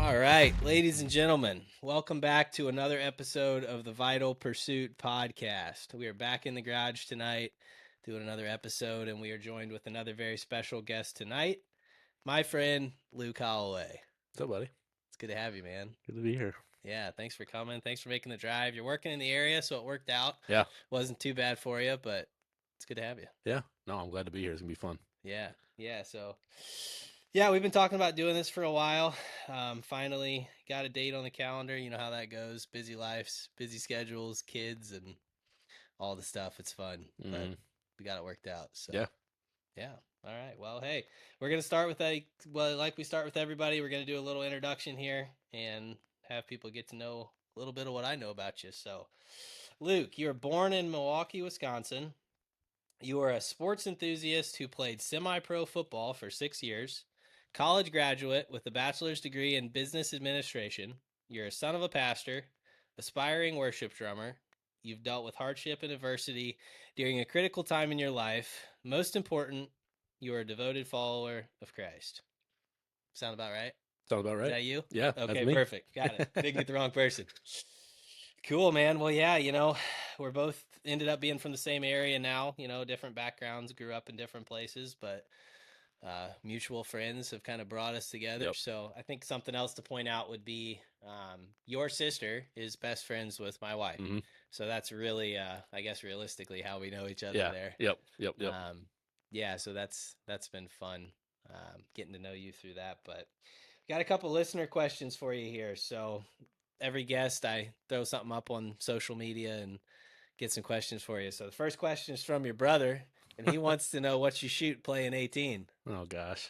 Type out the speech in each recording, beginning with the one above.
All right, ladies and gentlemen, welcome back to another episode of the Vital Pursuit podcast. We are back in the garage tonight doing another episode, and we are joined with another very special guest tonight, my friend Luke Holloway. What's up, buddy? It's good to have you, man. Good to be here. Yeah, thanks for coming. Thanks for making the drive. You're working in the area, so it worked out. Yeah. Wasn't too bad for you, but it's good to have you. Yeah. No, I'm glad to be here. It's going to be fun. Yeah. So, we've been talking about doing this for a while. Finally got a date on the calendar. You know how that goes. Busy lives, busy schedules, kids, and all the stuff. It's fun, but we got it worked out. So, yeah. All right. Well, hey, we're going to start with like we start with everybody, we're going to do a little introduction here and have people get to know a little bit of what I know about you. So, Luke, you were born in Milwaukee, Wisconsin. You are a sports enthusiast who played semi-pro football for 6 years, college graduate with a bachelor's degree in business administration. You're a son of a pastor, aspiring worship drummer. You've dealt with hardship and adversity during a critical time in your life. Most important, you are a devoted follower of Christ. Sound about right? Sounds about right. Is that you? Yeah. Okay, that's me. perfect. Got it. Didn't get the wrong person. Cool, man. Well, yeah, we're both ended up being from the same area now, different backgrounds, grew up in different places, but mutual friends have kind of brought us together. Yep. So I think something else to point out would be your sister is best friends with my wife. Mm-hmm. So that's really, I guess, realistically how we know each other there. Yep. Yeah, so that's been fun getting to know you through that. But got a couple listener questions for you here. So every guest, I throw something up on social media and get some questions for you. So the first question is from your brother, and he wants to know what you shoot playing 18. Oh, gosh.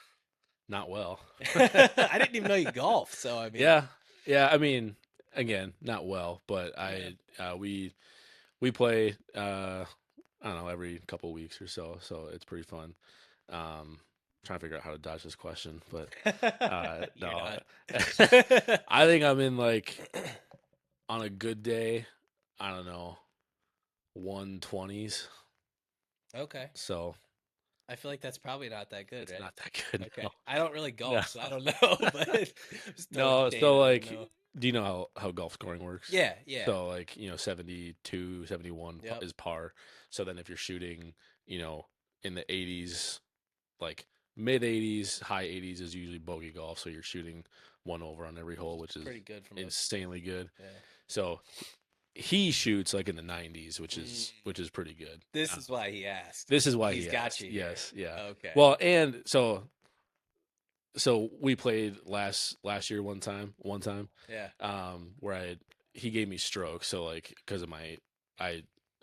Not well. I didn't even know you golf, so I mean. Yeah. I mean, again, not well, but we play, I don't know, every couple of weeks or so. So it's pretty fun. Trying to figure out how to dodge this question, but no. I think I'm in on a good day, I don't know, 120s. Okay. So I feel like that's probably not that good, it's right? not that good. Okay. No. I don't really golf, No. so I don't know. But No, data, so do you know how golf scoring works? Yeah. So 72, 71 Yep. is par. So then if you're shooting, in the 80s, like mid 80s, high 80s is usually bogey golf. So you're shooting one over on every hole, which is pretty good for most. insanely good. Yeah. So he shoots in the 90s, which is pretty good. This is why he asked. This is why he's got asked. You. Yes, here. yeah. Okay. Well, and so we played last year one time. Yeah. Where he gave me strokes. So because of I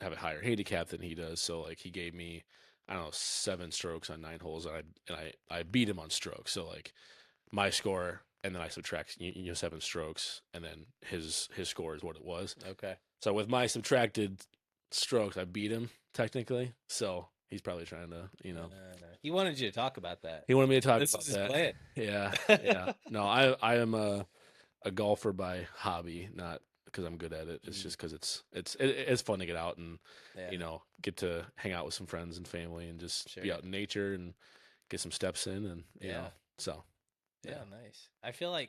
have a higher handicap than he does. So he gave me, I don't know, 7 strokes on 9 holes, and I beat him on strokes. So my score, and then I subtract 7 strokes, and then his score is what it was. Okay. So with my subtracted strokes, I beat him technically. So he's probably trying to, No. He wanted you to talk about that. He wanted me to talk this about is his that. Plan. Yeah. No, I am a golfer by hobby, not because I'm good at it. It's just because it's fun to get out and get to hang out with some friends and family and just be out in nature and get some steps in and you know. So yeah, nice. I feel like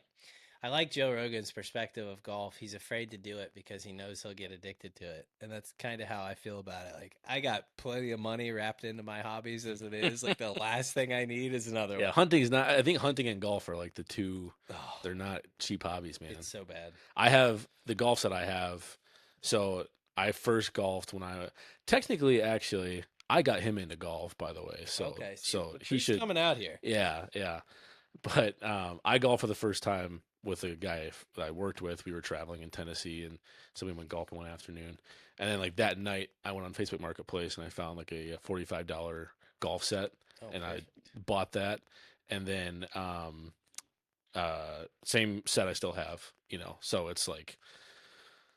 I like Joe Rogan's perspective of golf. He's afraid to do it because he knows he'll get addicted to it. And that's kind of how I feel about it. I got plenty of money wrapped into my hobbies as it is. The last thing I need is another one. Hunting's not, I think hunting and golf are the two, they're not cheap hobbies, man. It's so bad. I have the golfs that I have. So I first golfed when technically, actually, I got him into golf, by the way. So, okay, so he should coming out here. Yeah. But I golfed for the first time with a guy that I worked with. We were traveling in Tennessee, and so we went golfing one afternoon. And then that night, I went on Facebook Marketplace and I found a $45 golf set, and I bought that. And then same set I still have, So it's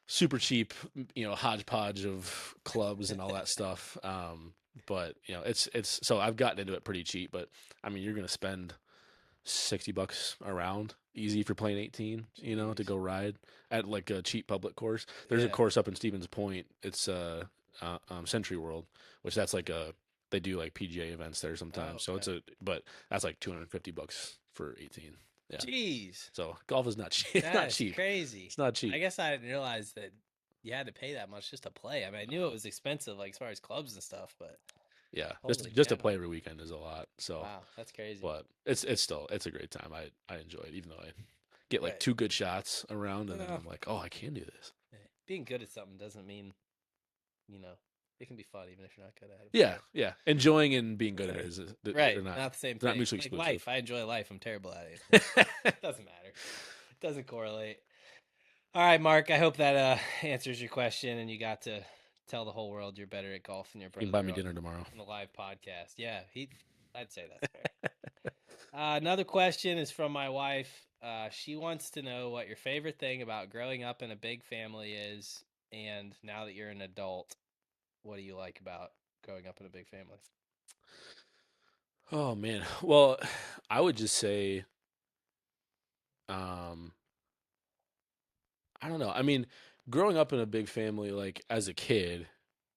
super cheap, hodgepodge of clubs and all that stuff. But it's so I've gotten into it pretty cheap. But I mean, you're gonna spend $60 around easy if you're playing 18, to go ride at a cheap public course. There's a course up in Stevens Point. It's Century World, which that's they do PGA events there sometimes. So but that's $250 for 18. Yeah. Jeez, So golf is not cheap. It's that not is cheap. crazy. It's not I cheap. guess I didn't realize that you had to pay that much just to play. I mean, I knew it was expensive, like as far as clubs and stuff, but Yeah, holy just to cow! play every weekend is a lot. So, Wow, that's crazy. but it's still it's a great time. I enjoy it, even though I get like Right. two good shots around, and then Well, I'm like, oh, I can do this. being good at something doesn't mean, you know, it can be fun even if you're not good at it. Yeah, yeah. Enjoying and being good at it Right, they're not not the same they're not thing. mutually Like exclusive. life, I enjoy life. I'm terrible at it. Like, doesn't matter. It doesn't correlate. All right, Mark. I hope that answers your question, and you got to tell the whole world you're better at golf than your You can buy brother me on dinner tomorrow. the live podcast. Yeah, he. I'd say that's fair. Another question is from my wife. She wants to know what your favorite thing about growing up in a big family is, and now that you're an adult, what do you like about growing up in a big family? Oh man. Well, I would just say, um, I don't know. I mean, growing up in a big family, like as a kid,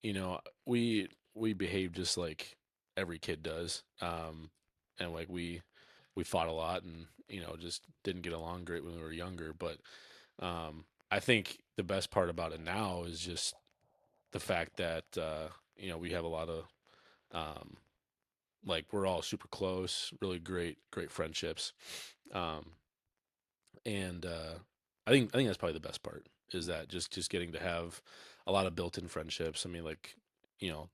you know, we behaved just like every kid does. And like we fought a lot and, just didn't get along great when we were younger. But I think the best part about it now is just the fact that we have a lot of um like we're all super close, really great friendships. Um and I think that's probably the best part is that just getting to have a lot of built-in friendships. I mean, like, you know,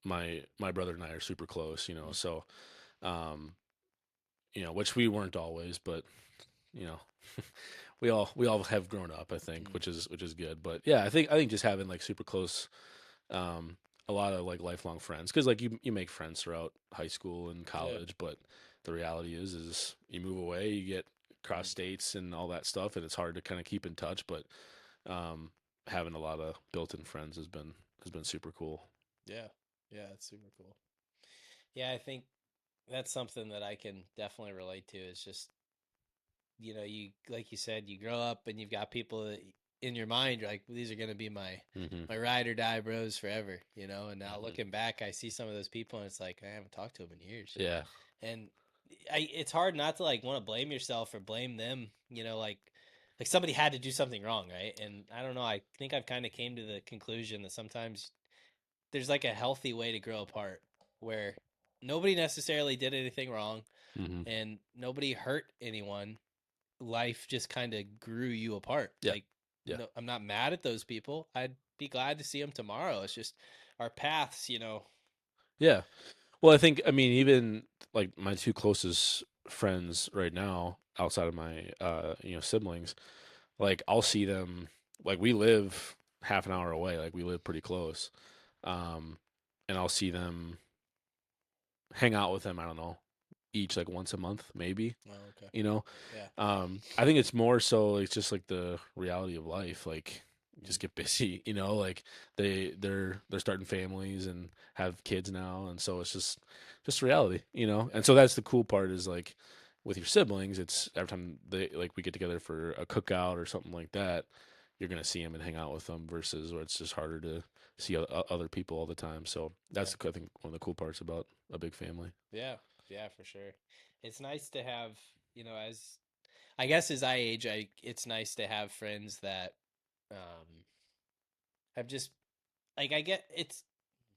my brother and I are super close, so um, which we weren't always, but you know, we all have grown up, I think, Mm, which is good. But yeah, I think just having like super close um a lot of like lifelong friends because like you make friends throughout high school and yeah. college, but the reality is you move away, you get cross Mm, states and all that stuff, and it's hard to kind of keep in touch. But um, having a lot of built-in friends has been super cool. yeah. Yeah, it's super cool. Yeah, I think that's something that I can definitely relate to. Is just you like you said, you grow up and you've got people that in your mind, you're like, these are gonna be my Hmm. my ride or die bros forever, And now Hmm. looking back, I see some of those people, and it's like I haven't talked to them in years, Yeah. and it's hard not to like want to blame yourself or blame them, like somebody had to do something wrong, right? And I don't know, I think I've kind of came to the conclusion that sometimes there's like a healthy way to grow apart where nobody necessarily did anything wrong Hmm. and nobody hurt anyone. Life just kind of grew you apart. Yeah. Like, Yeah. no, I'm not mad at those people. I'd be glad to see them tomorrow. It's just our paths. Yeah. Well, I mean, even like my two closest friends right now, outside of my siblings, like I'll see them. Like we live half an hour away. Like we live pretty close, um, and I'll see them, hang out with them. I don't know, each like once a month, maybe. Oh, okay. You know, Yeah. I think it's more so it's just like the reality of life. Like Mm, just get busy. Like they're starting families and have kids now, and so it's just reality. yeah. And so that's the cool part is like with your siblings, it's every time we get together for a cookout or something like that, you're gonna see them and hang out with them versus where it's just harder to see other people all the time. So Yeah. that's I think one of the cool parts about a big family. Yeah. Yeah, for sure. It's nice to have, as I guess as I age, it's nice to have friends that have just like I get it's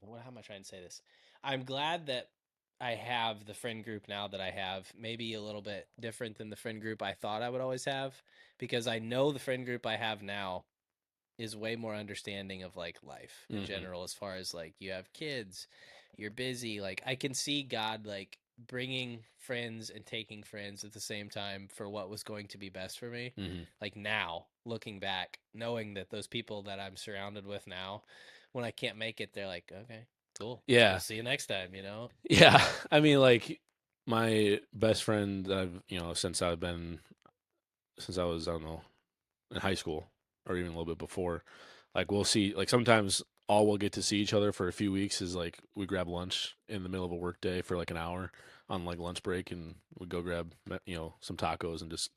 how am I trying to say this? I'm glad that I have the friend group now that I have, maybe a little bit different than the friend group I thought I would always have, because I know the friend group I have now is way more understanding of like life in Hmm. general, as far as like you have kids, you're busy. Like I can see God like bringing friends and taking friends at the same time for what was going to be best for me. Hmm. Like now, looking back, knowing that those people that I'm surrounded with now, when I can't make it, they're like, okay, cool. We'll Yeah. see you next time. Yeah, I mean, like my best friend that I've since I was I don't know in high school or even a little bit before. Like we'll see, like sometimes all we'll get to see each other for a few weeks is like we grab lunch in the middle of a work day for like an hour on like lunch break, and we go grab some tacos and just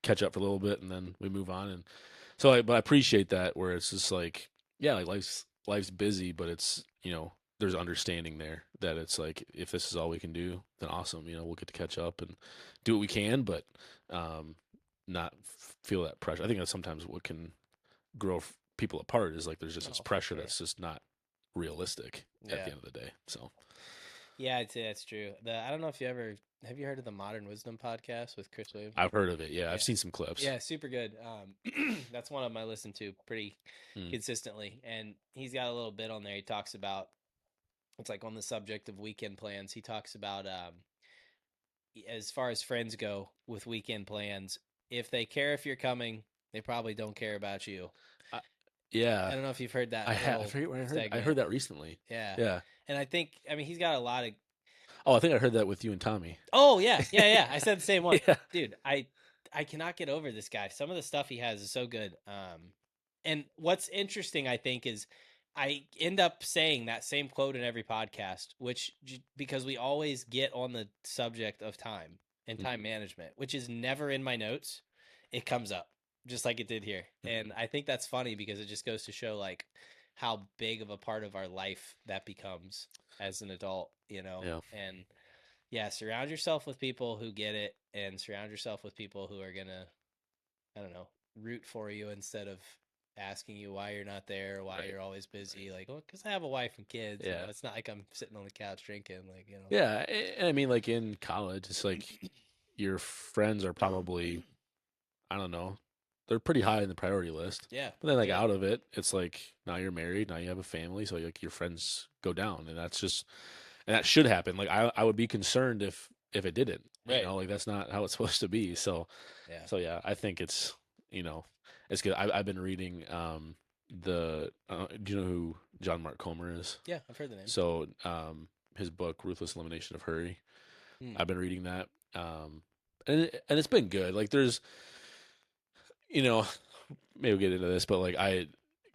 catch up for a little bit, and then we move on. And so, but I appreciate that where it's just like yeah, like life's busy, but it's there's understanding there that it's like if this is all we can do, then awesome. We'll get to catch up and do what we can, but um, not feel that pressure. I think that's sometimes what can grow people apart is like there's just this Oh, for pressure sure. that's just not realistic at Yeah. the end of the day. So Yeah, I'd say that's true. I don't know if you ever have you heard of the Modern Wisdom podcast with Chris Williams? I've heard of it. Yeah, I've Yeah. seen some clips. Yeah, super good. That's one of them I listen to pretty Mm. consistently, and he's got a little bit on there. He talks about it's like on the subject of weekend plans. He talks about as far as friends go with weekend plans, if they care if you're coming, they probably don't care about you. I, yeah, I don't know if you've heard I that had. I little forget where I heard. I segment. heard that recently. Yeah, Yeah. and I think I mean he's got a lot of. Oh, I think I heard that with you and Tommy. Oh yeah, yeah, yeah. I said the same one, Yeah. dude. I cannot get over this guy. Some of the stuff he has is so good. And what's interesting, I think, is I end up saying that same quote in every podcast, which because we always get on the subject of time and time Hmm. management, which is never in my notes. It comes up just like it did here, Hmm. and I think that's funny because it just goes to show like how big of a part of our life that becomes as an adult, Yeah. and yeah, surround yourself with people who get it and surround yourself with people who are gonna, I don't know, root for you instead of asking you why you're not there, why Right. you're always busy. Like, well, because I have a wife and kids, Yeah. it's not like I'm sitting on the couch drinking, Yeah. And I mean, like in college, it's like your friends are probably, I don't know, they're pretty high in the priority list. Yeah. But then, like, Yeah. out of it, it's like now you're married, now you have a family, so like your friends go down, and that's just, and that should happen. Like, I would be concerned if it didn't, Right. like that's not how it's supposed to be. So, Yeah. yeah, I think you know, it's good. I've been reading do you know who John Mark Comer is? Yeah. I've heard the name. So, his book Ruthless Elimination of Hurry. Hmm. I've been reading that, and it's been good. Like, there's you know, maybe we'll get into this, but like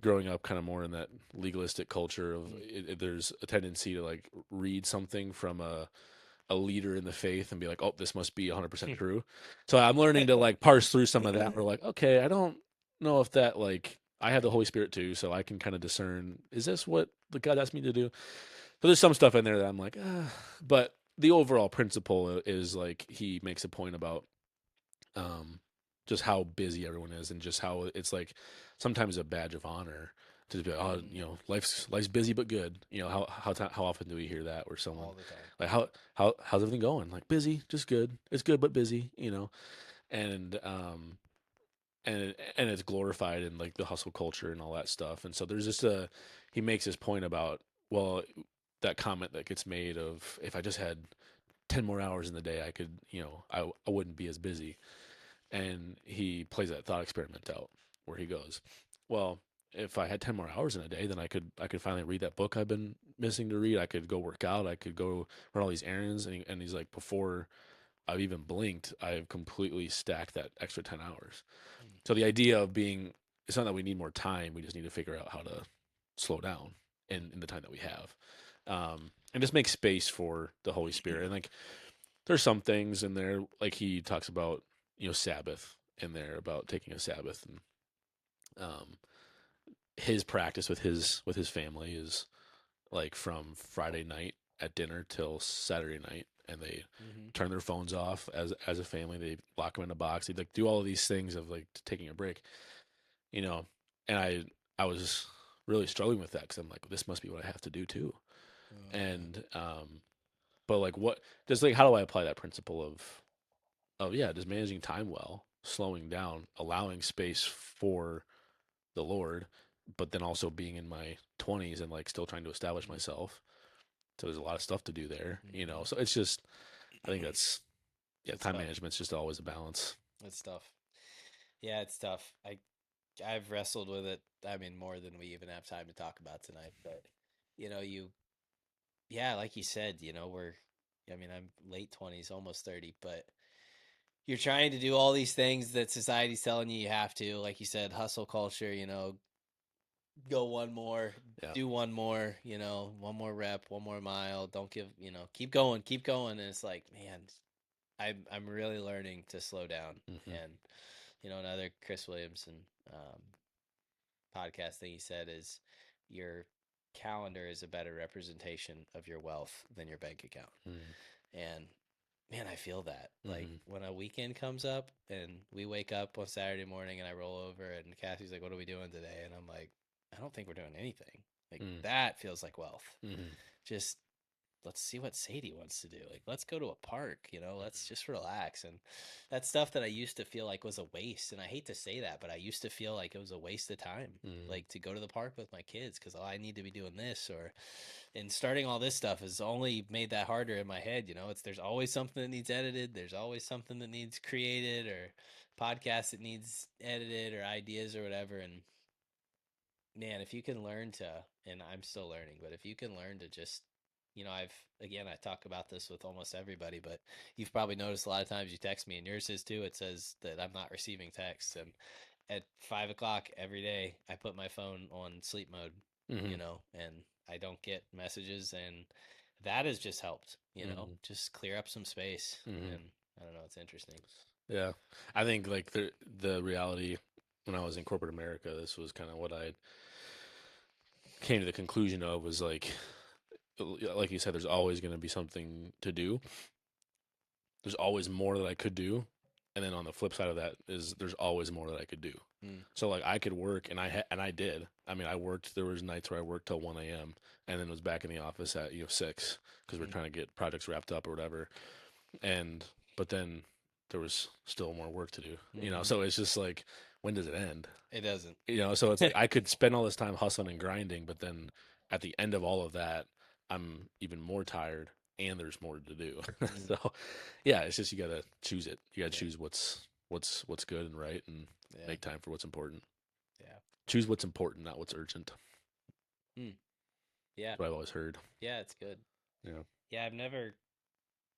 growing up kind of more in that legalistic culture of Hmm. there's a tendency to like read something from a leader in the faith and be like, oh, this must be 100% true. So I'm learning to like parse through some of that. We're like, okay, I don't know if that like I have the Holy Spirit too, so I can kind of discern, is this what the God asked me to do? So there's some stuff in there that I'm like, but the overall principle is like he makes a point about um, just how busy everyone is and just how it's like sometimes a badge of honor to be like, oh, Hmm. life's busy but good. How often do we hear that where someone All the time. like how's everything going? Like busy, just good. It's good but busy, and and it's glorified in like the hustle culture and all that stuff. And so there's just he makes this point about, well, that comment that gets made of if I just had 10 more hours in the day, I could, I wouldn't be as busy. And he plays that thought experiment out where he goes, well, if I had 10 more hours in a day, then I could finally read that book I've been missing to read. I could go work out. I could go run all these errands. And he's like, before I've even blinked, I've completely stacked that extra 10 hours. Hmm. So the idea of it's not that we need more time. We just need to figure out how to slow down in the time that we have. And just make space for the Holy Spirit. And like, there's some things in there, like he talks about, Sabbath in there about taking a Sabbath, and um, his practice with his family is like from Friday night at dinner till Saturday night, and they Hmm. turn their phones off as a family. They lock them in a box. They like do all of these things of like taking a break, you know. And I was really struggling with that because I'm like, this must be what I have to do too. Oh yeah. And but like, what just like how do I apply that principle of yeah, just managing time well, slowing down, allowing space for the Lord, but then also being in my 20s and like still trying to establish Hmm. myself. So there's a lot of stuff to do there, Hmm. So it's just, I think that's, yeah, It's time tough. management's just always a balance. It's tough. Yeah, it's tough. I've wrestled with it. I mean, more than we even have time to talk about tonight. But you yeah, like you said, I mean, I'm late 20s, almost 30, but you're trying to do all these things that society's telling you have to. Like you said, hustle culture, go one more, Yeah. do one more, one more rep, one more mile. Don't give, keep going, keep going. And it's like, man, I'm really learning to slow down. Hmm. And, another Chris Williamson podcast thing he said is you're calendar is a better representation of your wealth than your bank account. Mm. And man, I feel that. Like Hmm. when a weekend comes up and we wake up on Saturday morning and I roll over and Kathy's like, "What are we doing today?" And I'm like, "I don't think we're doing anything." Like Mm. that feels like wealth. Hmm. Just let's see what Sadie wants to do. Like, let's go to a park, let's just relax. And that stuff that I used to feel like was a waste. And I hate to say that, but I used to feel like it was a waste of time, Hmm. like to go to the park with my kids because I need to be doing this and starting all this stuff has only made that harder in my head. There's always something that needs edited. There's always something that needs created or podcast that needs edited or ideas or whatever. And man, if you can learn to, and I'm still learning, but if you can learn to just, I talk about this with almost everybody, but you've probably noticed a lot of times you text me, and yours is too. It says that I'm not receiving texts. And at 5 o'clock every day, I put my phone on sleep mode, Hmm. and I don't get messages. And that has just helped, Hmm. just clear up some space. Hmm. And I don't know, it's interesting. Yeah, I think like the reality when I was in corporate America, this was kind of what I came to the conclusion of was like you said, there's always going to be something to do. There's always more that I could do, and then on the flip side of that is there's always more that I could do. Mm, So like I could work, and I did. I mean, I worked. There was nights where I worked till 1 a.m. and then was back in the office at 6 because we're mm, trying to get projects wrapped up or whatever. And but then there was still more work to do. mm-hmm. So it's just like, when does it end? It doesn't. So it's like I could spend all this time hustling and grinding, but then at the end of all of that, I'm even more tired and there's more to do. Mm, So yeah, it's just you gotta choose it. You gotta yeah, choose what's good and right and yeah, make time for what's important. yeah. Choose what's important, not what's urgent. Mm, yeah, That's what I've always heard. yeah, it's good. Yeah. Yeah, I've never,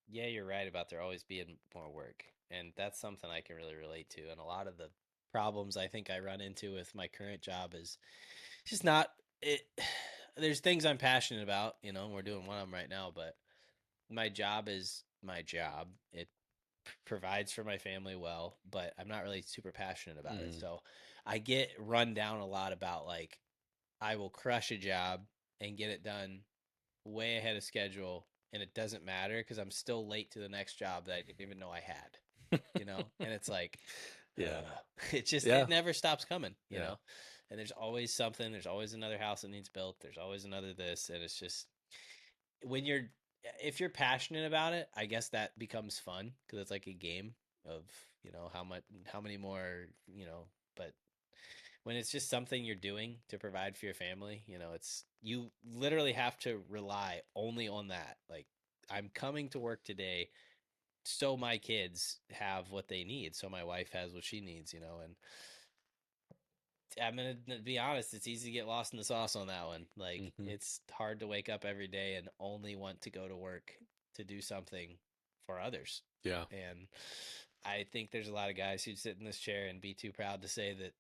yeah, you're right about there always being more work. And that's something I can really relate to. And a lot of the problems I think I run into with my current job is just not it. There's things I'm passionate about, and we're doing one of them right now, but my job is my job. It provides for my family well, but I'm not really super passionate about it. Mm-hmm. So I get run down a lot about like I will crush a job and get it done way ahead of schedule, and it doesn't matter because I'm still late to the next job that I didn't even know I had, and it's like, Yeah. it Yeah. never stops coming, Yeah. and there's always something, there's always another house that needs built, there's always another this, and it's just when you're if you're passionate about it, I guess that becomes fun because it's like a game of how many more, but when it's just something you're doing to provide for your family, it's you literally have to rely only on that. Like I'm coming to work today so my kids have what they need, so my wife has what she needs, and I'm gonna be honest, it's easy to get lost in the sauce on that one. Like Hmm. it's hard to wake up every day and only want to go to work to do something for others. Yeah. And I think there's a lot of guys who'd sit in this chair and be too proud to say that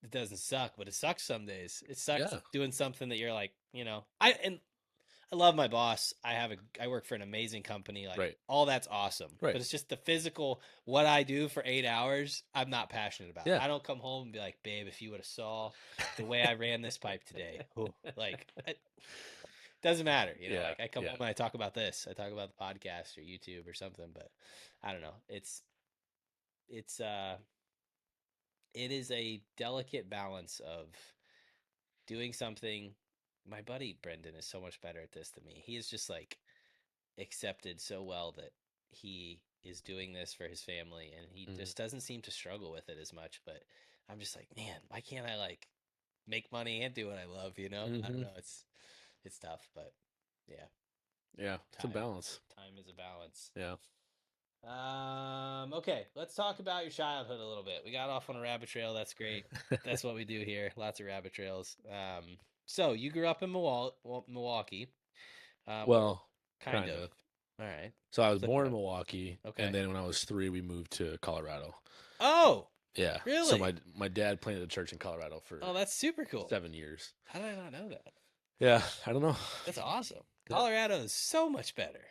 it doesn't suck, but it sucks some days. It sucks Yeah. doing something that you're like, I love my boss. I work for an amazing company. Like Right. all that's awesome. Right. But it's just the physical what I do for 8 hours, I'm not passionate about. Yeah. I don't come home and be like, babe, if you would have saw the way I ran this pipe today. Whew, like it doesn't matter. Yeah. Like I come Yeah. home and I talk about this. I talk about the podcast or YouTube or something, but I don't know. It's it is a delicate balance of doing something. My buddy Brendan is so much better at this than me. He is just like accepted so well that he is doing this for his family and he Hmm. just doesn't seem to struggle with it as much. But I'm just like, man, why can't I like make money and do what I love? I don't Hmm. know. It's tough, but yeah, Yeah. It's a time balance. time is a balance. Yeah. Okay, let's talk about your childhood a little bit. We got off on a rabbit trail. That's great. That's what we do here. Lots of rabbit trails. So you grew up in Milwaukee. Well, Well, kind kind of. of. All right. So I was Flip born it in up. Milwaukee, and Okay. then when I was 3, we moved to Colorado. Oh, Yeah. So really? my dad planted a church in Colorado for Oh, that's super cool. 7 years. How did I not know that? Yeah. I don't know. That's awesome. Yeah. Colorado is so much better.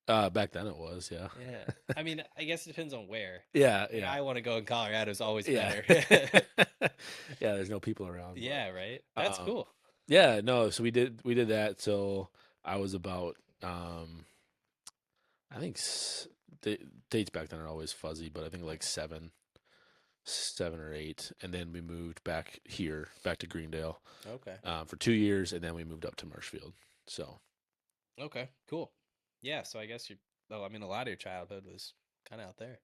Back then it was. Yeah. Yeah. I mean, I guess it depends on where. Yeah. Where Yeah. I want to go in Colorado is always Yeah. better. Yeah. There's no people around, but Yeah, right? That's um, cool. Yeah, no, so we did that till I was about I think dates back then are always fuzzy, but I think like 7 or 8, and then we moved back here, back to Greendale, Okay. for 2 years, and then we moved up to Marshfield. So Okay. Cool. Yeah. So I guess you. Oh, I mean, a lot of your childhood was kind of out there.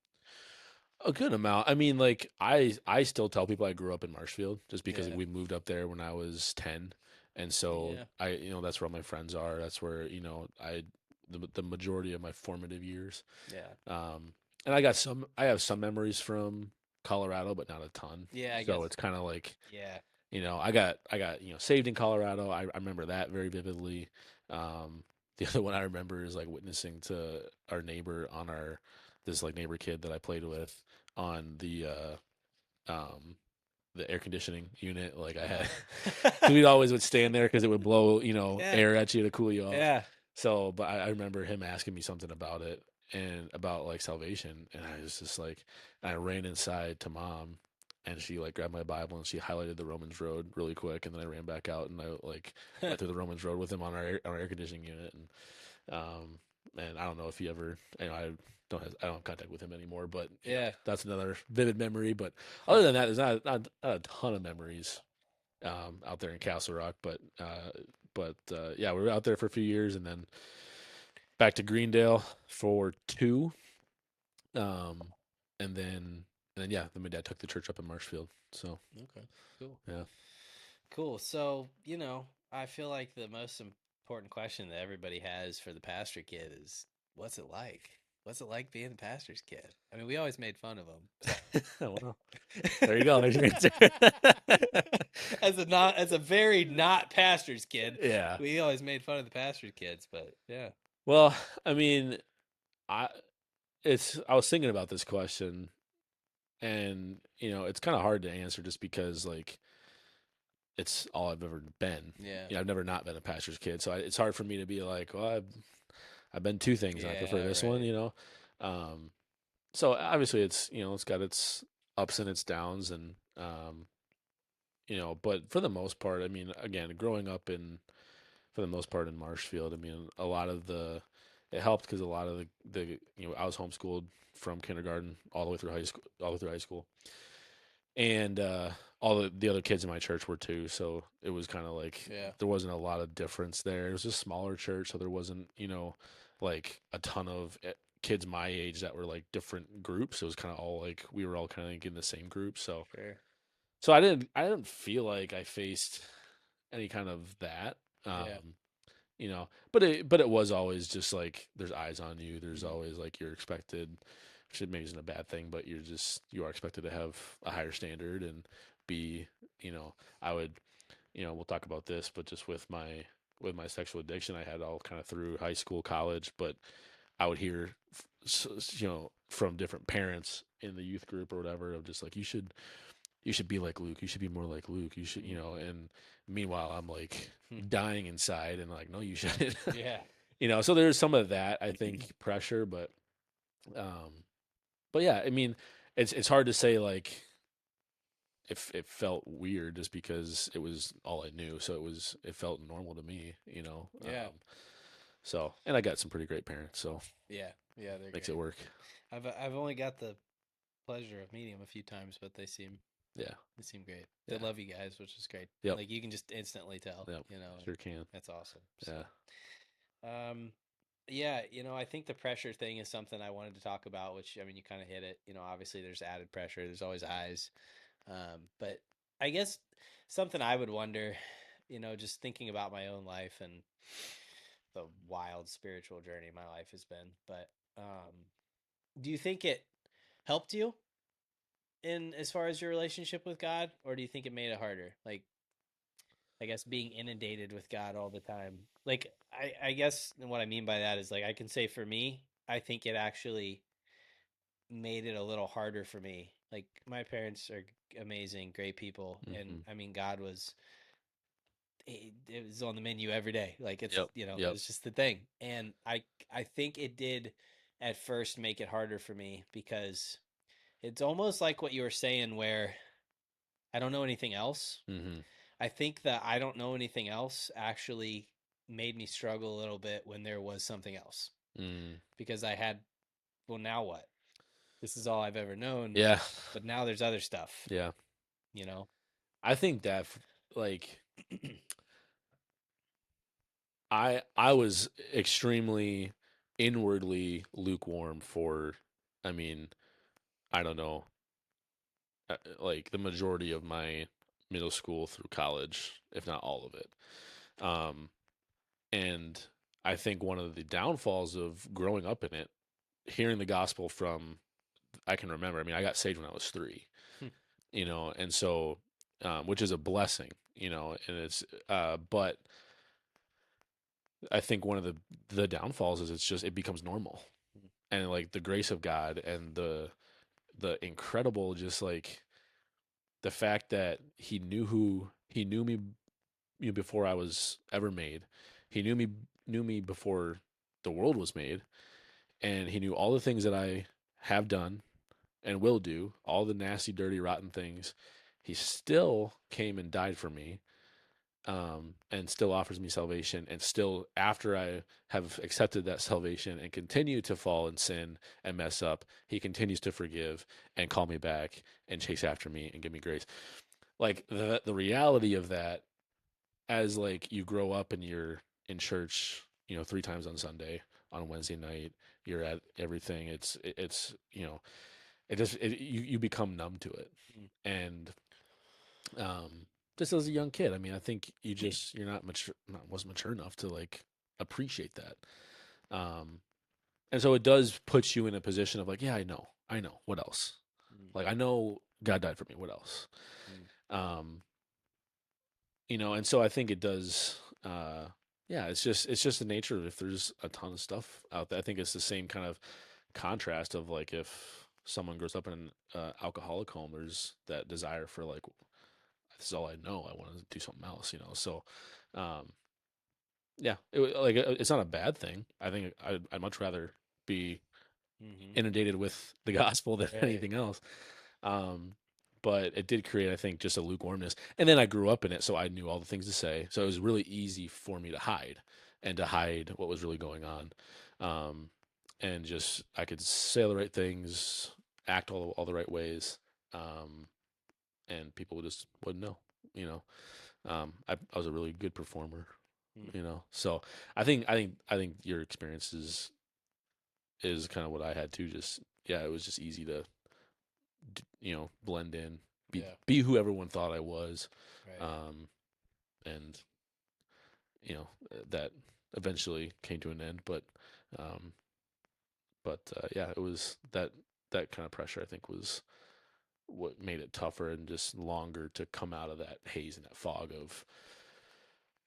a good amount. I mean, like I still tell people I grew up in Marshfield just because Yeah. we moved up there when I was 10, and so Yeah. that's where all my friends are. That's where the majority of my formative years. Yeah. And I have some memories from Colorado, but not a ton. Yeah. I So guess. it's kind of like, Yeah. I got saved in Colorado. I remember that very vividly. The other one I remember is like witnessing to our neighbor on our this like neighbor kid that I played with on um the air conditioning unit. Like I had, because we'd always would stand there because it would blow Yeah. air at you to cool you off. Yeah. So, but I remember him asking me something about it and about like salvation, and I was just like, I ran inside to mom, and she like grabbed my Bible and she highlighted the Romans Road really quick, and then I ran back out and I like went through the Romans Road with him on our air conditioning unit, and I don't know if he ever, I don't have contact with him anymore, but Yeah. that's another vivid memory. But Huh. other than that, there's not a ton of memories out there in Castle Rock, but yeah, we were out there for a few years, and then back to Greendale for 2, um, and then yeah, then my dad took the church up in Marshfield. So Okay. Cool. yeah, Cool. So, I feel like the most important question that everybody has for the pastor kid is what's it like? What's it like being the pastor's kid? I mean, we always made fun of him. well, there you go. So There's your answer. as a very not pastor's kid, Yeah. we always made fun of the pastor's kids, but yeah. Well, I mean, I I was thinking about this question, and it's kind of hard to answer just because like it's all I've ever been. Yeah. I've never not been a pastor's kid, so it's hard for me to be like, well, I've been 2 things and I prefer Yeah, this one. right. Um, so obviously it's got its ups and its downs, and but for the most part, I mean, again, growing up in for the most part in Marshfield, I mean, a lot of it helped because a lot of the I was homeschooled from kindergarten all the way through high school, and all the other kids in my church were too. So it was kind of like Yeah. there wasn't a lot of difference there. It was a smaller church, so there wasn't like a ton of kids my age that were like different groups. It was kind of all like we were all kind of like in the same group. So Sure. I didn't feel like I faced any kind of that. Yeah. But it was always just like there's eyes on you. There's Mhm. always like you're expected, which maybe isn't a bad thing, but you are expected to have a higher standard and be, I would, we'll talk about this, but just with my sexual addiction, I had all kind of through high school, college, but I would hear, from different parents in the youth group or whatever of just like you should be like Luke. You should be more like Luke. You should, Mhm. and meanwhile, I'm like Hmm. dying inside and like, no, you shouldn't. Yeah. So there's some of that, I think, pressure, um, but yeah, I mean, it's hard to say like if it felt weird just because it was all I knew. So it felt normal to me. Yeah. So, and I got some pretty great parents, so Yeah. Yeah, they're makes it great. work. I've only got the pleasure of meeting them a few times, but Yeah. they seem great. They Yeah. love you guys, which is great. Yep. Like you can just instantly tell, Yep. and Sure can. that's awesome. So, Yeah. um, yeah, I think the pressure thing is something I wanted to talk about, which I mean, you kind of hit it. Obviously there's added pressure. There's always eyes. But I guess something I would wonder, just thinking about my own life and the wild spiritual journey my life has been. But do you think it helped you in as far as your relationship with God, or do you think it made it harder? Like, I guess being inundated with God all the time. Like, I guess what I mean by that is like I can say for me, I think it actually made it a little harder for me. Like my parents are amazing, great people, and Hmm. I mean God was it was on the menu every day. Like it's Yep. it Yep. was just the thing. And I think it did at first make it harder for me because it's almost like what you were saying where I don't know anything else. Hmm. I think that I don't know anything else actually made me struggle a little bit when there was something else Mm, because I had, well, now what? This is all I've ever known, yeah, but now there's other stuff, yeah. you know? I think that like I was extremely inwardly lukewarm for, I mean, I don't know, like the majority of my middle school through college, if not all of it. Um, and I think one of the downfalls of growing up in it, hearing the gospel from, I can remember, I mean, I got saved when I was 3, and so, which is a blessing, and but I think one of the downfalls is it becomes normal, and like the grace of God and the incredible, just like the fact that he knew me, before I was ever made. He knew me before the world was made, and he knew all the things that I have done and will do, all the nasty, dirty, rotten things. He still came and died for me, and still offers me salvation. And still, after I have accepted that salvation and continue to fall and sin and mess up, he continues to forgive and call me back and chase after me and give me grace. Like the reality of that, as like you grow up and you're in church, 3 times on Sunday, on Wednesday night, you're at everything. It's you become numb to it, and um, just as a young kid, I mean, I think you're not mature, not wasn't mature enough to like appreciate that, um, and so it does put you in a position of like, yeah, I know, what else? Like I know God died for me. What else? Um, and so I think it does. Yeah, it's just the nature of, if there's a ton of stuff out there. I think it's the same kind of contrast of like, if someone grows up in an alcoholic home, there's that desire for like, this is all I know. I want to do something else. So, um, yeah, it's not a bad thing. I think I'd much rather be Mm-hmm. inundated with the gospel than Right. anything else. Um, but it did create, I think, just a lukewarmness. And then I grew up in it, so I knew all the things to say. So it was really easy for me to hide, and to hide what was really going on. Um, and just, I could say the right things, act all the right ways, um, and people just wouldn't know. You know, I was a really good performer. So I think your experience is kind of what I had too. Just, yeah, it was just easy to blend in, Yeah. be who everyone thought I was, Right. um, and that eventually came to an end. Um, but yeah, it was that kind of pressure, I think, was what made it tougher and just longer to come out of that haze and that fog of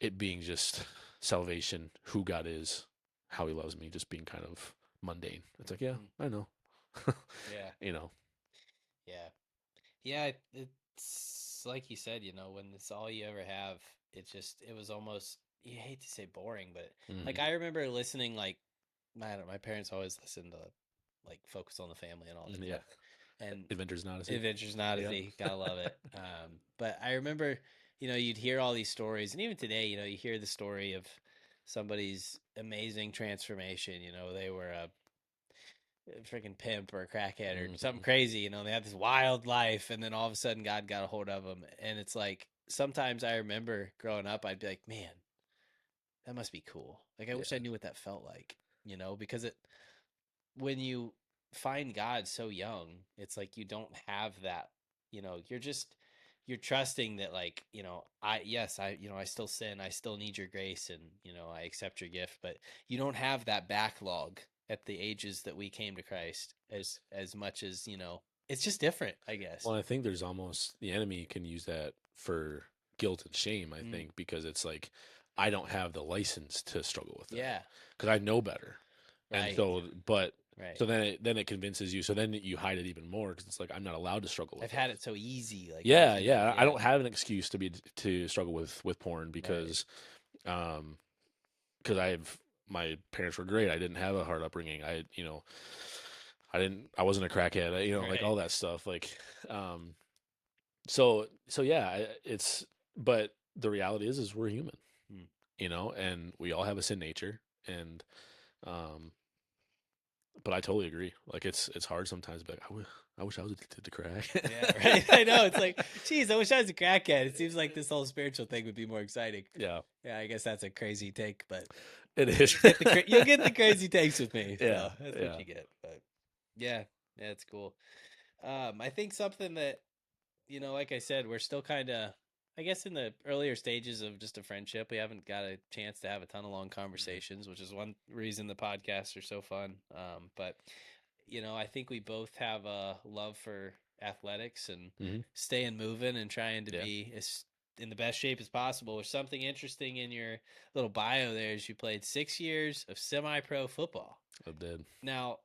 it being just salvation, who God is, how He loves me, just being kind of mundane. It's like, yeah, Mm. I know, Yeah. you know, Yeah. Yeah. It's like you said, when it's all you ever have, it was almost, you hate to say boring, but like hmm I remember listening, like, I don't, my parents always listened to like Focus on the Family and all that yeah, stuff. And Adventures in Odyssey, Adventures in yeah, Odyssey, gotta love it. But I remember, you'd hear all these stories, and even today, you hear the story of somebody's amazing transformation. They were a freaking pimp or a crackhead or something hmm crazy. They had this wild life, and then all of a sudden, God got a hold of them. And it's like sometimes I remember growing up, I'd be like, man, that must be cool. Like I wish I yeah. knew what that felt like. Because when you find God so young, it's like you don't have that, you're trusting that, like, I still sin, I still need your grace, and I accept your gift, but you don't have that backlog at the ages that we came to Christ as much as, it's just different, I guess. Well, I think there's almost, the enemy can use that for guilt and shame, I Mm, think, because it's like, I don't have the license to struggle with that yeah, because I know better. And right, so, but right. so then it convinces you. So then you hide it even more because it's like, I'm not allowed to struggle I've with it. had it so easy, like I Yeah, can, yeah. I yeah, don't have an excuse to struggle with porn right, um because my parents were great. I didn't have a hard upbringing. I wasn't a crackhead. Like right, all that stuff. Like, um, so yeah, it's but. the reality is we're human, Hmm. and we all have a sin nature, and um, but I totally agree. Like it's hard sometimes to be like, I wish I was addicted to crack. Yeah, right. I know. It's like, geez, I wish I was a crackhead. It seems like this whole spiritual thing would be more exciting. Yeah, Yeah, I guess that's a crazy take, but it is. you'll get the crazy takes with me. Yeah, So that's what yeah. you get. But yeah, yeah, it's cool. I think something that like I said, we're still kind of, I guess, in the earlier stages of just a friendship. We haven't got a chance to have a ton of long Mhm. conversations, which is one reason the podcasts are so fun. But I think we both have a love for athletics and Mhm. staying moving and trying to Yeah, be as in the best shape as possible. There's something interesting in your little bio there is you played 6 years of semi-pro football. I did. Now,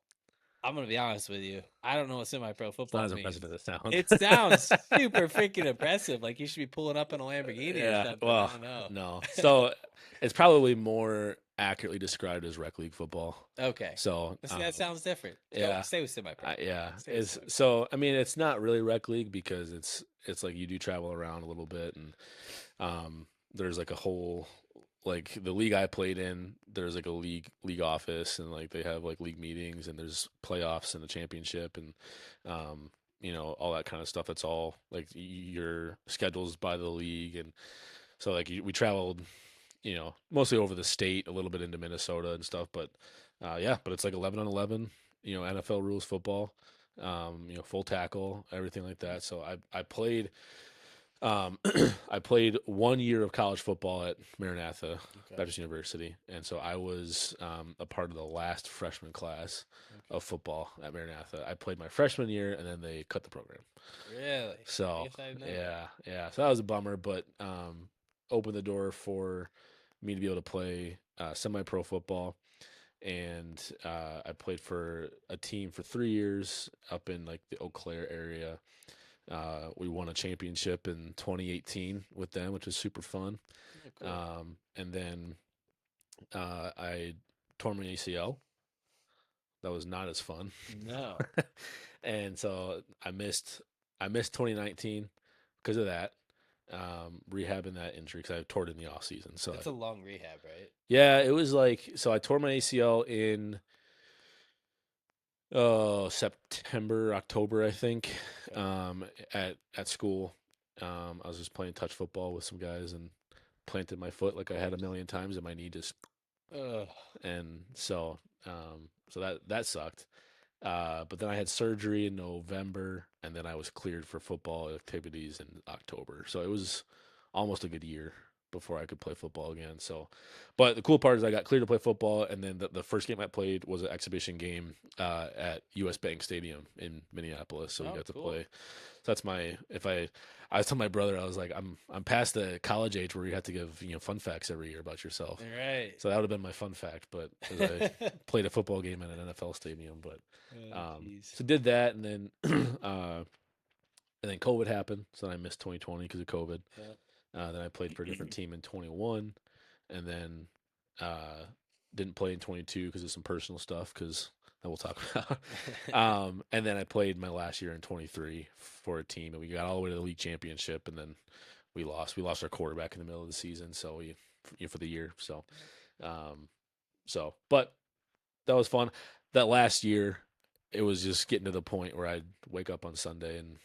I'm gonna be honest with you. I don't know what semi-pro It's not football as means. impressive as it sounds. It sounds super freaking impressive. Like you should be pulling up in a Lamborghini or Yeah, something. I well, don't know. no. So it's probably more accurately described as rec league football. Okay, So, see, that sounds different. Go yeah, stay with semi-pro. yeah. Stay with Is semi-pro. so. I mean, it's not really rec league because it's like you do travel around a little bit, and there's like a whole like the league I played in. There's like a league office, and like they have like league meetings, and there's playoffs and the championship, and all that kind of stuff. That's all like your schedules by the league, and so like we traveled, mostly over the state, a little bit into Minnesota and stuff. But yeah, but it's like 11 on 11, NFL rules football, full tackle, everything like that. So I played, um, I played 1 year of college football at Maranatha Okay. Baptist University, and so I was a part of the last freshman class Okay. of football at Maranatha. I played my freshman year, and then they cut the program. Really? I So guess I didn't know that. yeah. So that was a bummer, but opened the door for me to be able to play semi-pro football, and I played for a team for 3 years up in like the Eau Claire area. We won a championship in 2018 with them, which was super fun. Oh, cool. And then I tore my ACL. That was not as fun. No. And so I missed 2019 because of that, rehabbing that injury because I tore it in the off season. So That's a long rehab, right? yeah, it was like so I tore my ACL in September, October, I think, Okay. um, at school. I was just playing touch football with some guys and planted my foot like I had a million times, and my knee just Ugh. and so that sucked. But then I had surgery in November, and then I was cleared for football activities in October. So it was almost a good year before I could play football again. So, but the cool part is I got cleared to play football, and then the first game I played was an exhibition game at U.S. Bank Stadium in Minneapolis. So we Oh, got to cool. play. So that's my if I was telling my brother I was like I'm past the college age where you have to give fun facts every year about yourself. All right. So that would have been my fun fact, but as I played a football game at an NFL stadium, but Oh, jeez. so did that, and then COVID happened, so then I missed 2020 because of COVID. Yeah. Then I played for a different team in 21, and then uh, didn't play in 22 because of some personal stuff. Because that we'll talk about. And then I played my last year in 23 for a team, and we got all the way to the league championship, and then we lost. We lost our quarterback in the middle of the season, so for the year. Um, but that was fun. That last year, it was just getting to the point where I'd wake up on Sunday and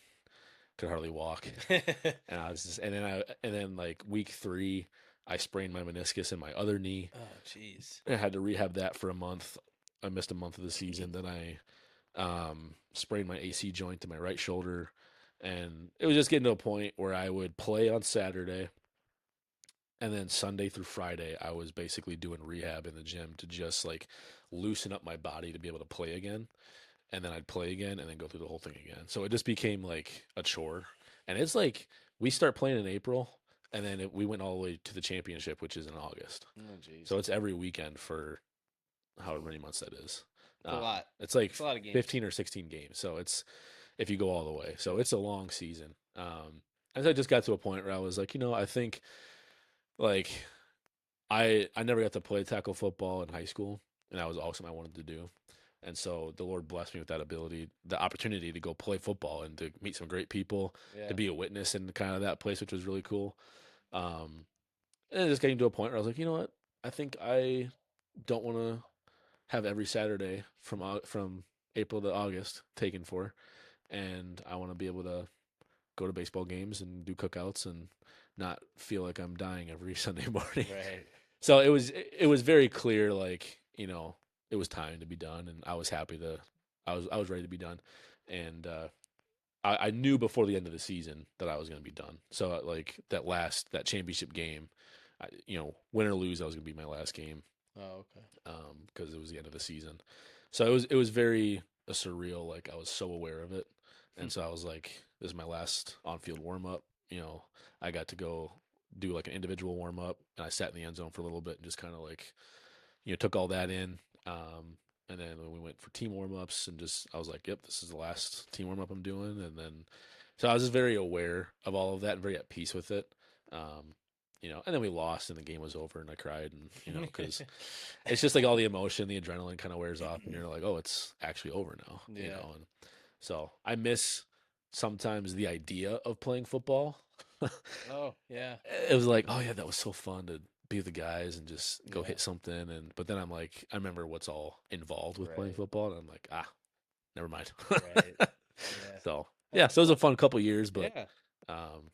could hardly walk, and I was just, and then like week 3, I sprained my meniscus in my other knee. Oh, jeez. I had to rehab that for a month. I missed a month of the season. Then I sprained my AC joint in my right shoulder, and it was just getting to a point where I would play on Saturday, and then Sunday through Friday, I was basically doing rehab in the gym to just like loosen up my body to be able to play again. And then I'd play again and then go through the whole thing again. So it just became like a chore. And it's like we start playing in April, and then we went all the way to the championship, which is in August. Oh, jeez. So it's every weekend for however many months that is. It's a lot. It's like It's a lot of games. 15 or 16 games. So it's if you go all the way. So it's a long season. And so I just got to a point where I was like, I think like I never got to play tackle football in high school, and that was also something I wanted to do. And so the Lord blessed me with that ability, the opportunity to go play football and to meet some great people, to Yeah. be a witness in kind of that place, which was really cool. Um, and just getting to a point where I was like, you know what? I think I don't want to have every Saturday from April to August taken for, and I want to be able to go to baseball games and do cookouts and not feel like I'm dying every Sunday morning. Right. So it was very clear, like, it was time to be done, and I was happy to. I was ready to be done, and I knew before the end of the season that I was going to be done. So like that championship game, win or lose, that was going to be my last game, Oh, okay. because it was the end of the season. So it was very surreal. Like I was so aware of it, and so I was like, this is my last on field warm up. I got to go do like an individual warm up, and I sat in the end zone for a little bit and just kind of like took all that in. And then when we went for team warm ups, and just I was like, yep, this is the last team warm up I'm doing. And then so I was just very aware of all of that and very at peace with it. And then we lost and the game was over and I cried, and because it's just like all the emotion, the adrenaline kind of wears off, and you're like, oh, it's actually over now. Yeah. And so I miss sometimes the idea of playing football. Oh, yeah. It was like, oh yeah, that was so fun to be with the guys and just go Yeah. hit something. And but then I'm like, I remember what's all involved with playing Right. football, and I'm like, never mind. Right. Yeah. So yeah, That's so it was a cool. fun couple years, but Yeah. um,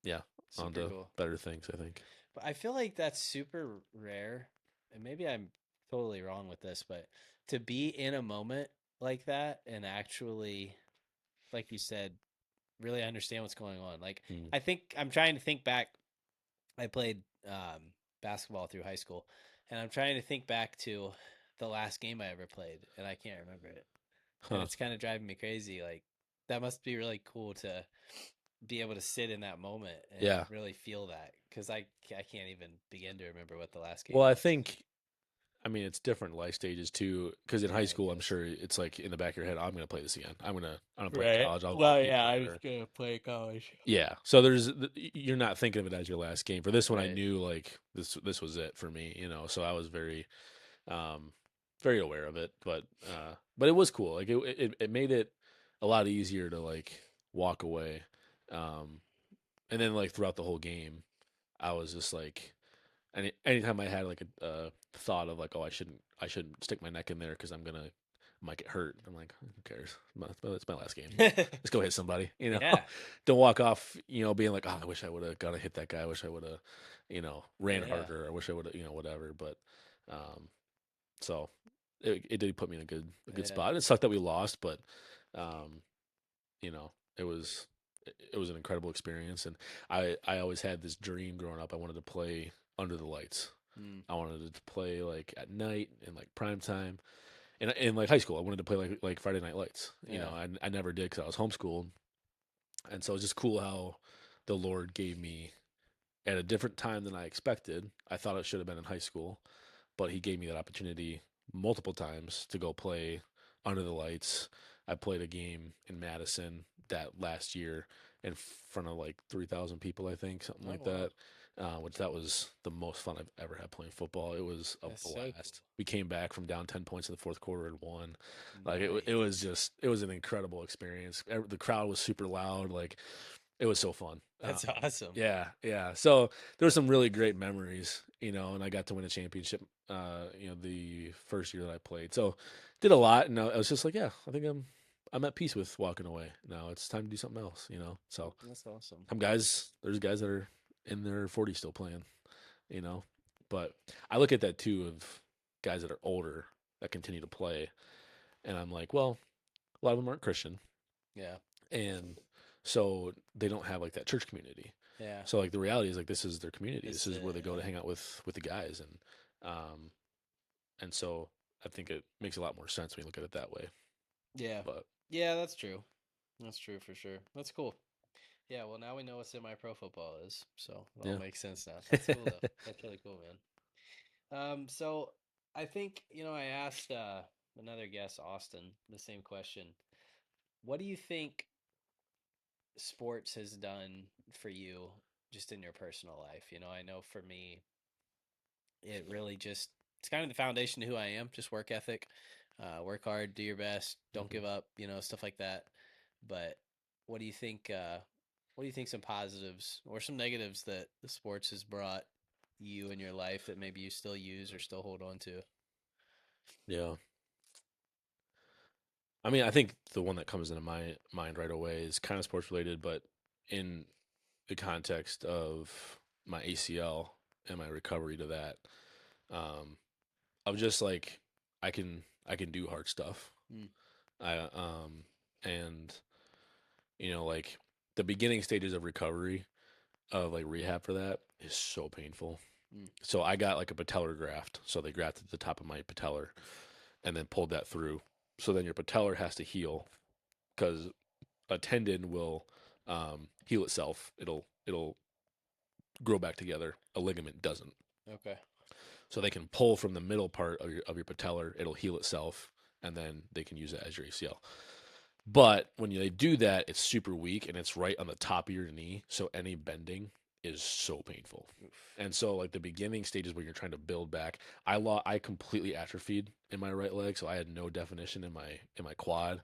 yeah, on Super to cool. better things, I think. But I feel like that's super rare. And maybe I'm totally wrong with this, but to be in a moment like that and actually, like you said, really understand what's going on. Like, Mm. I think I'm trying to think back. I played basketball through high school, and I'm trying to think back to the last game I ever played, and I can't remember it. And Huh. it's kind of driving me crazy. Like, that must be really cool to be able to sit in that moment and Yeah. really feel that, because I can't even begin to remember what the last game Well, I was. think it's different life stages too. Because in high Yeah, I school, I'm guess. sure it's like in the back of your head, I'm going to play this again. I'm gonna play in Right. college. I'll Well, be a yeah, I was starter. gonna play college. Yeah. So you're not thinking of it as your last game. For this one, I Right. knew like this was it for me. So I was um, very aware of it. But it was cool. Like it made it a lot easier to like walk away. Um, and then like throughout the whole game, I was just like, anytime I had like a thought of like, oh, I shouldn't stick my neck in there because might get hurt. I'm like, who cares? It's my last game. Let's go hit somebody. Yeah. Don't walk off. Being like, oh, I wish I would have got to hit that guy. I wish I would have, ran Yeah. harder. I wish I would have, whatever. But um, so it did put me in a good Yeah. spot. It sucked that we lost, but um, you know, it was an incredible experience, and I always had this dream growing up. I wanted to play under the lights. Mm. I wanted to play like at night and like prime time. And in like high school, I wanted to play like Friday Night Lights. Yeah. I never did because I was homeschooled, and so it's just cool how the Lord gave me at a different time than I expected. I thought it should have been in high school, but He gave me that opportunity multiple times to go play under the lights. I played a game in Madison that last year in front of like 3,000 people, I think, something Oh, like wow. that. Which that was the most fun I've ever had playing football. It was a That's so cool. blast. We came back from down 10 points in the fourth quarter and won. Like it Nice. was just it was an incredible experience. The crowd was super loud. Like it was so fun. That's awesome. Yeah, yeah. So there were some really great memories, and I got to win a championship, the first year that I played. So did a lot, and I was just like, yeah, I think I'm at peace with walking away. Now it's time to do something else. So That's awesome. there's guys that are in their 40s still playing, you know, but I look at that too of guys that are older that continue to play, and I'm like, well, a lot of them aren't Christian, Yeah. and so they don't have like that church community. Yeah. So like the reality is like this is their community. This This is is where it. they go to Yeah. hang out with the guys, um and so I think it makes a lot more sense when you look at it that way. Yeah. But Yeah, that's true. That's true for sure. That's cool. Yeah, well, now we know what semi-pro football is, so it all yeah. makes sense now. That's cool though. That's really cool, man. So I think, I asked another guest, Austin, the same question. What do you think sports has done for you just in your personal life? I know for me, it really just it's kind of the foundation to who I am, just work ethic. Work hard, do your best, don't Mhm. give up, stuff like that. But what do you think What do you think some positives or some negatives that the sports has brought you in your life that maybe you still use or still hold on to? Yeah. I mean, I think the one that comes into my mind right away is kind of sports related, but in the context of my ACL and my recovery to that, um, of just like I can do hard stuff. Mm, I and like the beginning stages of recovery of like rehab for that is so painful. mm, So I got like a patellar graft. So they grafted the top of my patellar and then pulled that through. So then your patellar has to heal because a tendon will heal itself. It'll grow back together. A ligament doesn't. okay. So they can pull from the middle part of your patellar. It'll heal itself, and then they can use it as your ACL. But when they do that, it's super weak and it's right on the top of your knee. So any bending is so painful. Oof. And so like the beginning stages where you're trying to build back, I completely atrophied in my right leg, so I had no definition in my quad.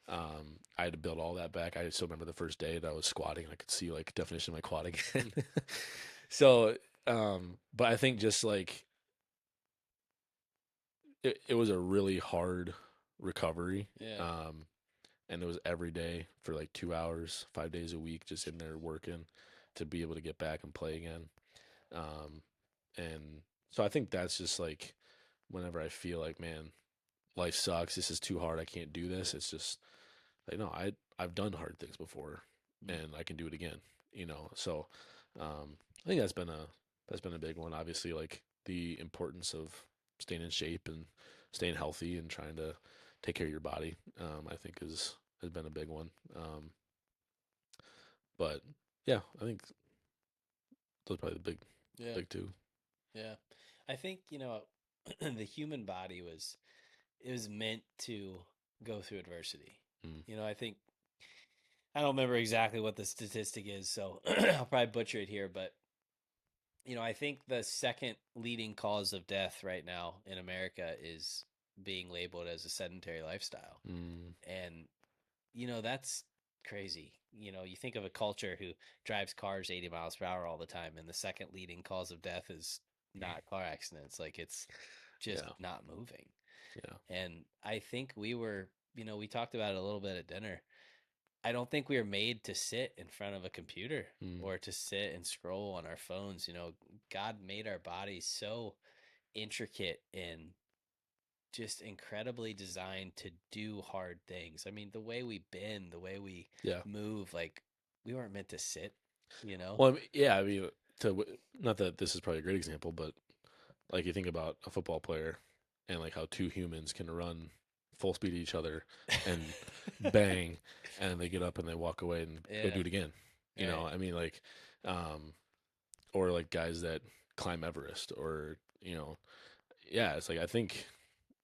I had to build all that back. I still remember the first day that I was squatting and I could see like definition of my quad again. Mm, So, but I think just like it was a really hard recovery. yeah. Um, and it was every day for like 2 hours, 5 days a week, just in there working to be able to get back and play again. Um, and so I think that's just like whenever I feel like, man, life sucks. This is too hard. I can't do this. It's just like, no, I've done hard things before, Mm, and I can do it again. So I think that's been a big one. Obviously, like the importance of staying in shape and staying healthy and trying to take care of your body. I think has been a big one. But yeah, I think those are probably the yeah. big two. Yeah. I think, the human body it was meant to go through adversity. Mm, I think I don't remember exactly what the statistic is, so I'll probably butcher it here, but I think the second leading cause of death right now in America is being labeled as a sedentary lifestyle. mm, And that's crazy. You think of a culture who drives cars 80 miles per hour all the time, and the second leading cause of death is not car accidents. Like it's just yeah, not moving. yeah, And I think we talked about it a little bit at dinner. I don't think we were made to sit in front of a computer mm, or to sit and scroll on our phones. God made our bodies so intricate and just incredibly designed to do hard things. I mean, the way we bend, the way we yeah. move, like we weren't meant to sit, you know? Well, yeah. I mean, not that this is probably a great example, but like you think about a football player and like how two humans can run full speed at each other and bang, and they get up and they walk away and go Yeah, do it again. right. I mean, like, um, or like guys that climb Everest, or yeah, it's like I think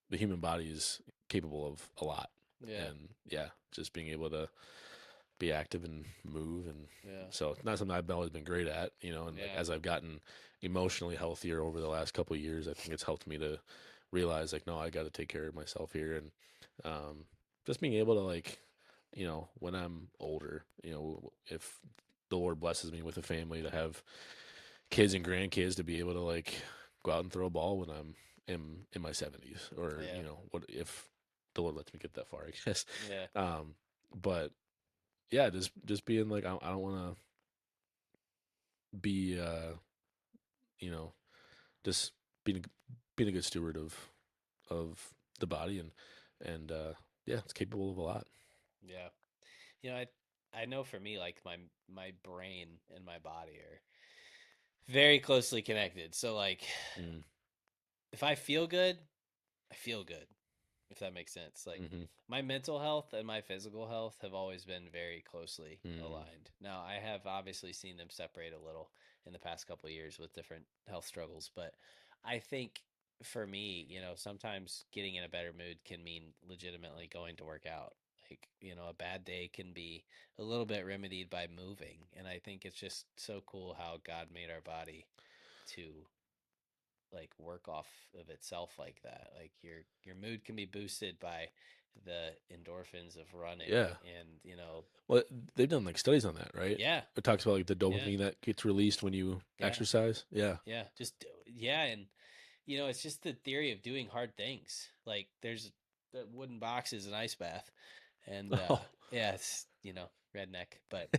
the human body is capable of a lot, Yeah, and yeah, just being able to be active and move, and yeah, so it's not something I've always been great at, and like yeah, as I've gotten emotionally healthier over the last couple of years, I think it's helped me to realize like, no, I got to take care of myself here, and um, just being able to like, when I'm older, if the Lord blesses me with a family to have kids and grandkids, to be able to like go out and throw a ball when I'm in my 70s, or yeah, what if the Lord lets me get that far, I guess. yeah, um but yeah, just being like, I don't want to be you know just being a good steward of the body, and yeah, it's capable of a lot. yeah. I know for me, like my brain and my body are very closely connected. So like Mm, if I feel good, I feel good. If that makes sense. Like mm-hmm, my mental health and my physical health have always been very closely mm, aligned. Now, I have obviously seen them separate a little in the past couple of years with different health struggles, but I think for me, sometimes getting in a better mood can mean legitimately going to work out. Like, a bad day can be a little bit remedied by moving. And I think it's just so cool how God made our body to like work off of itself like that. Like your mood can be boosted by the endorphins of running, Yeah. and Well, they've done like studies on that, right? yeah, It talks about like the yeah, dopamine that gets released when you yeah, exercise. Yeah. yeah, just yeah, and it's just the theory of doing hard things. Like there's the wooden box is an ice bath, and Oh. yeah, it's redneck, but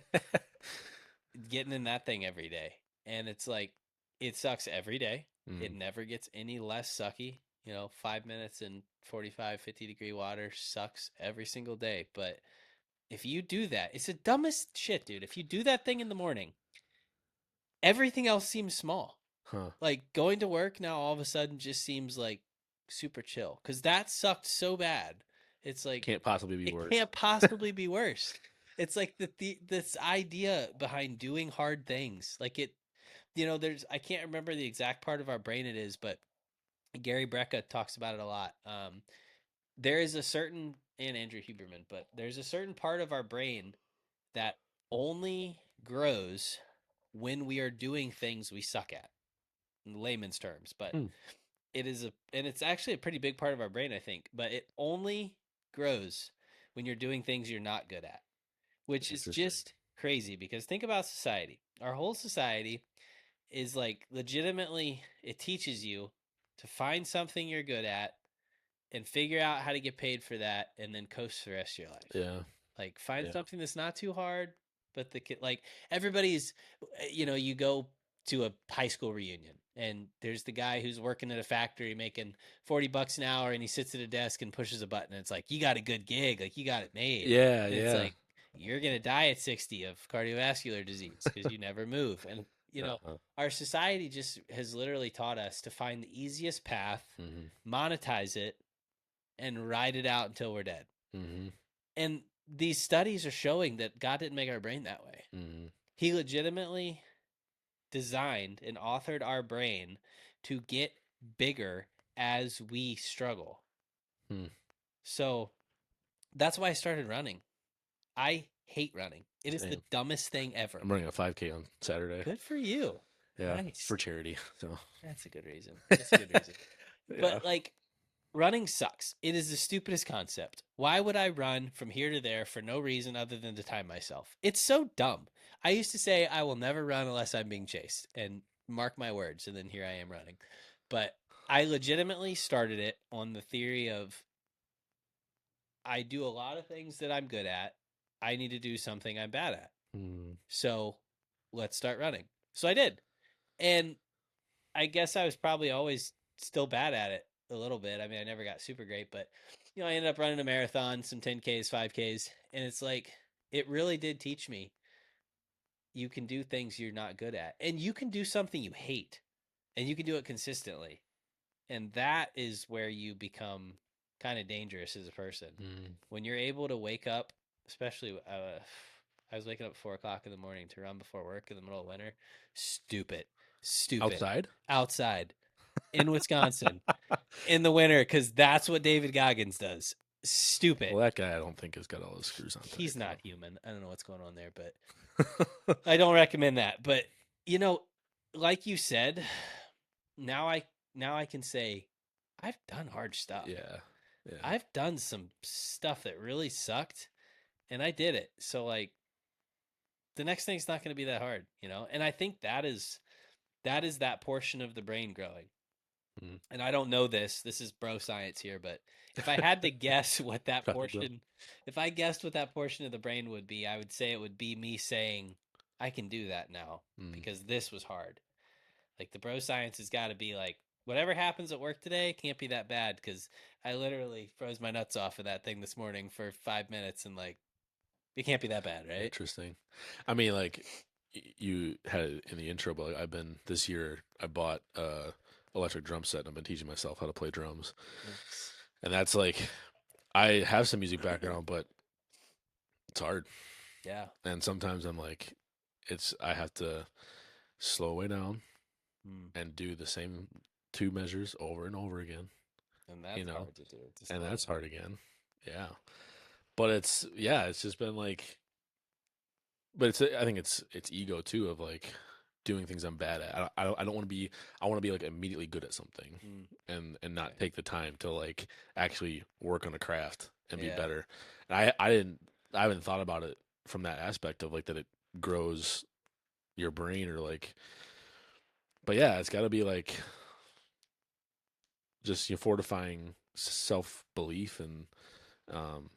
getting in that thing every day, and it's like it sucks every day. It Mm. never gets any less sucky. 5 minutes in 45, 50-degree water sucks every single day. But if you do that, it's the dumbest shit, dude. If you do that thing in the morning, everything else seems small. Huh. Like going to work now all of a sudden just seems like super chill because that sucked so bad. It's like Can't possibly be it worse. can't possibly be worse. It's like this idea behind doing hard things. Like there's I can't remember the exact part of our brain it is, but Gary Brecka talks about it a lot. There is a certain and Andrew Huberman, but there's a certain part of our brain that only grows when we are doing things we suck at, in layman's terms. But Hmm. and it's actually a pretty big part of our brain, I think. But it only grows when you're doing things you're not good at, which is Interesting. just crazy because think about society. Our whole society is like legitimately, it teaches you to find something you're good at and figure out how to get paid for that and then coast the rest of your life. Yeah. Like find Yeah. something that's not too hard, but the kid like everybody's you go to a high school reunion and there's the guy who's working at a factory making $40 an hour and he sits at a desk and pushes a button and it's like you got a good gig, like you got it made. Yeah. And it's Yeah. like you're going to die at 60 of cardiovascular disease because you never move. And Uh-huh. our society just has literally taught us to find the easiest path, Hmm. monetize it, and ride it out until we're dead. Hmm. And these studies are showing that God didn't make our brain that way. Hmm. He legitimately designed and authored our brain to get bigger as we struggle. Hmm. So that's why I started running. I hate running. It is the Same. dumbest thing ever. I'm running a 5K on Saturday. Good for you. Yeah, Nice. for charity. So. That's a good reason. That's a good reason. Yeah. But like running sucks. It is the stupidest concept. Why would I run from here to there for no reason other than to time myself? It's so dumb. I used to say I will never run unless I'm being chased, and mark my words, and then here I am running. But I legitimately started it on the theory of I do a lot of things that I'm good at. I need to do something I'm bad at. Mm. So let's start running. So I did. And I guess I was probably always still bad at it a little bit. I mean, I never got super great, but I ended up running a marathon, some 10Ks, 5Ks, and it's like it really did teach me you can do things you're not good at. And you can do something you hate, and you can do it consistently. And that is where you become kind of dangerous as a person. Mm. When you're able to wake up, especially I was waking up at 4 o'clock in the morning to run before work in the middle of winter. Stupid. Stupid. Outside? Outside in Wisconsin in the winter because that's what David Goggins does. Stupid. Well, that guy I don't think has got all his screws on tight. He's not human. I don't know what's going on there, but I don't recommend that. But you know, like you said, now I now I can say I've done hard stuff. Yeah. Yeah. I've done some stuff that really sucked and I did it. So like the next thing's not going to be that hard. And I think that is that portion of the brain growing. Mm. And I don't know this. This is bro science here, but if I had to guess what that Probably, bro. portion, if I guessed what that portion of the brain would be, I would say it would be me saying, I can do that now Mm. because this was hard. Like the bro science has got to be like, whatever happens at work today can't be that bad because I literally froze my nuts off of that thing this morning for 5 minutes and like, it can't be that bad, right? Interesting. I mean, like you had it in the intro, but I've been this year. I bought a electric drum set, and I've been teaching myself how to play drums. Nice. And that's like, I have some music background, but it's hard. Yeah. And sometimes I'm like, I have to slow way down Mm. and do the same two measures over and over again, And you that's know, hard to do. To and slow that's down. hard again. Yeah. But it's just been like, but I think it's ego too of like, doing things I'm bad at. I don't want to be. I want to be like immediately good at something, Mm, and not okay. take the time to like actually work on a craft and be Yeah. better. And I haven't thought about it from that aspect of like that it grows your brain or like. But yeah, it's got to be like just fortifying self belief and um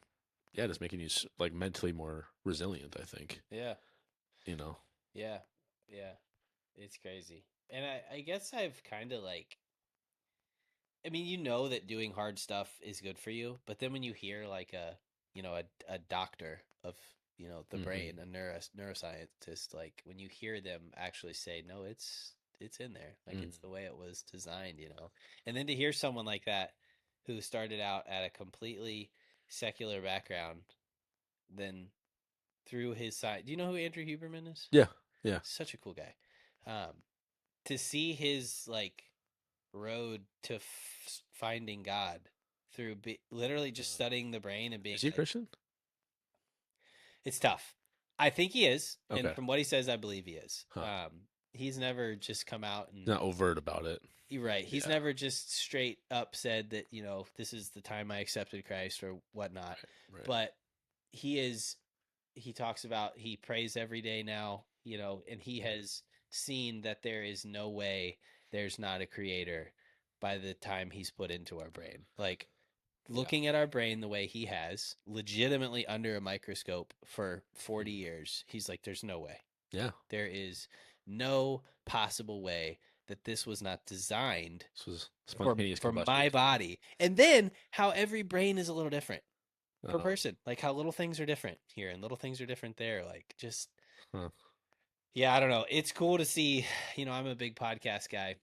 yeah, just making you like mentally more resilient. I think Yeah. you know. Yeah. Yeah. It's crazy. And I guess I've kind of like, I mean, you know that doing hard stuff is good for you, but then when you hear like a doctor of, the Hmm. brain, a neuroscientist, like when you hear them actually say, no, it's in there. Like it's the Hmm. way it was designed. And then to hear someone like that who started out at a completely secular background, then through his side, do you know who Andrew Huberman is? Yeah, yeah. Such a cool guy. Um, to see his like road to finding God through literally just Uh, studying the brain and being is he a like, Christian? it's tough. I think he is, and Okay. from what he says, I believe he is. Huh. He's never just come out He's and not overt about it. you're right. He's Yeah. never just straight up said that this is the time I accepted Christ or whatnot. Right. Right. But he is. He talks about he prays every day now, and he has seen that there is no way there's not a creator by the time he's put into our brain. Like Yeah. looking at our brain the way he has, legitimately under a microscope for 40 Mhm. years, he's like, there's no way. Yeah. There is no possible way that this was not designed This was for spontaneous for combustion. my body. And then how every brain is a little different per Uh-huh. person. Like how little things are different here and little things are different there. Like just Huh. yeah, I don't know. It's cool to see, I'm a big podcast guy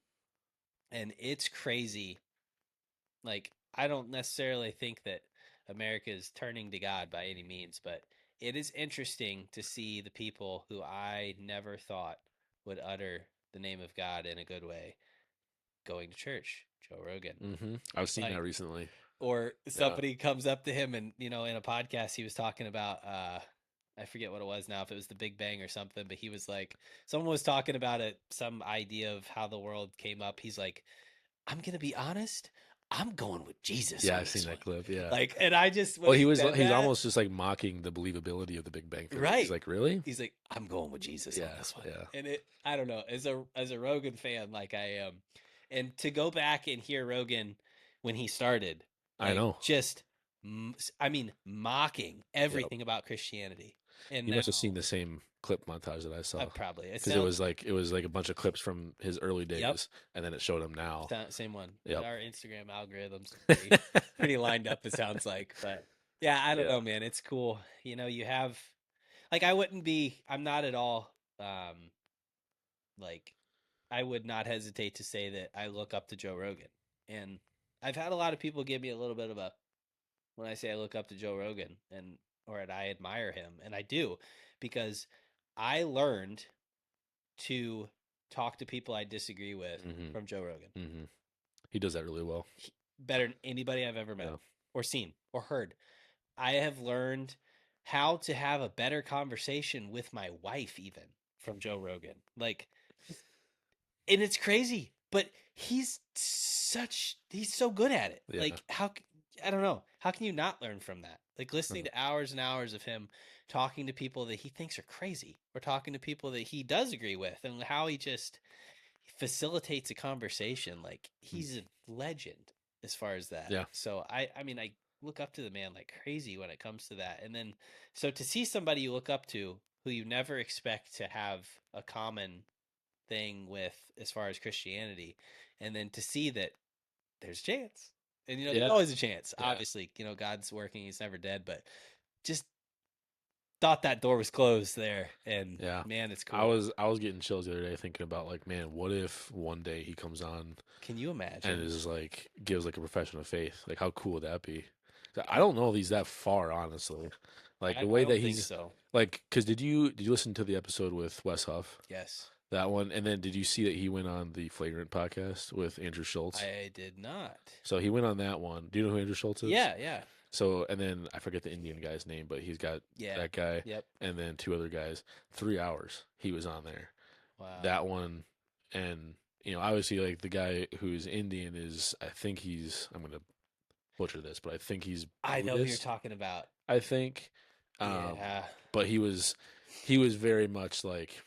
and it's crazy. Like I don't necessarily think that America is turning to God by any means, but it is interesting to see the people who I never thought would utter the name of God in a good way going to church. Joe Rogan. I've seen that Like recently. or Yeah. somebody comes up to him and in a podcast he was talking about I forget what it was now, if it was the Big Bang or something, but he was like someone was talking about it, some idea of how the world came up. He's like, I'm gonna be honest, I'm going with Jesus Yeah, on I've seen this one. that clip. Yeah. Like, and I just when Well, he said he's that, almost just like mocking the believability of the Big Bang Theory. He's right, like, really? he's like, I'm going with Jesus on Yeah. this one. Yeah. And I don't know, as a Rogan fan, like I am, and to go back and hear Rogan when he started, I like know. just I mean mocking Yep. everything about Christianity. And You must have seen now the same clip montage that I I saw probably it because sounds it was like a bunch of clips from his early yep, days, and then it showed him now. same one. Yep. Our Instagram algorithms are pretty lined up, it sounds like. But yeah, I don't Yeah. know, man. It's cool. You have like I wouldn't be I'm not at all like I would not hesitate to say that I look up to Joe Rogan. And I've had a lot of people give me a little bit of a when I say I look up to Joe Rogan and or I admire him, and I do because I learned to talk to people I disagree with Hmm. from Joe Rogan. Hmm. He does that really well. Better than anybody I've ever met Yeah. or seen or heard. I have learned how to have a better conversation with my wife even from Joe Rogan. Like and it's crazy, but he's so good at it. Yeah. Like I don't know, how can you not learn from that? Like listening Uh, to hours and hours of him talking to people that he thinks are crazy or talking to people that he does agree with and how he just facilitates a conversation. Like mm, he's a legend as far as that. yeah. So I mean I look up to the man like crazy when it comes to that. And then so to see somebody you look up to who you never expect to have a common thing with as far as Christianity, and then to see that there's a chance, and there's Yeah. always a chance. Yeah. Obviously, God's working; He's never dead. But just thought that door was closed there, and Yeah. man, it's cool. I was getting chills the other day thinking about like, man, what if one day he comes on Can you and imagine? is like gives like a profession of faith? Like how cool would that be? I I don't know if he's that far, honestly. Like the I way that don't think he's so. like, because did you listen to the episode with Wes Huff? Yes, That one, and then did you see that he went on the Flagrant podcast with Andrew Schultz? I did not. So he went on that one. Do you know who Andrew Schultz is? Yeah, yeah, So, and then I forget the Indian guy's name, but he's got yeah. that guy Yep. and then two other guys. 3 hours he was on there. Wow. that one, and obviously like the guy who's Indian is, I think he's, I'm gonna butcher this, but I think he's I know who you're Buddhist. talking about. I think, Yeah. but he was very much like,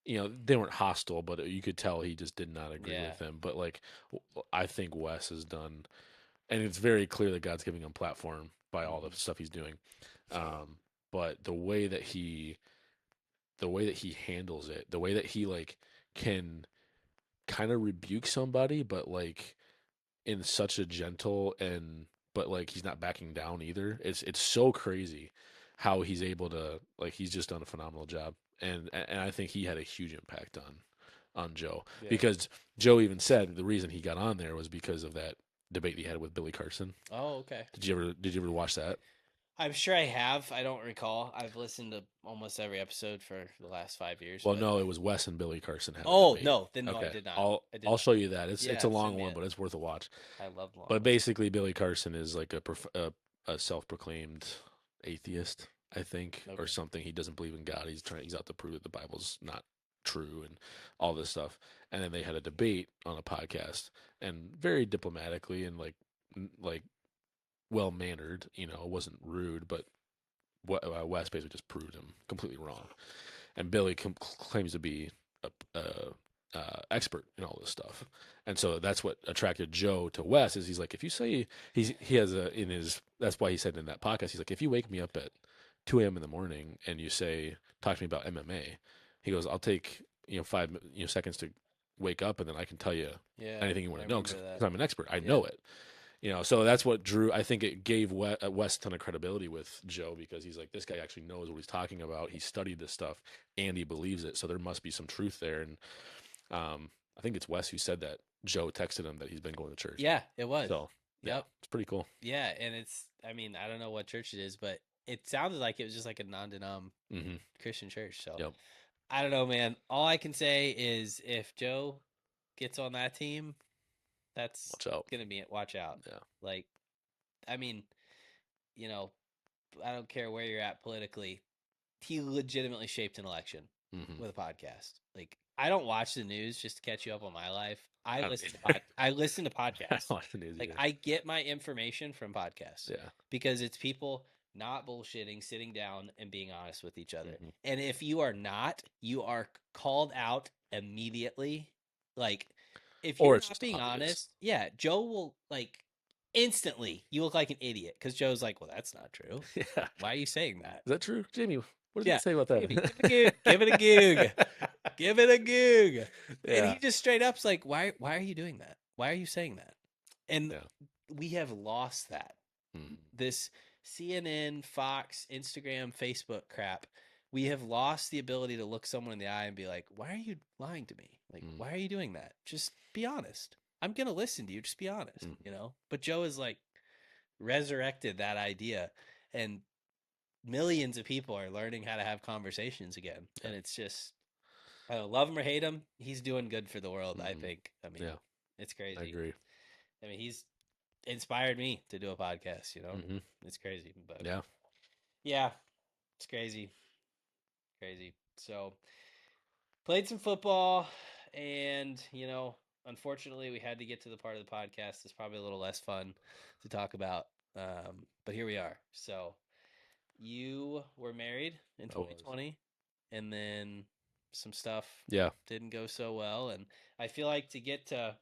they weren't hostile, but you could tell he just did not agree Yeah. with them. But like, I think Wes has done, and it's very clear that God's giving him platform by all the Mhm. stuff he's doing. Um, but the way that he handles it, the way that he like can kind of rebuke somebody, but like in such a gentle and but like he's not backing down either. It's so crazy how he's able to, like, he's just done a phenomenal job, and I think he had a huge impact on Joe, Yeah. because Joe even said the reason he got on there was because of that debate he had with Billy Carson. Oh, okay. Did you ever watch that? I'm sure I have. I don't recall. I've listened to almost every episode for the last 5 years, Well, but no, it was Wes and Billy Carson had a oh debate. no, then no, I Okay, did not. I'll I did I'll not. show you that. It's a Yeah, long send me one, it. but it's worth a watch. I love long But ones. basically, Billy Carson is like a self-proclaimed atheist, I think, or Okay. something. He doesn't believe in God. He's out to prove that the Bible's not true and all this stuff. And then they had a debate on a podcast, and very diplomatically and like well mannered. It wasn't rude, but Wes basically just proved him completely wrong. And Billy claims to be a expert in all this stuff, and so that's what attracted Joe to Wes. Is he's like, if you say he has a in his, that's why he said in that podcast, he's like, if you wake me up at 2 a.m. in the morning and you say, talk to me about MMA, he goes, I'll take 5 seconds to wake up, and then I can tell you Yeah, anything you I want to know, remember because that. I'm an expert, I Yeah. know it. So that's what drew. I think it gave Wes a ton of credibility with Joe, because he's like, this guy actually knows what he's talking about. He studied this stuff and he believes it. So there must be some truth there. And I think it's Wes who said that Joe texted him that he's been going to church. Yeah, it was. So yeah, Yep. it's pretty cool. Yeah, and it's I mean, I don't know what church it is, but it sounded like it was just like a non-denom Hmm. Christian church. So Yep. I don't know, man. All I can say is if Joe gets on that team, that's Watch out. gonna be it. Watch out. Yeah. Like, I mean, you know, I don't care where you're at politically. He legitimately shaped an election Hmm. with a podcast. Like, I don't watch the news just to catch you up on my life. I don't either. I listen to I don't podcasts. watch the news Like, either. I get my information from podcasts Yeah. because it's people not bullshitting, sitting down and being honest with each other. Hmm. And if you are not, you are called out immediately. Like, if Or you're it's not just being obvious. honest, yeah, Joe will like instantly you look like an idiot because Joe's like, well, that's not true. Yeah. Is Why are you saying that? that true, Jamie? What does Yeah, it say about Jamie, that? give it a goog, give it a goog, give it a goog. And Yeah. he just straight up's like, why are you doing that? Why are you saying that? And Yeah. we have lost that. Hmm. This CNN, Fox, Instagram, Facebook crap. We have lost the ability to look someone in the eye and be like, why are you lying to me? Like, Hmm. why are you doing that? Just be honest. I'm gonna listen to you. Just be honest, Hmm. you know? But Joe is like resurrected that idea and millions of people are learning how to have conversations again. Yeah. And it's just, I don't love him or hate him. He's doing good for the world, I Hmm. think. I mean, Yeah. it's I crazy. agree. I mean, he's inspired me to do a podcast, you know? Hmm. It's crazy. But Yeah. yeah, it's crazy. Crazy. So, played some football and, unfortunately, we had to get to the part of the podcast that's probably a little less fun to talk about. But here we are. So, you were married in I was. 2020, and then some stuff Yeah. didn't go so well. And I feel like to get to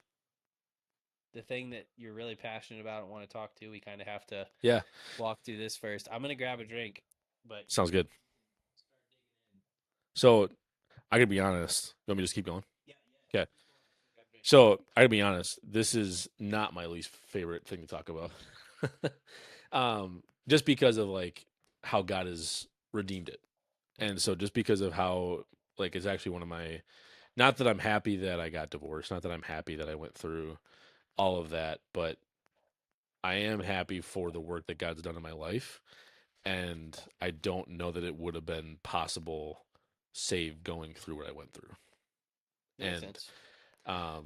the thing that you're really passionate about and want to talk to, we kind of have to Yeah. walk through this first. I'm gonna grab a drink, but you Sounds can good. start digging in. So I gotta be honest. You want me to just keep going? Yeah, yeah. Okay. Keep going. Grab a drink. So I gotta be honest. This is not my least favorite thing to talk about. Just because of like how God has redeemed it. Okay. And so just because of how, like, it's actually one of my, not that I'm happy that I got divorced, not that I'm happy that I went through all of that, but I am happy for the work that God's done in my life. And I don't know that it would have been possible save going through what I went through. That makes And sense. um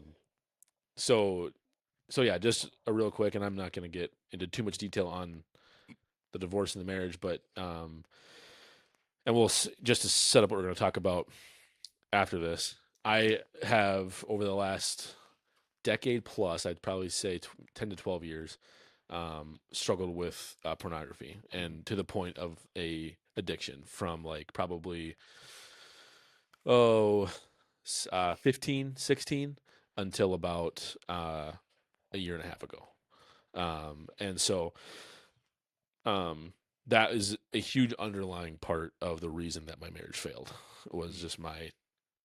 so yeah, just a real quick, and I'm not going to get into too much detail on the divorce and the marriage, but and we'll just to set up what we're going to talk about after this. I have over the last decade plus, I'd probably say 10 to 12 years, struggled with pornography, Mm. and to the point of a addiction from like probably, oh, 15, 16 until about a year and a half ago. And so um, that is a huge underlying part of the reason that my marriage failed was Mm. just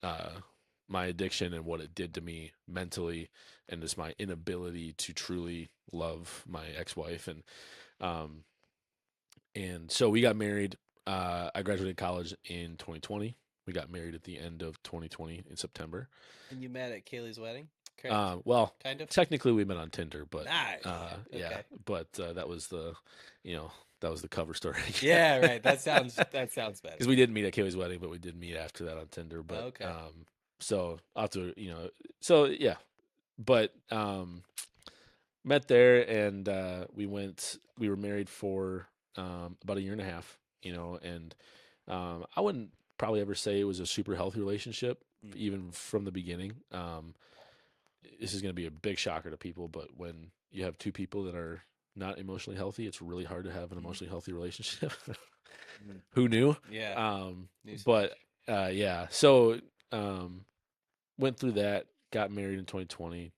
uh, my addiction and what it did to me mentally, and just my inability to truly love my ex-wife. Um, and so we got married. I graduated college in 2020. We got married at the end of 2020 in September. And you met at Kaylee's wedding, correct? Well, Kind of. technically we met on Tinder, but Nice. yeah, Okay. but that was you know, that was the cover story. Yeah, right. That sounds better. Because we didn't meet at Kaylee's wedding, but we did meet after that on Tinder. But Okay. so after so yeah, but met there, and we were married for about a year and a half, and I wouldn't probably ever say it was a super healthy relationship, Mm. even from the beginning. This is going to be a big shocker to people, but when you have two people that are not emotionally healthy, it's really hard to have an Mm. emotionally healthy relationship. Mm. Who knew? Yeah. But Newsflash. yeah, so um, went through that, got married in 2020,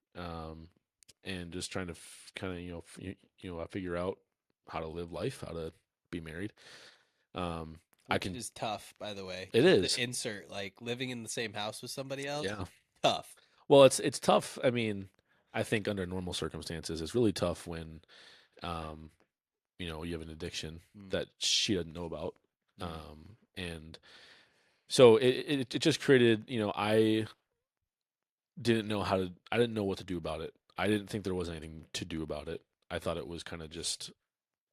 and just trying to kind of figure out how to live life, how to be married. I Which can. is tough, by the way. It Just the is, insert, like living in the same house with somebody else, yeah. tough. Well, it's tough. I mean, I think under normal circumstances, it's really tough when um, you have an addiction Mm. that she doesn't know about. Mm. And so it just created, I didn't know what to do about it. I didn't think there was anything to do about it. I thought it was kind of just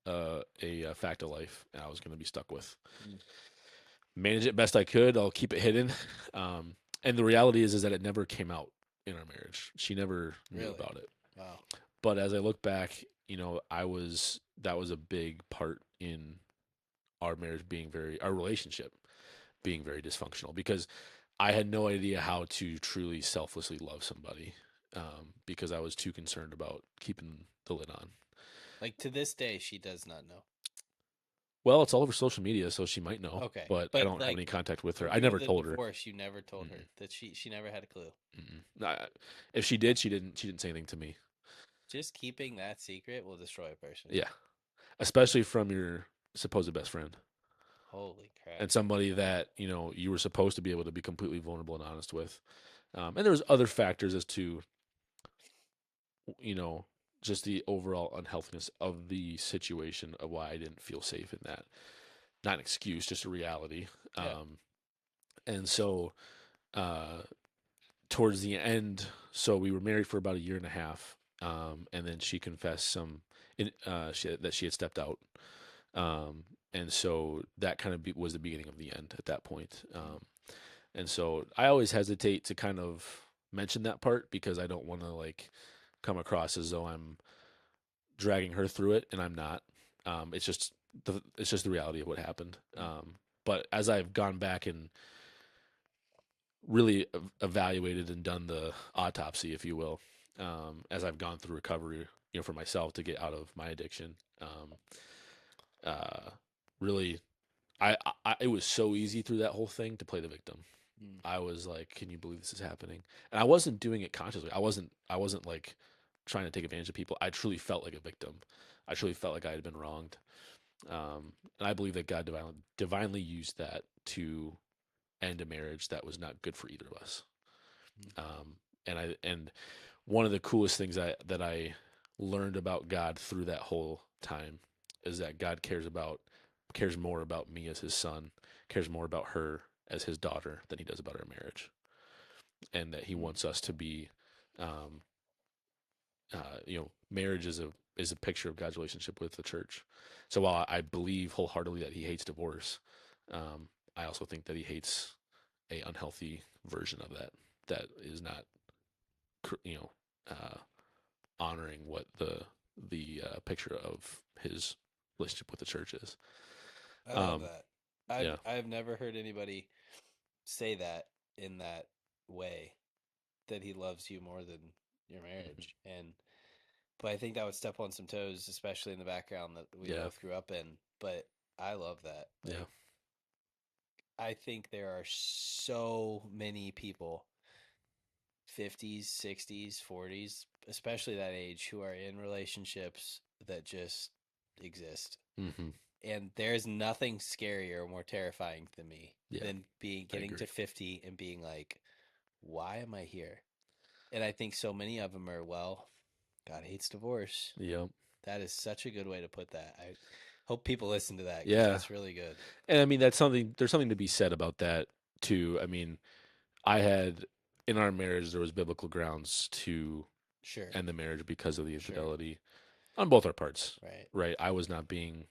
a fact of life, and I was going to be stuck with. Mm. Manage it best I could. I'll keep it hidden. And the reality is that it never came out in our marriage. She never knew Really? about it. Wow. But as I look back, that was a big part in our marriage our relationship being very dysfunctional, because I had no idea how to truly selflessly love somebody, because I was too concerned about keeping the lid on. Like to this day, she does not know. Well, it's all over social media, so she might know, Okay, but I but don't have any like contact with her. I through never the told her. divorce, you never told her Mm-mm, that she never had a clue. mm-mm. If she did, she didn't say anything to me. Just keeping that secret will destroy a person. Yeah, especially from your supposed best friend Holy crap. and somebody that you were supposed to be able to be completely vulnerable and honest with. And there was other factors as to you know just the overall unhealthiness of the situation of why I didn't feel safe in that. Not an excuse, just a reality. Yeah. And so uh, towards the end, so we were married for about a year and a half, and then she confessed that she had stepped out, and so that kind of was the beginning of the end at that point. Mm. And so I always hesitate to kind of mention that part because I don't want to like come across as though I'm dragging her through it, and I'm not. It's just the reality of what happened. Mm. But as I've gone back and really evaluated and done the autopsy, if you will, as I've gone through recovery, for myself to get out of my addiction. Uh, Really, it was so easy through that whole thing to play the victim. Mm. I was like, "Can you believe this is happening?" And I wasn't doing it consciously. I wasn't like trying to take advantage of people. I truly felt like a victim. I truly felt like I had been wronged. And I believe that God divinely used that to end a marriage that was not good for either of us. Mm. Um, and one of the coolest things that I learned about God through that whole time is that God cares more about me as his son, cares more about her as his daughter than he does about our marriage, and that he Mm. wants us to be, um, marriage is a picture of God's relationship with the church. So while I believe wholeheartedly that he hates divorce, um, I also think that he hates a unhealthy version of that is not, you know, uh, honoring what the picture of his relationship with the church is. I love Um, that. I've yeah, I've never heard anybody say that in that way that he loves you more than your Mhm. marriage. And but I think that would step on some toes, especially in the background that we Yeah. both grew up in. But I love that. Yeah. Like I think there are so many people 50s, 60s, 40s, especially that age, who are in relationships that just exist. Hmm. And there's nothing scarier or more terrifying than me Yeah. than being I getting agree. to 50 and being like, why am I here? And I think so many of them are, well, God hates divorce. Yep. That is such a good way to put that. I hope people listen to that because Yeah. that's really good. And I mean, that's something, there's something to be said about that too. I mean, I had, in our marriage, there was biblical grounds to Sure. end the marriage because of the Sure. infidelity on both our parts, Right. right? I was not being,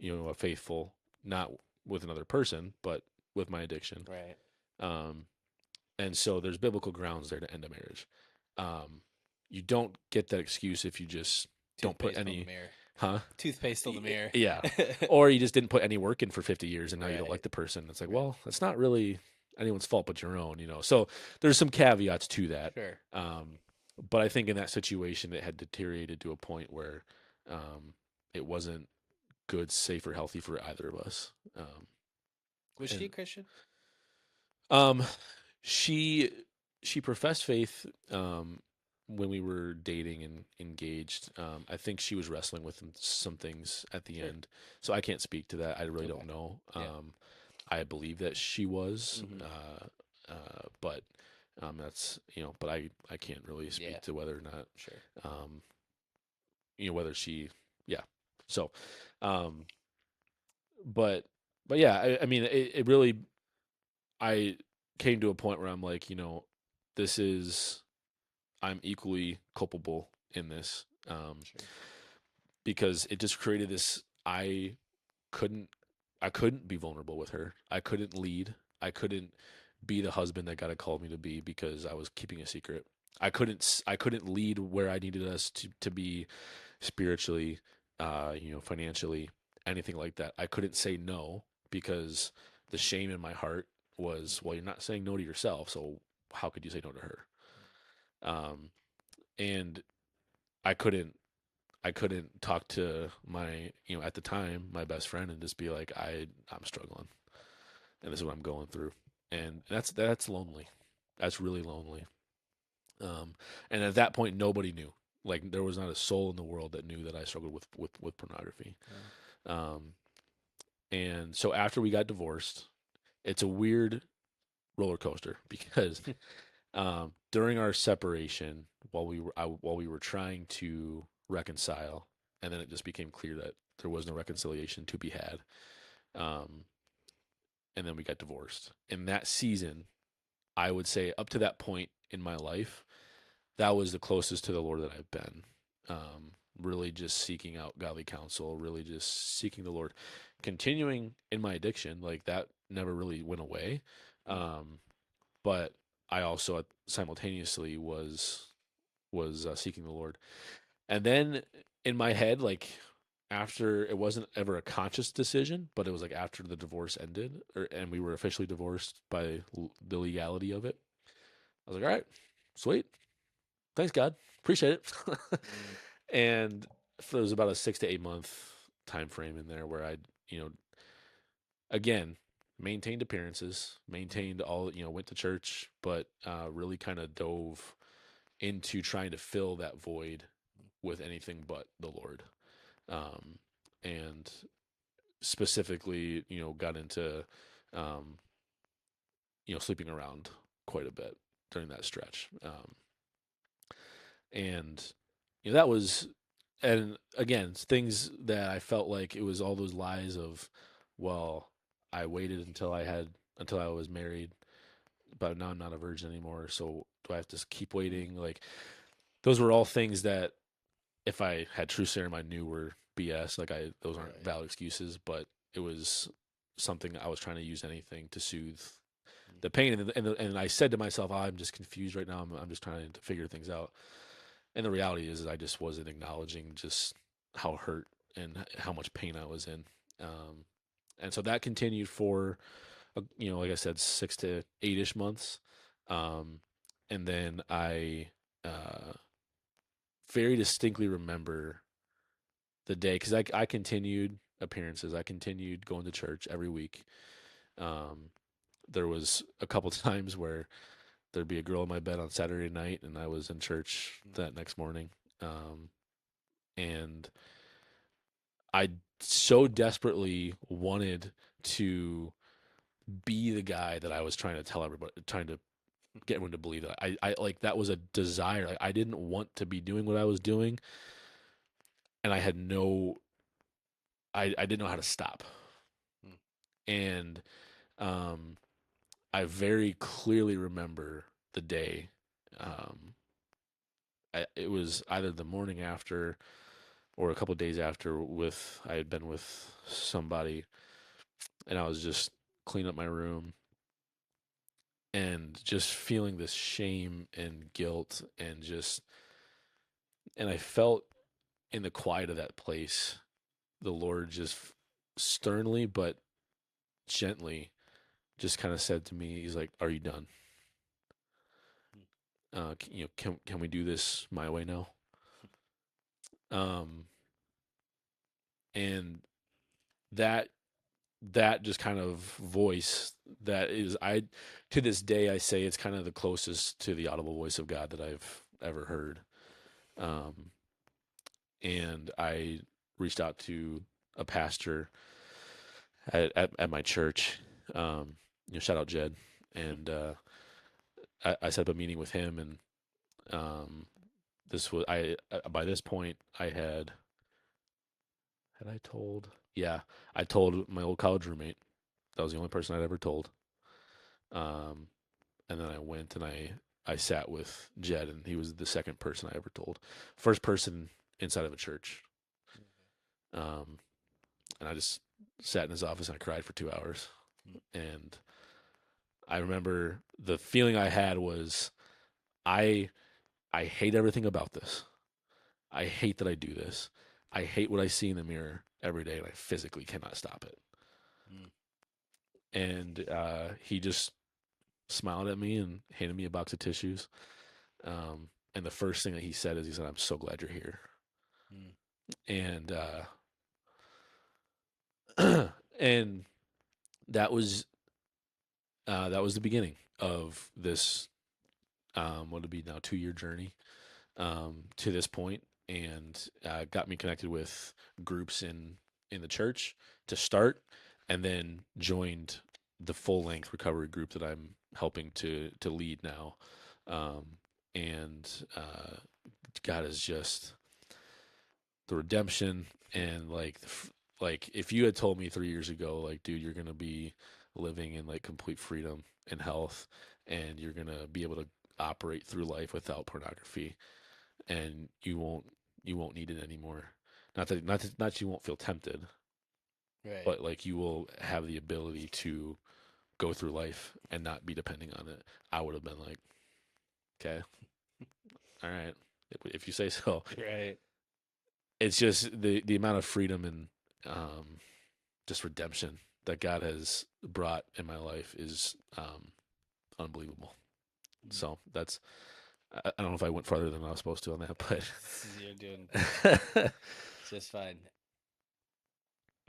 a faithful, not with another person, but with my addiction. Right. Um, and so there's biblical grounds there to end a marriage. Um, you don't get that excuse if you just don't put Toothpaste on the any, mirror. huh? Toothpaste on the mirror. Yeah. Or you just didn't put any work in for 50 years and now you don't Right. like the person. It's like, Right. well, that's not really anyone's fault but your own. So there's some caveats to that. Sure. Um, but I think in that situation, it had deteriorated to a point where um, it wasn't good, safe, or healthy for either of us. Was she And a Christian? um, she she professed faith when we were dating and engaged. I think she was wrestling with some things at the Sure. end, so I can't speak to that. I really Okay. don't know. Yeah. I believe that she was, Mm-hmm. but that's but I can't really Yeah. speak to whether or not Sure. um, whether she, yeah. So, um, but yeah, I mean, it really I came to a point where I'm like, this is I'm equally culpable in this Sure. because it just created this. Couldn't I couldn't be vulnerable with her. I couldn't lead. I couldn't be the husband that God had called me to be because I was keeping a secret. I couldn't lead where I needed us to be spiritually, financially, anything like that. I couldn't say no because the shame in my heart was, well, you're not saying no to yourself, so how could you say no to her? Um, and I couldn't I couldn't talk to my, at the time, my best friend and just be like, I'm struggling and this is what I'm going through. And that's lonely. That's really lonely. Um, and at that point, nobody knew. Like there was not a soul in the world that knew that I struggled with pornography. Wow. Um, and so after we got divorced, it's a weird roller coaster because during our separation, while we were trying to reconcile, and then it just became clear that there was no reconciliation to be had. Um, and then we got divorced. In that season, I would say up to that point in my life, that was the closest to the Lord that I've been. Really just seeking out godly counsel, really just seeking the Lord, continuing in my addiction, like that never really went away. Mm. Um, but I also simultaneously was seeking the Lord. And then in my head, like after it wasn't ever a conscious decision, but it was like after the divorce ended, and we were officially divorced by the legality of it. I was like, all right, sweet, thanks God, appreciate it. Mm. And there was about a 6 to 8 month time frame in there where I, you know, again maintained appearances, maintained all, went to church, but really kind of dove into trying to fill that void with anything but the Lord. Um, and specifically, got into, um, sleeping around quite a bit during that stretch. And that was, and again, things that I felt like it was all those lies of, well, I waited until I was married, but now I'm not a virgin anymore. So do I have to keep Mm. waiting? Like those were all things that if I had true serum, I knew were BS. Like those aren't Right. valid excuses, but it was something I was trying to use anything to soothe Mm. the pain. And I said to myself, oh, I'm just confused right now. I'm just trying to figure things out. And the reality is, I just wasn't acknowledging just how hurt and how much pain I was in. Um, and so that continued for, like I said, 6 to 8-ish months. Um, and then I uh, very distinctly remember the day because I continued appearances. I continued going to church every week. Um, there was a couple times where there'd be a girl in my bed on Saturday night, and I was in church Mm. that next morning. And I so desperately wanted to be the guy that I was trying to tell everybody, trying to get everyone to believe that I like that was a desire. Like I didn't want to be doing what I was doing, and I had no, I didn't know how to stop. Mm. And um, I very clearly remember the day. Um, it was either the morning after or a couple of days after. With I had been with somebody, and I was just cleaning up my room and just feeling this shame and guilt and I felt in the quiet of that place the Lord just sternly but gently just kind of said to me, he's like, "Are you done? Can we do this my way now?" Um, and that that just kind of voice that is I to this day I say it's kind of the closest to the audible voice of God that I've ever heard. Um, and I reached out to a pastor at my church. Shout out Jed, and I set up a meeting with him, and um, this was I by this point I had I told yeah I told my old college roommate. That was the only person I'd ever told. Um, and then I went and I sat with Jed, and he was the second person I ever told. First person inside of a church. Um, and I just sat in his office and I cried for 2 hours. Mm. And I remember the feeling I had was I I hate everything about this. I hate that I do this. I hate what I see in the mirror every day, and I physically cannot stop it. Mm. And he just smiled at me and handed me a box of tissues. And the first thing that he said is, he said, "I'm so glad you're here." Mm. And and that was the beginning of this what would be now 2 year journey to this point, and got me connected with groups in the church to start, and then joined the full length recovery group that I'm helping to lead now. Um, and God is just the redemption and like if you had told me 3 years ago, like, dude, you're gonna be living in like complete freedom and health, and you're gonna be able to operate through life without pornography, and you won't need it anymore. Not that you won't feel tempted, Right. but like you will have the ability to go through life and not be depending on it. I would have been like, okay, all right, if you say so. Right. It's just the amount of freedom and um, just redemption that God has brought in my life is unbelievable. Mm. So that's I don't know if I went farther than I was supposed to on that, You're doing but just fine,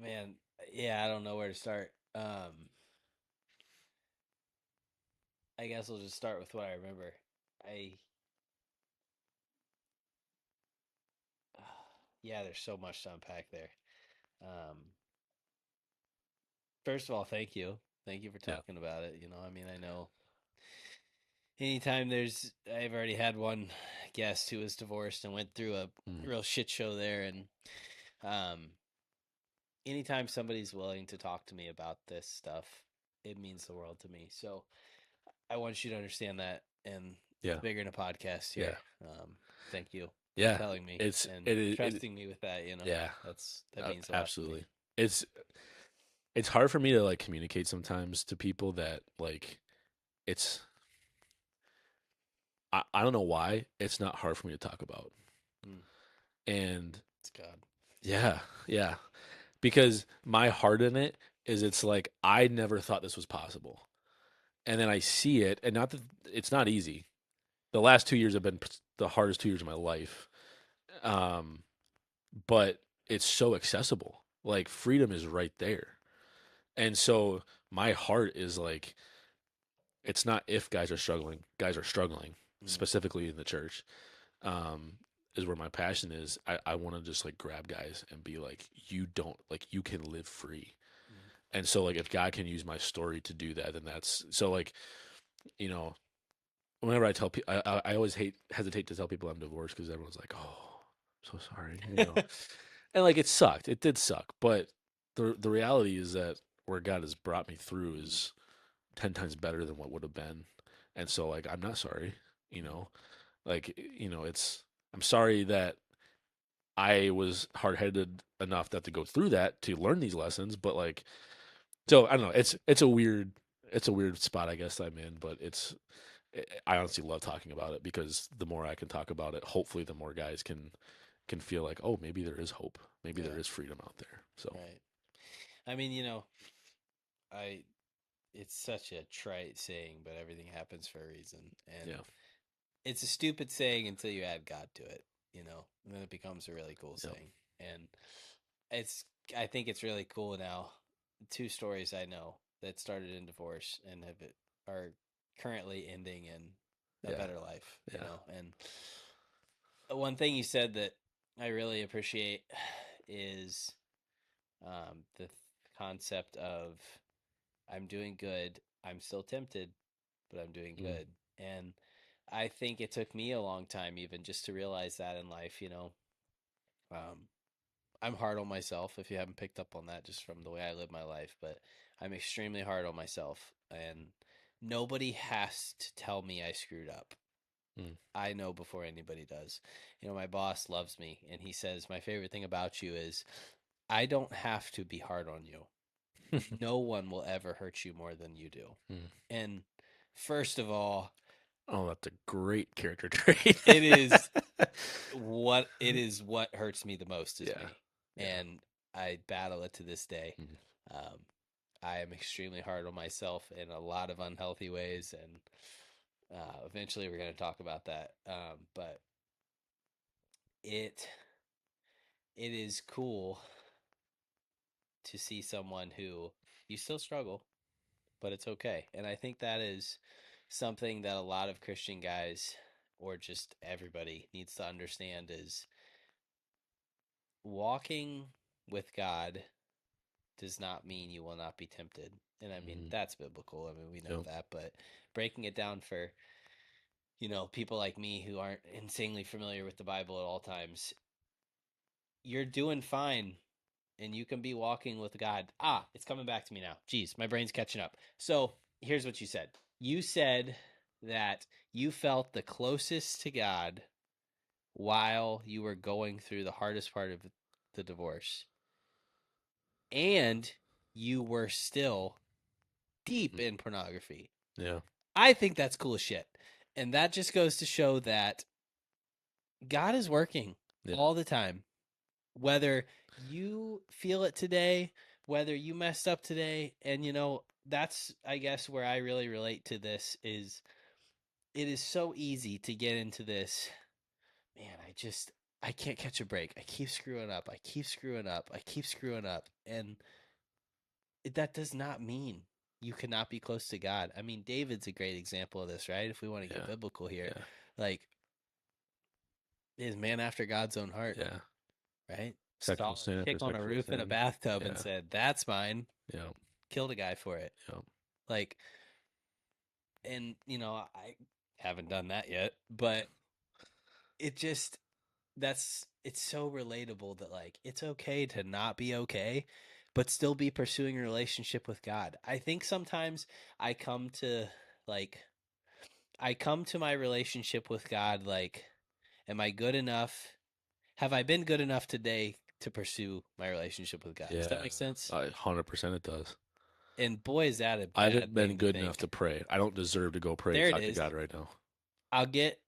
man. Yeah, I don't know where to start. I guess I'll just start with what I remember. I yeah, there's so much to unpack there. Um, First of all, thank you for yeah, talking about it. I mean, I know anytime I've already had one guest who was divorced and went through a mm, real shit show there, and um, anytime somebody's willing to talk to me about this stuff, it means the world to me. So I want you to understand that, and it's yeah, bigger than a podcast yeah, here. Thank you for yeah. telling me It's and it trusting me with that. yeah, That means a lot to me. absolutely. It's hard for me to like communicate sometimes to people that like it's I don't know why it's not hard for me to talk about. Mm, And it's God. yeah, yeah, because my heart in it is it's like I never thought this was possible. and then I see it, and not that it's not easy. The last 2 years have been the hardest 2 years of my life. Um, but it's so accessible. Like freedom is right there. And so my heart is like, it's not if guys are struggling, Mm, specifically in the church, um, is where my passion is. I want to just like grab guys and be like, you don't, like, you can live free. mm, And so, like, if God can use my story to do that, then that's so, like, you know, whenever I tell people, I always hesitate to tell people I'm divorced because everyone's like, oh, I'm so sorry, And like it sucked. It did suck. But the reality is that where God has brought me through mm, is 10 times better than what would have been. And so like I'm not sorry, you mm. know. Like, it's I'm sorry that I was hard headed enough that to go through that to learn these lessons, but like so I don't know, it's a weird spot I guess I'm in, but I honestly love talking about it because the more I can talk about it, hopefully the more guys can feel like, oh, maybe there is hope. Maybe Yeah, there is freedom out there. So right. I mean, I it's such a trite saying, but everything happens for a reason. And yeah, it's a stupid saying until you add God to it, and then it becomes a really cool yeah, saying. And it's I think it's really cool now. Two stories I know that started in divorce and are currently ending in a yeah, better life, yeah, And one thing you said that I really appreciate is the concept of I'm doing good. I'm still tempted, but I'm doing mm, good. And I think it took me a long time even just to realize that in life, Um, I'm hard on myself if you haven't picked up on that just from the way I live my life, but I'm extremely hard on myself and nobody has to tell me I screwed up. mm, I know before anybody does. My boss loves me and he says my favorite thing about you is I don't have to be hard on you. No one will ever hurt you more than you do. mm. And first of all, Oh, that's a great character trait. it is what hurts me the most is Yeah, me. yeah, And I battle it to this day. mm, Um, I am extremely hard on myself in a lot of unhealthy ways, and eventually we're going to talk about that. But it it is cool to see someone who you still struggle, but it's okay. And I think that is something that a lot of Christian guys or just everybody needs to understand is walking with God does not mean you will not be tempted. And I mean, mm, that's biblical. I mean, we know yeah, that, but breaking it down for, people like me who aren't insanely familiar with the Bible at all times, you're doing fine and you can be walking with God. Ah, it's coming back to me now. Jeez, my brain's catching up. So here's what you said. You said that you felt the closest to God while you were going through the hardest part of the divorce. And you were still deep mm, in pornography. yeah, I think that's cool as shit. And that just goes to show that God is working yeah, all the time. Whether you feel it today, whether you messed up today, and that's I guess where I really relate to this is it is so easy to get into this, man, I can't catch a break. I keep screwing up. I keep screwing up. I keep screwing up. And that does not mean you cannot be close to God. I mean, David's a great example of this, right? If we want to get yeah, biblical here, yeah. like is man after God's own heart, Yeah. right? Sexual Saw sin a after chick on a sexual roof in a sin. bathtub and Yeah, said, "That's mine." yeah, Killed a guy for it. yeah, Like, and I haven't done that yet, but it just it's so relatable that like it's okay to not be okay, but still be pursuing a relationship with God. I think sometimes I come to like I come to my relationship with God like, am I good enough? Have I been good enough today to pursue my relationship with God? Does that yeah. make sense? 100% it does. And boy, is that a I haven't bad been thing to good enough to think. pray. I don't deserve to go pray There it talk to is. God right now. I'll get,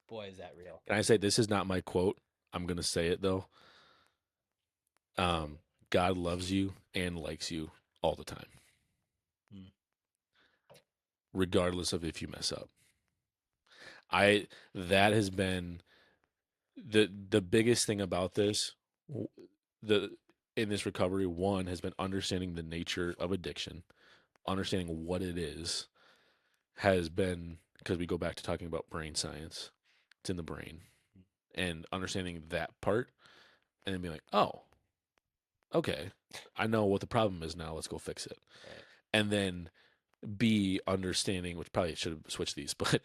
boy, is that real. Can I say this is not my quote? I'm gonna say it though. Um, God loves you and likes you all the time. Mm. regardless of if you mess up. I that has been the biggest thing about this the in this recovery. One has been understanding the nature of addiction, understanding what it is, has been because we go back to talking about brain science. It's in the brain, and understanding that part, and then being like, oh, okay, I know what the problem is now. Let's go fix it. Right. And then B, understanding, which probably should have switched these, but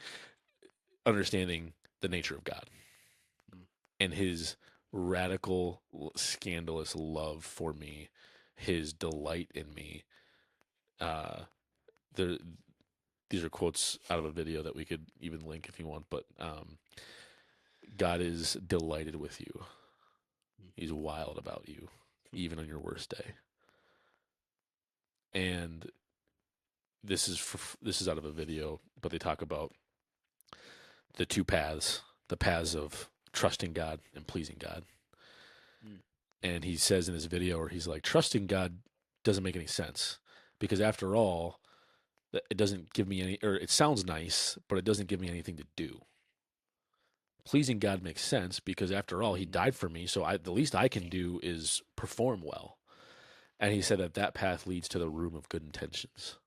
understanding the nature of God Mm. and his radical, scandalous love for me, his delight in me. Uh, the These are quotes out of a video that we could even link if you want, but God is delighted with you. Mm. He's wild about you, Mm. even on your worst day. And this is out of a video, but they talk about the paths of trusting God and pleasing God. Mm. And he says in his video, or he's like, trusting God doesn't make any sense because after all, it doesn't give me any, or it sounds nice, but it doesn't give me anything to do. Pleasing God makes sense because after all, He Mm. died for me, so the least I can do is perform well. And he said that that path leads to the room of good intentions.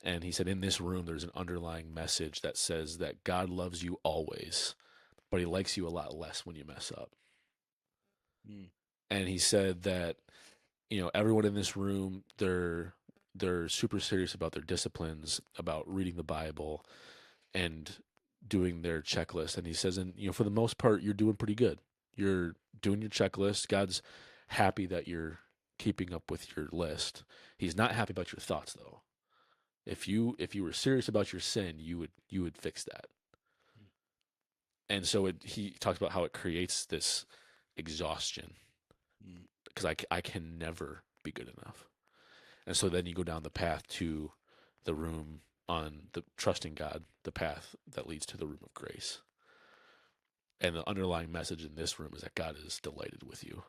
And he said in this room, there's an underlying message that says that God loves you always, but He likes you a lot less when you mess up. Mm. And he said that everyone in this room, they're super serious about their disciplines, about reading the Bible and doing their checklist. And he says, and for the most part, you're doing pretty good. You're doing your checklist. God's happy that you're keeping up with your list. He's not happy about your thoughts though. If you were serious about your sin, you would fix that. And so he talks about how it creates this exhaustion Mm. because I can never be good enough. And so then you go down the path to the room on the trusting God, the path that leads to the room of grace. And the underlying message in this room is that God is delighted with you.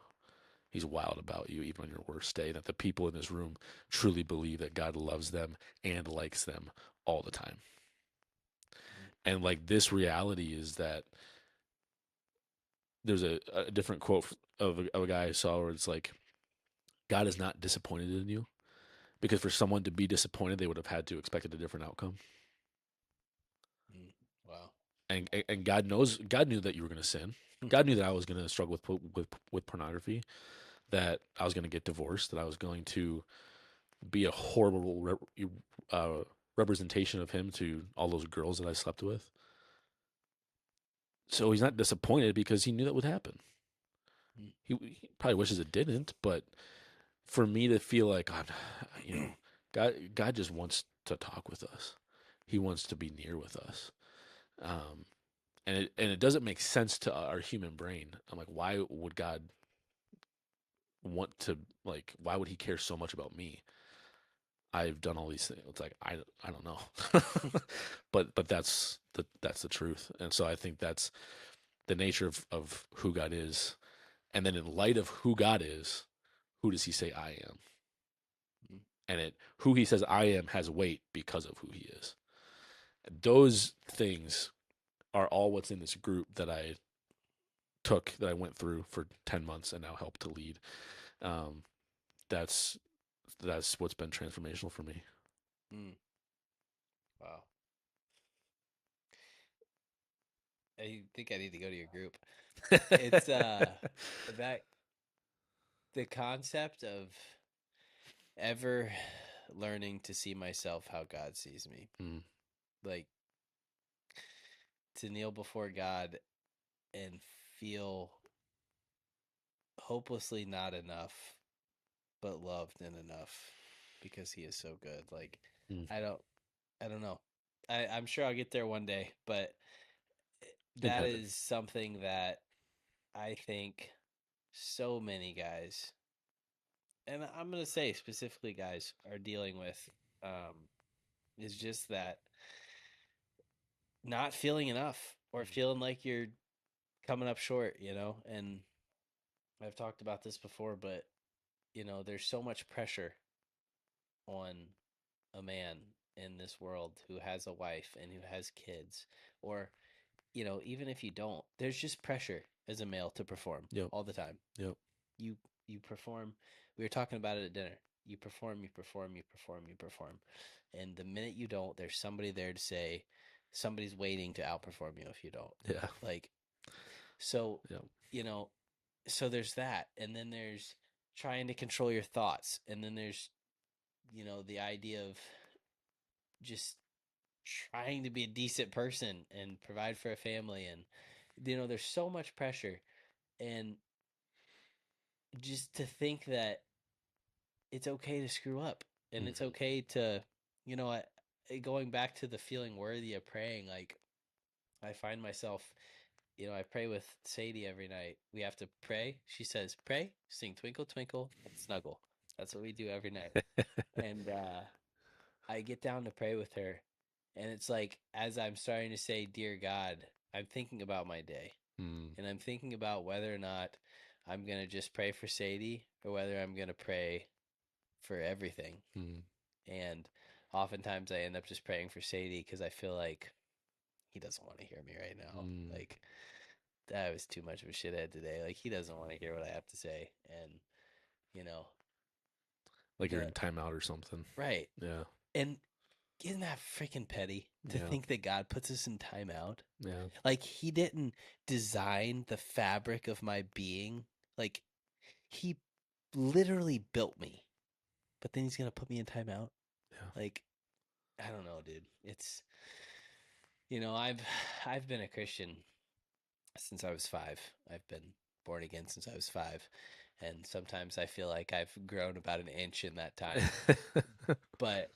He's wild about you, even on your worst day. That the people in this room truly believe that God loves them and likes them all the time. Mm. And like this reality is that there's a different quote of a guy I saw where it's like, God is not disappointed in you because for someone to be disappointed, they would have had to expected a different outcome. Mm. Wow. And God knew that you were going to sin. God knew that I was going to struggle with pornography, that I was going to get divorced, that I was going to be a horrible representation of him to all those girls that I slept with. So he's not disappointed because he knew that would happen. Mm. He probably wishes it didn't, but for me to feel like God just wants to talk with us. He wants to be near with us. Um, and it doesn't make sense to our human brain. I'm like, why would God want to, like, why would He care so much about me? I've done all these things. It's like I don't know, but that's the truth. And so I think that's the nature of who God is. And then in light of who God is, who does He say I am? Mm. And who He says I am has weight because of who He is. Those things are all what's in this group that I went through for 10 months and now help to lead. Um, that's that's what's been transformational for me. Mm. Wow. I think I need to go to your group. It's that the concept of ever learning to see myself how God sees me. Mm, Like to kneel before God and feel hopelessly not enough, but loved and enough because he is so good. Like mm. I don't I don't know. I'm sure I'll get there one day, but In that heaven. is something that I think so many guys, and I'm gonna say specifically guys, are dealing with, is just that not feeling enough or Mm, feeling like you're coming up short, And I've talked about this before, but there's so much pressure on a man in this world who has a wife and who has kids, or even if you don't, there's just pressure as a male to perform Yep. all the time. Yep. You you perform. We were talking about it at dinner. You perform, you perform, you perform, you perform. And the minute you don't, there's somebody there to say somebody's waiting to outperform you if you don't. Yeah. Like so, Yep. you know, so there's that. And then there's trying to control your thoughts. And then there's, the idea of just trying to be a decent person and provide for a family. And there's so much pressure. And just to think that it's okay to screw up and it's Mhm. okay to, going back to the feeling worthy of praying, like I find myself, I pray with Sadie every night. We have to pray. She says, pray, sing Twinkle, Twinkle, and snuggle. That's what we do every night. And I get down to pray with her. And it's like, as I'm starting to say, Dear God, I'm thinking about my day. Mm. And I'm thinking about whether or not I'm going to just pray for Sadie or whether I'm going to pray for everything. Mm. And oftentimes I end up just praying for Sadie because I feel like he doesn't want to hear me right now. Mm. Like, that was too much of a shithead today. Like, he doesn't want to hear what I have to say. And, you know, Like you're the in timeout or something. right. Yeah. And isn't that freaking petty to Yeah. think that God puts us in timeout? Yeah. Like, he didn't design the fabric of my being. Like, he literally built me, but then he's going to put me in timeout. Yeah. Like, I don't know, dude. It's, I've been a Christian since I was 5. I've been born again since I was 5. And sometimes I feel like I've grown about an inch in that time. But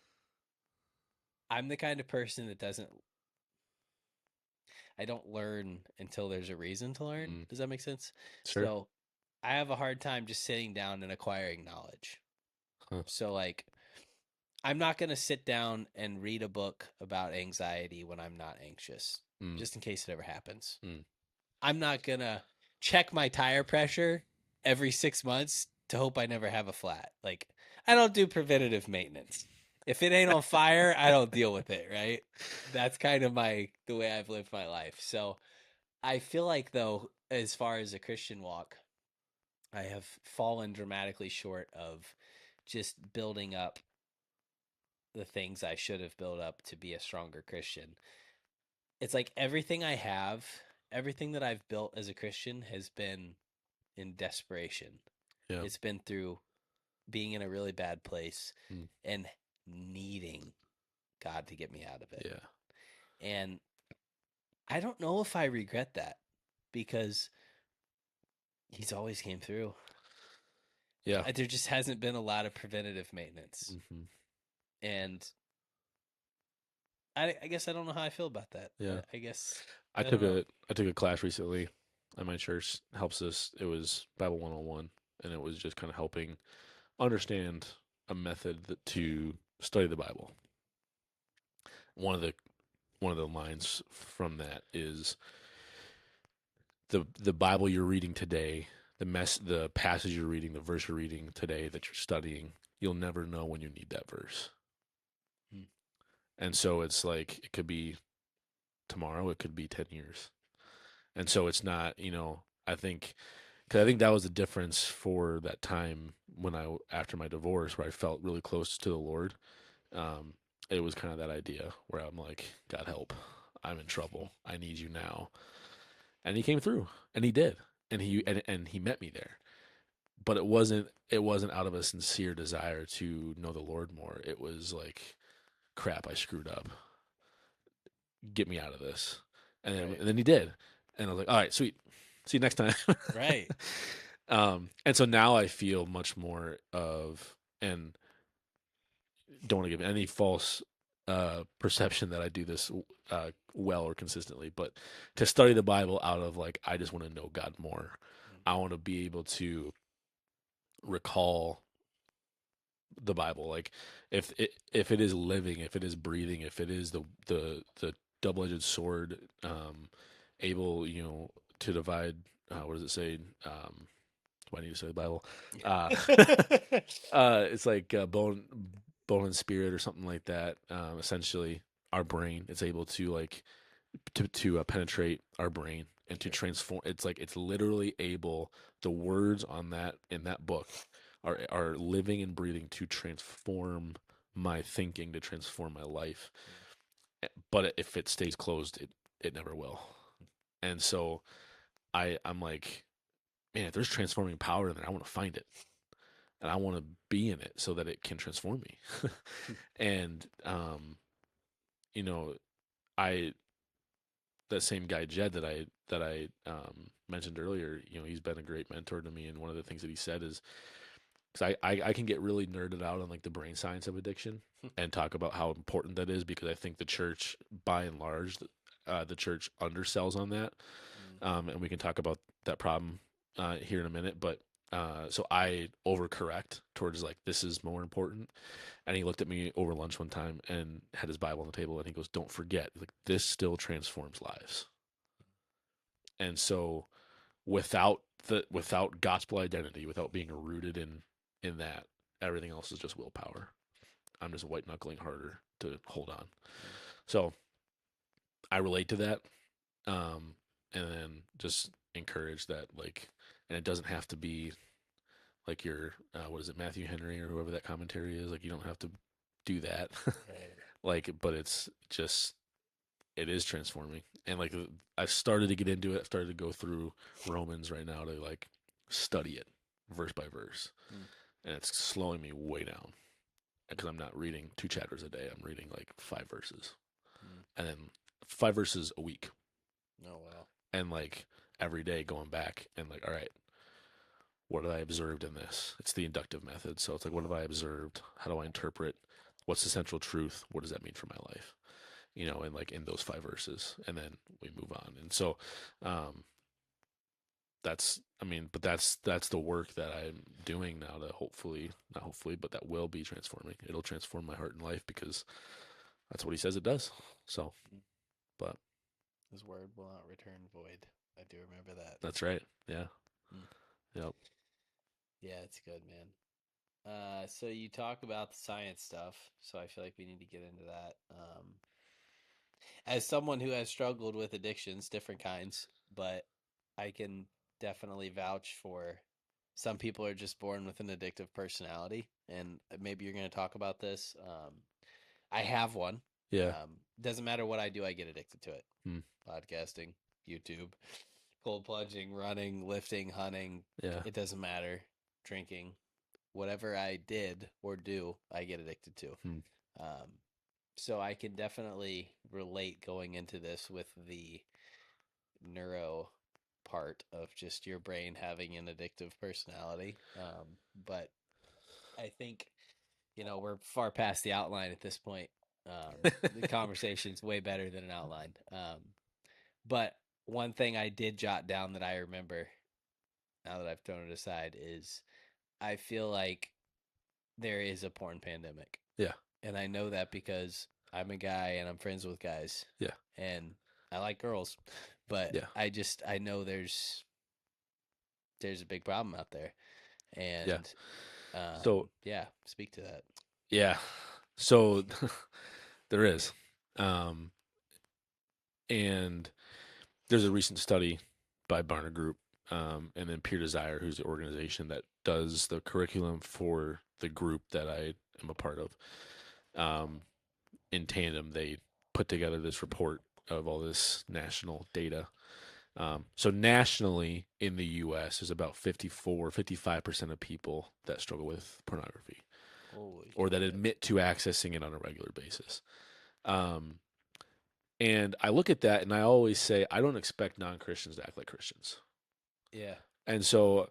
I'm the kind of person that I don't learn until there's a reason to learn. Mm. Does that make sense? Sure. So I have a hard time just sitting down and acquiring knowledge. Huh. So, like, I'm not going to sit down and read a book about anxiety when I'm not anxious, Mm. just in case it ever happens. Mm. I'm not gonna check my tire pressure every 6 months to hope I never have a flat. Like, I don't do preventative maintenance. If it ain't on fire, I don't deal with it, right? That's kind of the way I've lived my life. So I feel like, though, as far as a Christian walk, I have fallen dramatically short of just building up the things I should have built up to be a stronger Christian. It's like everything that I've built as a Christian has been in desperation. Yeah. It's been through being in a really bad place Mm. and needing God to get me out of it. Yeah. And I don't know if I regret that because he's always came through. Yeah. There just hasn't been a lot of preventative maintenance. Mm-hmm. And I guess I don't know how I feel about that. Yeah. I guess I I took don't know. a class recently at my church. Helps us. It was Bible 101, and it was just kind of helping understand a method to study the Bible. One of the lines from that is the Bible you're reading today, the passage you're reading, the verse you're reading today that you're studying, you'll never know when you need that verse. Hmm. And so it's like it could be tomorrow, it could be 10 years. And so it's not, I think because I think that was the difference for that time when after my divorce, where I felt really close to the Lord. Um, it was kind of that idea where I'm like, God help, I'm in trouble. I need you now. And he came through, and he did, and he met me there. But it wasn't out of a sincere desire to know the Lord more. It was like, crap, I screwed up. Get me out of this. Right. And then he did, and I was like, all right, sweet. See you next time. Right. And so now I feel much more of, and don't want to give any false perception that I do this well or consistently, but to study the Bible out of like, I just want to know God more. I want to be able to recall the Bible, like if it is living, if it is breathing, if it is the double-edged sword, able to divide. What does it say? Do I need to say the Bible? Uh, it's like bone and spirit or something like that. Essentially, our brain is able to like to penetrate our brain and to Sure. transform. It's like it's literally able. The words on that in that book are living and breathing to transform my thinking, to transform my life. Mm. But if it stays closed, it never will. And so I'm like, man, if there's transforming power in there, I want to find it and I want to be in it so that it can transform me. And you know, I that same guy Jed that I mentioned earlier, he's been a great mentor to me. And one of the things that he said is, because I can get really nerded out on like the brain science of addiction and talk about how important that is, because I think the church, by and large, the church undersells on that. Mm. And we can talk about that problem here in a minute. But so I overcorrect towards like this is more important. And he looked at me over lunch one time and had his Bible on the table, and he goes, "Don't forget, like this still transforms lives." And so without gospel identity, without being rooted in that, everything else is just willpower. I'm just white knuckling harder to hold on. Mm. So I relate to that, and then just encourage that, like, and it doesn't have to be like your what is it, Matthew Henry or whoever that commentary is. Like, you don't have to do that. Right. Like, but it's just it is transforming, and like I've started to get into it. I've started to go through Romans right now to like study it verse by verse, Mm. and it's slowing me way down because I'm not reading 2 chapters a day. I'm reading like 5 verses, Mm. and then 5 verses a week, Oh wow. and like every day going back and like, all right, what have I observed in this? It's the inductive method. So it's like, what have I observed? How do I interpret? What's the central truth? What does that mean for my life? And like in those 5 verses, and then we move on. And so, um, but that's the work that I'm doing now to hopefully, not hopefully, but that will be transforming. It'll transform my heart and life because that's what he says it does. So, Mm. but His word will not return void. I do remember that. that's right. Yeah. Mm. Yep. Yeah, it's good, man. So you talk about the science stuff, so I feel like we need to get into that. As someone who has struggled with addictions, different kinds, but I can definitely vouch for some people are just born with an addictive personality, and maybe you're going to talk about this. I have one. Yeah. Doesn't matter what I do, I get addicted to it. Mm. Podcasting, YouTube, cold plunging, running, lifting, hunting. Yeah. It doesn't matter. Drinking, whatever I did or do, I get addicted to. Mm. Um, so I can definitely relate going into this with the neuro part of just your brain having an addictive personality. But I think, we're far past the outline at this point. The conversation's way better than an outline. But one thing I did jot down that I remember now that I've thrown it aside is I feel like there is a porn pandemic. Yeah. And I know that because I'm a guy and I'm friends with guys Yeah. and I like girls, but Yeah. I know there's a big problem out there. Yeah. And So yeah, speak to that. yeah. So there is. Um, and there's a recent study by Barna Group, and then Peer Desire, who's the organization that does the curriculum for the group that I am a part of. Um, in tandem, they put together this report of all this national data. So nationally in the U.S., there's about 55% of people that struggle with pornography Holy or cow, that yep. admit to accessing it on a regular basis. Um, and I look at that and I always say, I don't expect non-Christians to act like Christians. Yeah. And so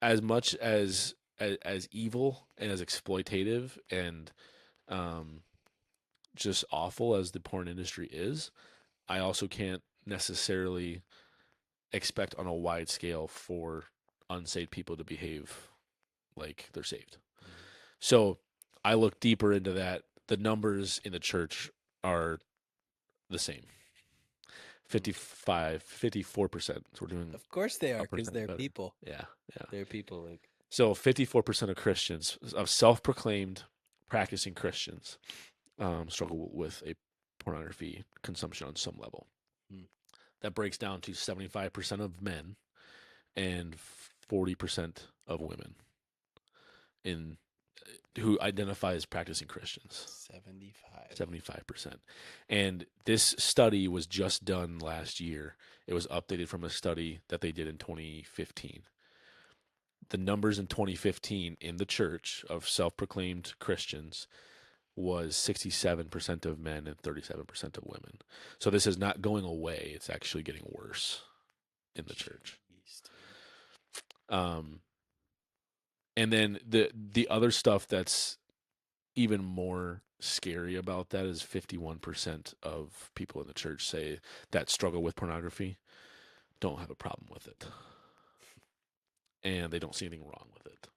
as much as evil and as exploitative and um, just awful as the porn industry is, I also can't necessarily expect on a wide scale for unsaved people to behave like they're saved. Mm. So I look deeper into that. The numbers in the church are the same. Mm. 54%. So we're doing Of course they are, a because percent they're better. people. Yeah, yeah. They're people like So 54% of Christians, of self-proclaimed practicing Christians struggle with a pornography consumption on some level. Hmm. That breaks down to 75% of men and 40% of women in who identify as practicing Christians. 75. 75%. And this study was just done last year. It was updated from a study that they did in 2015. The numbers in 2015 in the church of self-proclaimed Christians was 67% of men and 37% of women. So this is not going away. It's actually getting worse in the church. Jeez, dude. Um, and then the other stuff that's even more scary about that is 51% of people in the church say that struggle with pornography don't have a problem with it. And they don't see anything wrong with it.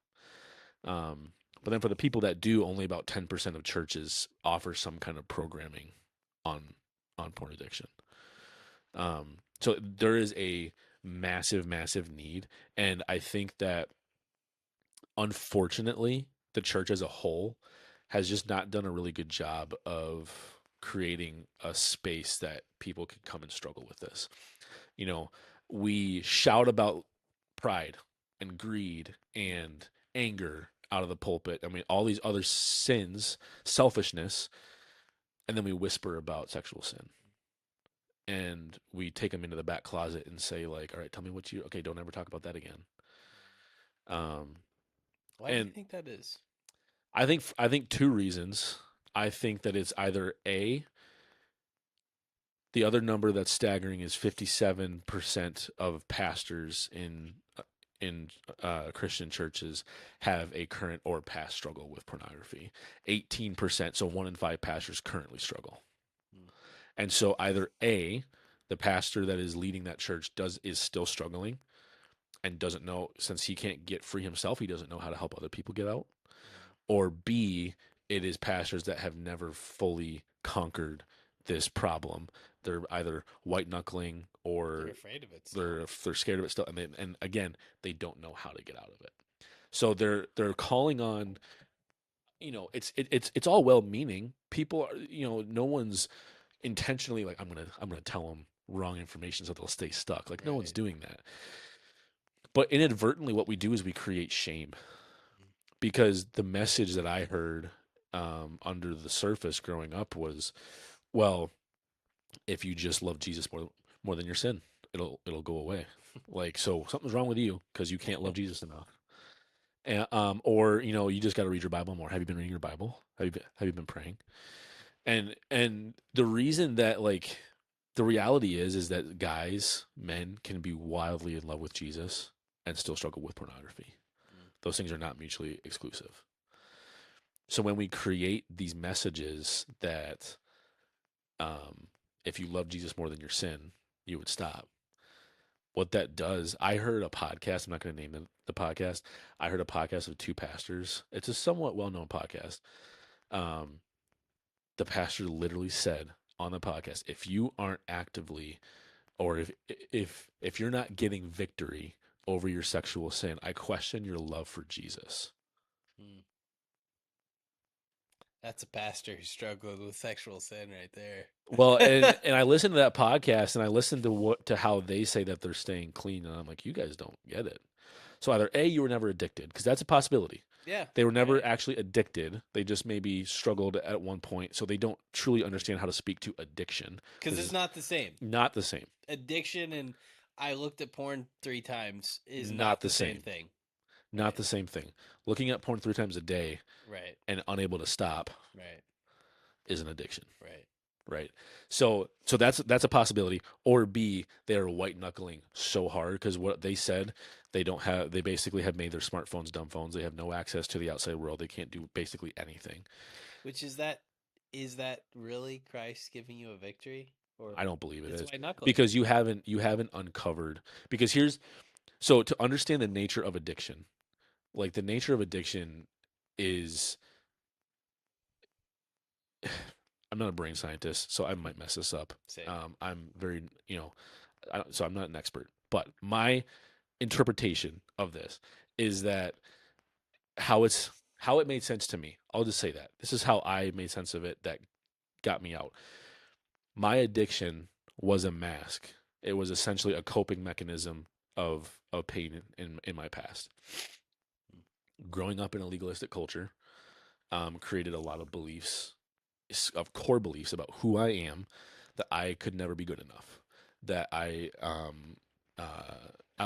But then for the people that do, only about 10% of churches offer some kind of programming on porn addiction. So there is a massive, massive need. And I think that unfortunately, the church as a whole has just not done a really good job of creating a space that people can come and struggle with this. You know, we shout about pride and greed and anger out of the pulpit. I mean, all these other sins, selfishness, and then we whisper about sexual sin. And we take them into the back closet and say, like, all right, tell me what you, okay, don't ever talk about that again. Um, Why do you and think that is? I think two reasons. I think that it's either A, the other number that's staggering is 57% of pastors in Christian churches have a current or past struggle with pornography. 18%, so 1 in 5 pastors currently struggle. Hmm. And so either A, the pastor that is leading that church is still struggling and doesn't know, since he can't get free himself, he doesn't know how to help other people get out. Hmm. Or B, it is pastors that have never fully conquered this problem. They're either white knuckling They're or afraid of it still. they're scared of it still, and again, they don't know how to get out of it. So they're calling on, it's all well meaning. People are, no one's intentionally like I'm gonna tell them wrong information so they'll stay stuck. Like no one's Right. doing that. But inadvertently, what we do is we create shame, Hmm. because the message that I heard under the surface growing up was, well, if you just love Jesus more than your sin, it'll go away. Like, so something's wrong with you because you can't love Jesus enough. And, or you just got to read your Bible more. Have you been reading your Bible? Have you been praying? And the reason that, like, the reality is that men can be wildly in love with Jesus and still struggle with pornography. Hmm. Those things are not mutually exclusive. So when we create these messages that, um, if you love Jesus more than your sin, you would stop. What that does, I heard a podcast. I'm not going to name the podcast. I heard a podcast of two pastors. It's a somewhat well-known podcast. Um, the pastor literally said on the podcast, if you aren't actively, or if you're not getting victory over your sexual sin, I question your love for Jesus. Hmm. That's a pastor who struggled with sexual sin right Well, and there. and I listened to that podcast, and I listened to how they say that they're staying clean, and I'm like, you guys don't get it. So either A, you were never addicted, because that's a possibility. Yeah, They were never right. actually addicted. They just maybe struggled at one point, so they don't truly understand how to speak to addiction, Because because it's it's not the same. not the same. Addiction and I looked at porn 3 times is Not not the the same same. thing. Not Right. the same thing. Looking at porn 3 times a day Right. and unable to stop Right. is an addiction. Right. Right. So that's a possibility. Or B, they are white knuckling so hard because what they said, they basically have made their smartphones dumb phones. They have no access to the outside world. They can't do basically anything. Which is that really Christ giving you a victory? Or I don't believe it it's is, white knuckling. because you haven't uncovered, because here's, so to understand the nature of addiction, like the nature of addiction is, I'm not a brain scientist, so I might mess this up. Same. I'm very, so I'm not an expert, but my interpretation of this is that how it's how it made sense to me. I'll just say that. This is how I made sense of it that got me out. My addiction was a mask. It was essentially a coping mechanism of pain in my past. Growing up in a legalistic culture created a lot of beliefs, of core beliefs about who I am, that I could never be good enough, that I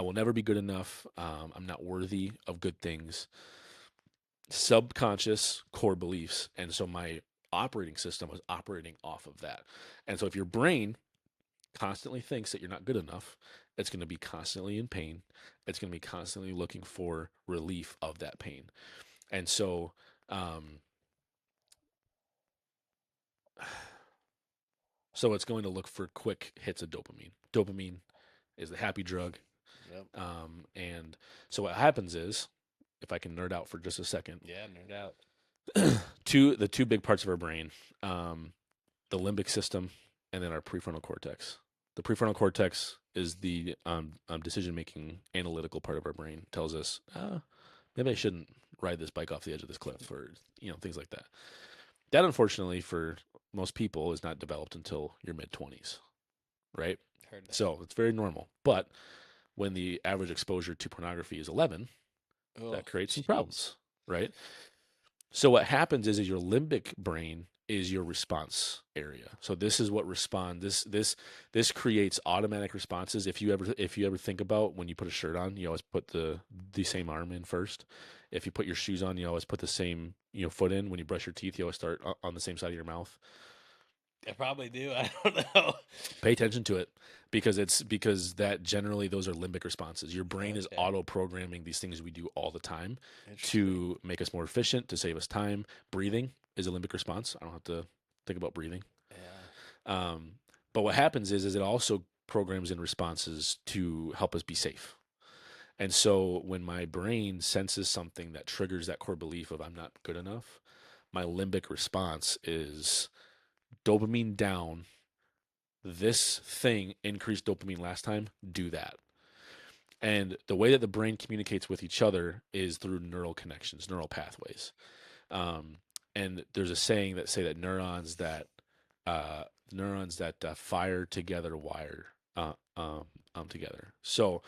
will never be good enough. I'm not worthy of good things. Subconscious core beliefs, and so my operating system was operating off of that. And so if your brain constantly thinks that you're not good enough, it's going to be constantly in pain. It's going to be constantly looking for relief of that pain. And so, um, so it's going to look for quick hits of dopamine. Dopamine is the happy drug. Yep. And so what happens is, if I can nerd out for just a second, Yeah, no doubt. the two big parts of our brain, um, the limbic system, and then our prefrontal cortex. The prefrontal cortex is the decision making analytical part of our brain. It tells us, maybe I shouldn't ride this bike off the edge of this cliff, or things like that. That, unfortunately, for most people, is not developed until your mid-20s, right? Heard that. So it's very normal. But when the average exposure to pornography is 11, Oh, that creates some jeez. problems, right? So what happens is your limbic brain is your response area. So this is what this creates automatic responses. If you ever think about when you put a shirt on, you always put the same arm in first. If you put your shoes on, you always put the same foot in. When you brush your teeth, you always start on the same side of your mouth. I probably do. I don't know. Pay attention to it, because that generally those are limbic responses. Your brain is Okay. auto programming these things we do all the time Interesting. to make us more efficient, to save us time. Breathing is a limbic response. I don't have to think about breathing. Yeah. Um, but what happens is it also programs in responses to help us be safe. And so when my brain senses something that triggers that core belief of I'm not good enough, my limbic response is dopamine down. This thing increased dopamine last time, do that. And the way that the brain communicates with each other is through neural connections, neural pathways. Um, and there's a saying that say that uh, neurons that fire together wire together. So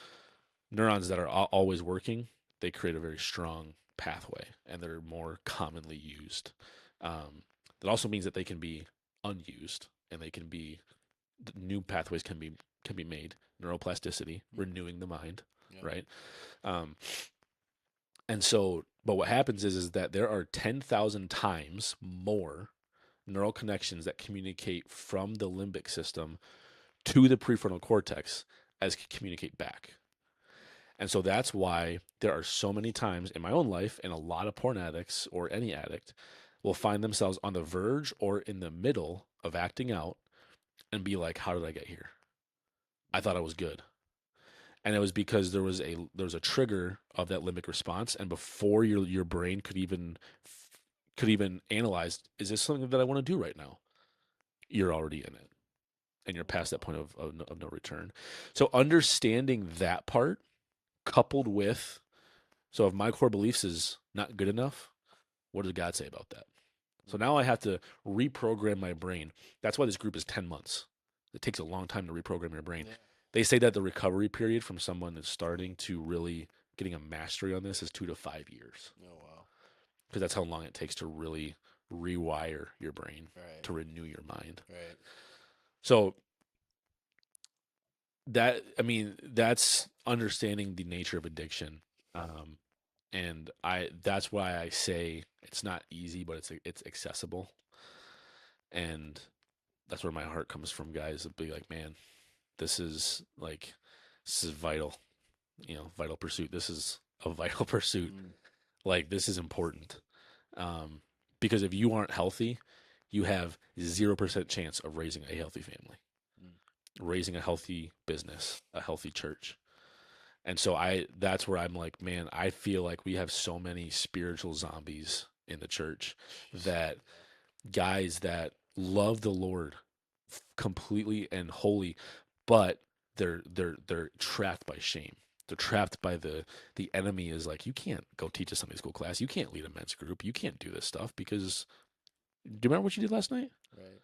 neurons that are always working, they create a very strong pathway, and they're more commonly used. That also means that they can be unused, and they can be new pathways can be made. Neuroplasticity, renewing the mind, Yep. right? Um, and so, but what happens is that there are 10,000 times more neural connections that communicate from the limbic system to the prefrontal cortex as communicate back. And so that's why there are so many times in my own life, and a lot of porn addicts or any addict will find themselves on the verge or in the middle of acting out and be like, how did I get here? I thought I was good. And it was because there was a trigger of that limbic response, and before your brain could even analyze, is this something that I want to do right now? You're already in it, and you're past that Wow. point of no return. So understanding that part, coupled with, so if my core beliefs is not good enough, what does God say about that? So now I have to reprogram my brain. That's why this group is 10 months. It takes a long time to reprogram your brain. Yeah. They say that the recovery period from someone that's starting to really getting a mastery on this is 2 to 5 years, Oh wow. because that's how long it takes to really rewire your brain, Right. to renew your mind. Right. So that's understanding the nature of addiction. Um, and that's why I say it's not easy, but it's accessible. And that's where my heart comes from, guys. To be like, man, this is like, this is vital, vital pursuit. This is a vital pursuit. Mm. Like, this is important. Um, because if you aren't healthy, you have 0% chance of raising a healthy family, Mm. raising a healthy business, a healthy church. And so that's where I'm like, man, I feel like we have so many spiritual zombies in the church, Jeez. that guys that love the Lord completely and wholly, but they're trapped by shame. They're trapped by the enemy is like, you can't go teach a Sunday school class. You can't lead a men's group. You can't do this stuff because do you remember what you did last night? Right.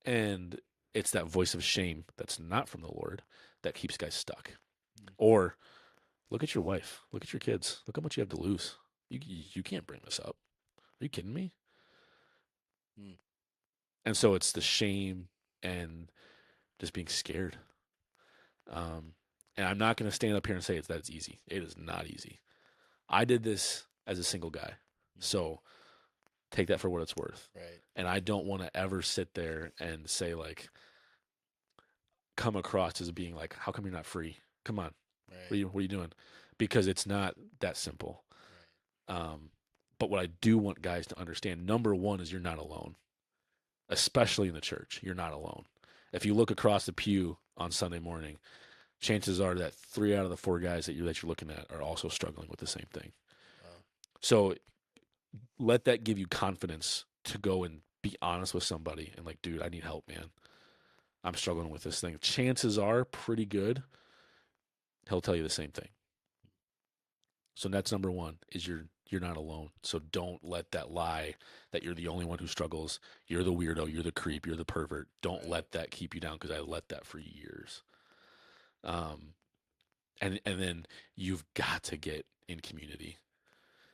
And it's that voice of shame that's not from the Lord that keeps guys stuck. Mm. Or look at your wife. Look at your kids. Look how much you have to lose. You can't bring this up. Are you kidding me? Mm. And so it's the shame and just being scared. Um, and I'm not going to stand up here and say it's easy. It is not easy. I did this as a single guy. Mm-hmm. So take that for what it's worth. Right. And I don't want to ever sit there and say, like, come across as being like, how come you're not free? Come on. Right. What are you doing? Because it's not that simple. Right. Um, but what I do want guys to understand, number one, is you're not alone, especially in the church. You're not alone. If you look across the pew on Sunday morning, chances are that 3 out of the 4 guys that you're looking at are also struggling with the same thing. Wow. So let that give you confidence to go and be honest with somebody and like, dude, I need help, man. I'm struggling with this thing. Chances are pretty good he'll tell you the same thing. So that's number one is you're not alone. So don't let that lie that you're the only one who struggles. You're the weirdo, you're the creep, you're the pervert. Don't Right. let that keep you down because I let that for years. Um and then you've got to get in community.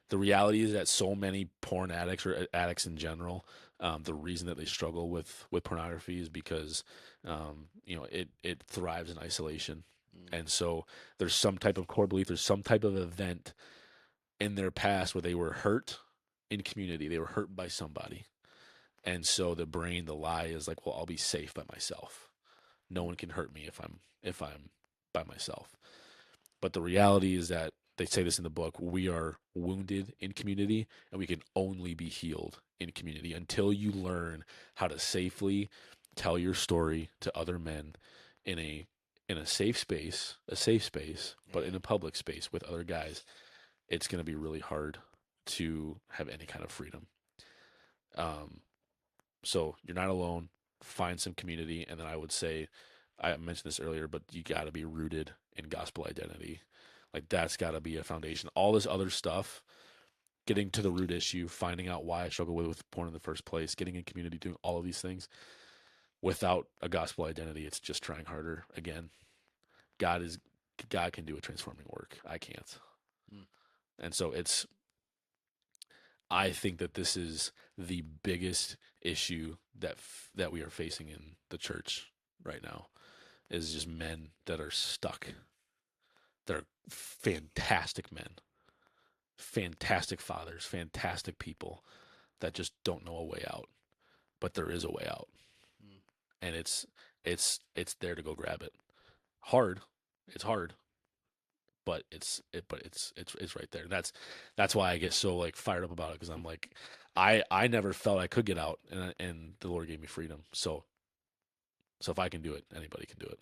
The reality is that so many porn addicts or addicts in general, the reason that they struggle with pornography is because it thrives in isolation. Mm. And so there's some type of core belief, there's some type of event in their past where they were hurt in community. They were hurt by somebody. And so the brain, the lie is like, well, I'll be safe by myself. No Mm. one can hurt me if I'm by myself. But the reality is that they say this in the book, we are wounded in community and we can only be healed in community until you learn how to safely tell your story to other men in a safe space, but in Right. a public space with other guys. It's going to be really hard to have any kind of freedom. Um, so you're not alone. Find some community, and then I would say, I mentioned this earlier, but you got to be rooted in gospel identity. Like that's got to be a foundation. All this other stuff, getting to the root issue, finding out why I struggle with porn in the first place, getting in community, doing all of these things. Without a gospel identity, it's just trying harder. Again, God is God can do a transforming work. I can't. Mm. And so I think that this is the biggest issue that we are facing in the church right now is just men that are stuck. They're fantastic men, fantastic fathers, fantastic people that just don't know a way out. But there is a way out, Mm. and it's there to go grab it. Hard, it's hard, but it's right there. That's why I get so like fired up about it because I'm like, I never felt I could get out, and the Lord gave me freedom. So if I can do it, anybody can do it.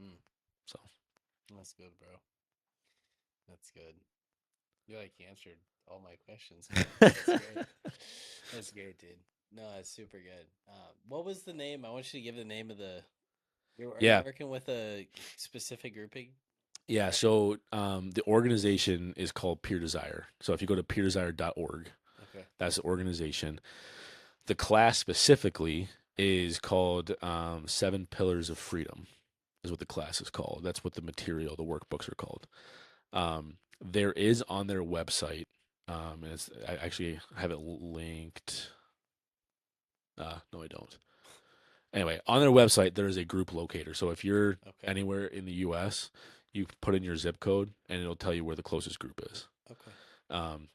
Mm. So That's good, bro. That's good. You like answered all my questions. That's great. That's great, dude. No, that's super good. What was the name? I want you to give the name of the. Are you yeah, working with a specific grouping? yeah. Right. So the organization is called Peer Desire. So if you go to peerdesire.org, Okay. that's the organization. The class specifically is called Seven Pillars of Freedom. Is what the class is called. That's what the material, the workbooks are called. There is on their website, and I actually have it linked. No, I don't. Anyway, on their website, there is a group locator. So if you're Okay. anywhere in the U.S., you put in your zip code, and it'll tell you where the closest group is. Okay. Um,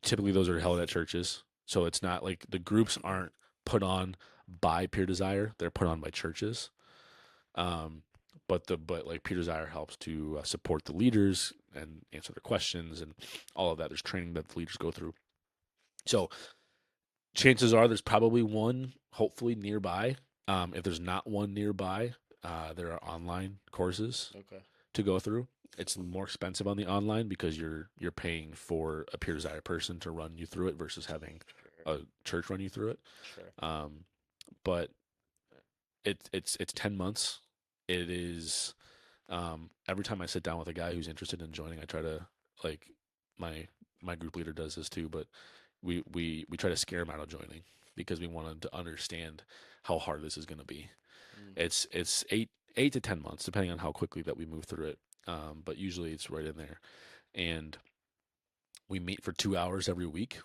Typically, those are held at churches. So it's not like the groups aren't put on by Peer Desire; they're put on by churches. Um, but like Peer Desire helps to support the leaders and answer their questions and all of that. There's training that the leaders go through. So chances are there's probably one, hopefully nearby. If there's not one nearby, there are online courses Okay. to go through. It's more expensive on the online because you're paying for a Peer Desire person to run you through it versus having Sure. a church run you through it. Sure. But it's 10 months. It is Every time I sit down with a guy who's interested in joining, I try to like my my group leader does this too, but we try to scare him out of joining because we want him to understand how hard this is going to be. Mm. It's 8 to 10 months depending on how quickly that we move through it, but usually it's right in there. And we meet for 2 hours every week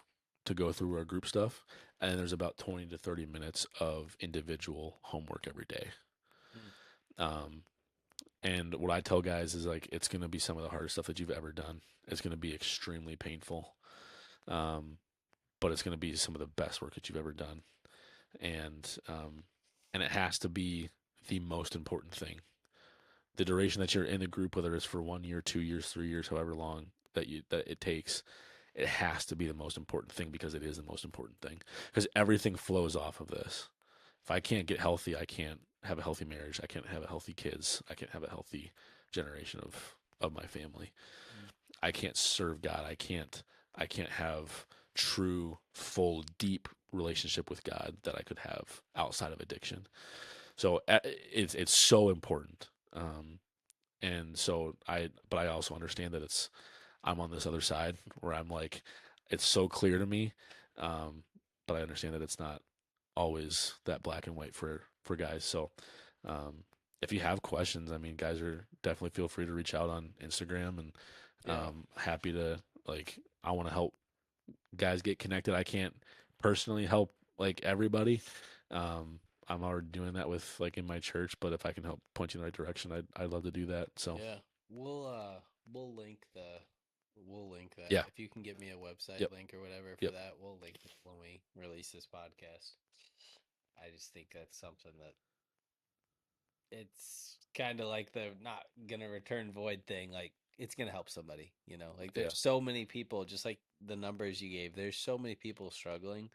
to go through our group stuff, and there's about 20 to 30 minutes of individual homework every day. Mm. Um, And what I tell guys is like it's going to be some of the hardest stuff that you've ever done. It's going to be extremely painful, um, but it's going to be some of the best work that you've ever done. And and it has to be the most important thing. The duration that you're in the group, whether it's for 1 year, 2 years, 3 years, however long that it takes, it has to be the most important thing because it is the most important thing. Because everything flows off of this. If I can't get healthy, I can't have a healthy marriage. I can't have a healthy kids. I can't have a healthy generation of my family. Mm. I can't serve God. I can't have true, full, deep relationship with God that I could have outside of addiction. So it's so important. And so but I also understand that I'm on this other side where I'm like, it's so clear to me, um, but I understand that it's not always that black and white for guys. So, um, if you have questions, I mean, guys are definitely feel free to reach out on Instagram, and Yeah. happy to like. I want to help guys get connected. I can't personally help like everybody. Um, I'm already doing that with like in my church, but if I can help point you in the right direction, I'd love to do that. So Yeah. We'll uh we'll link the we'll link that. yeah, If you can get me a website yep, link or whatever for yep, that, we'll link it when we release this podcast. I just think that's something that it's kind of like the not gonna return void thing. Like it's gonna help somebody, you know. Like yeah. there's so many people, just like the numbers you gave. There's so many people struggling.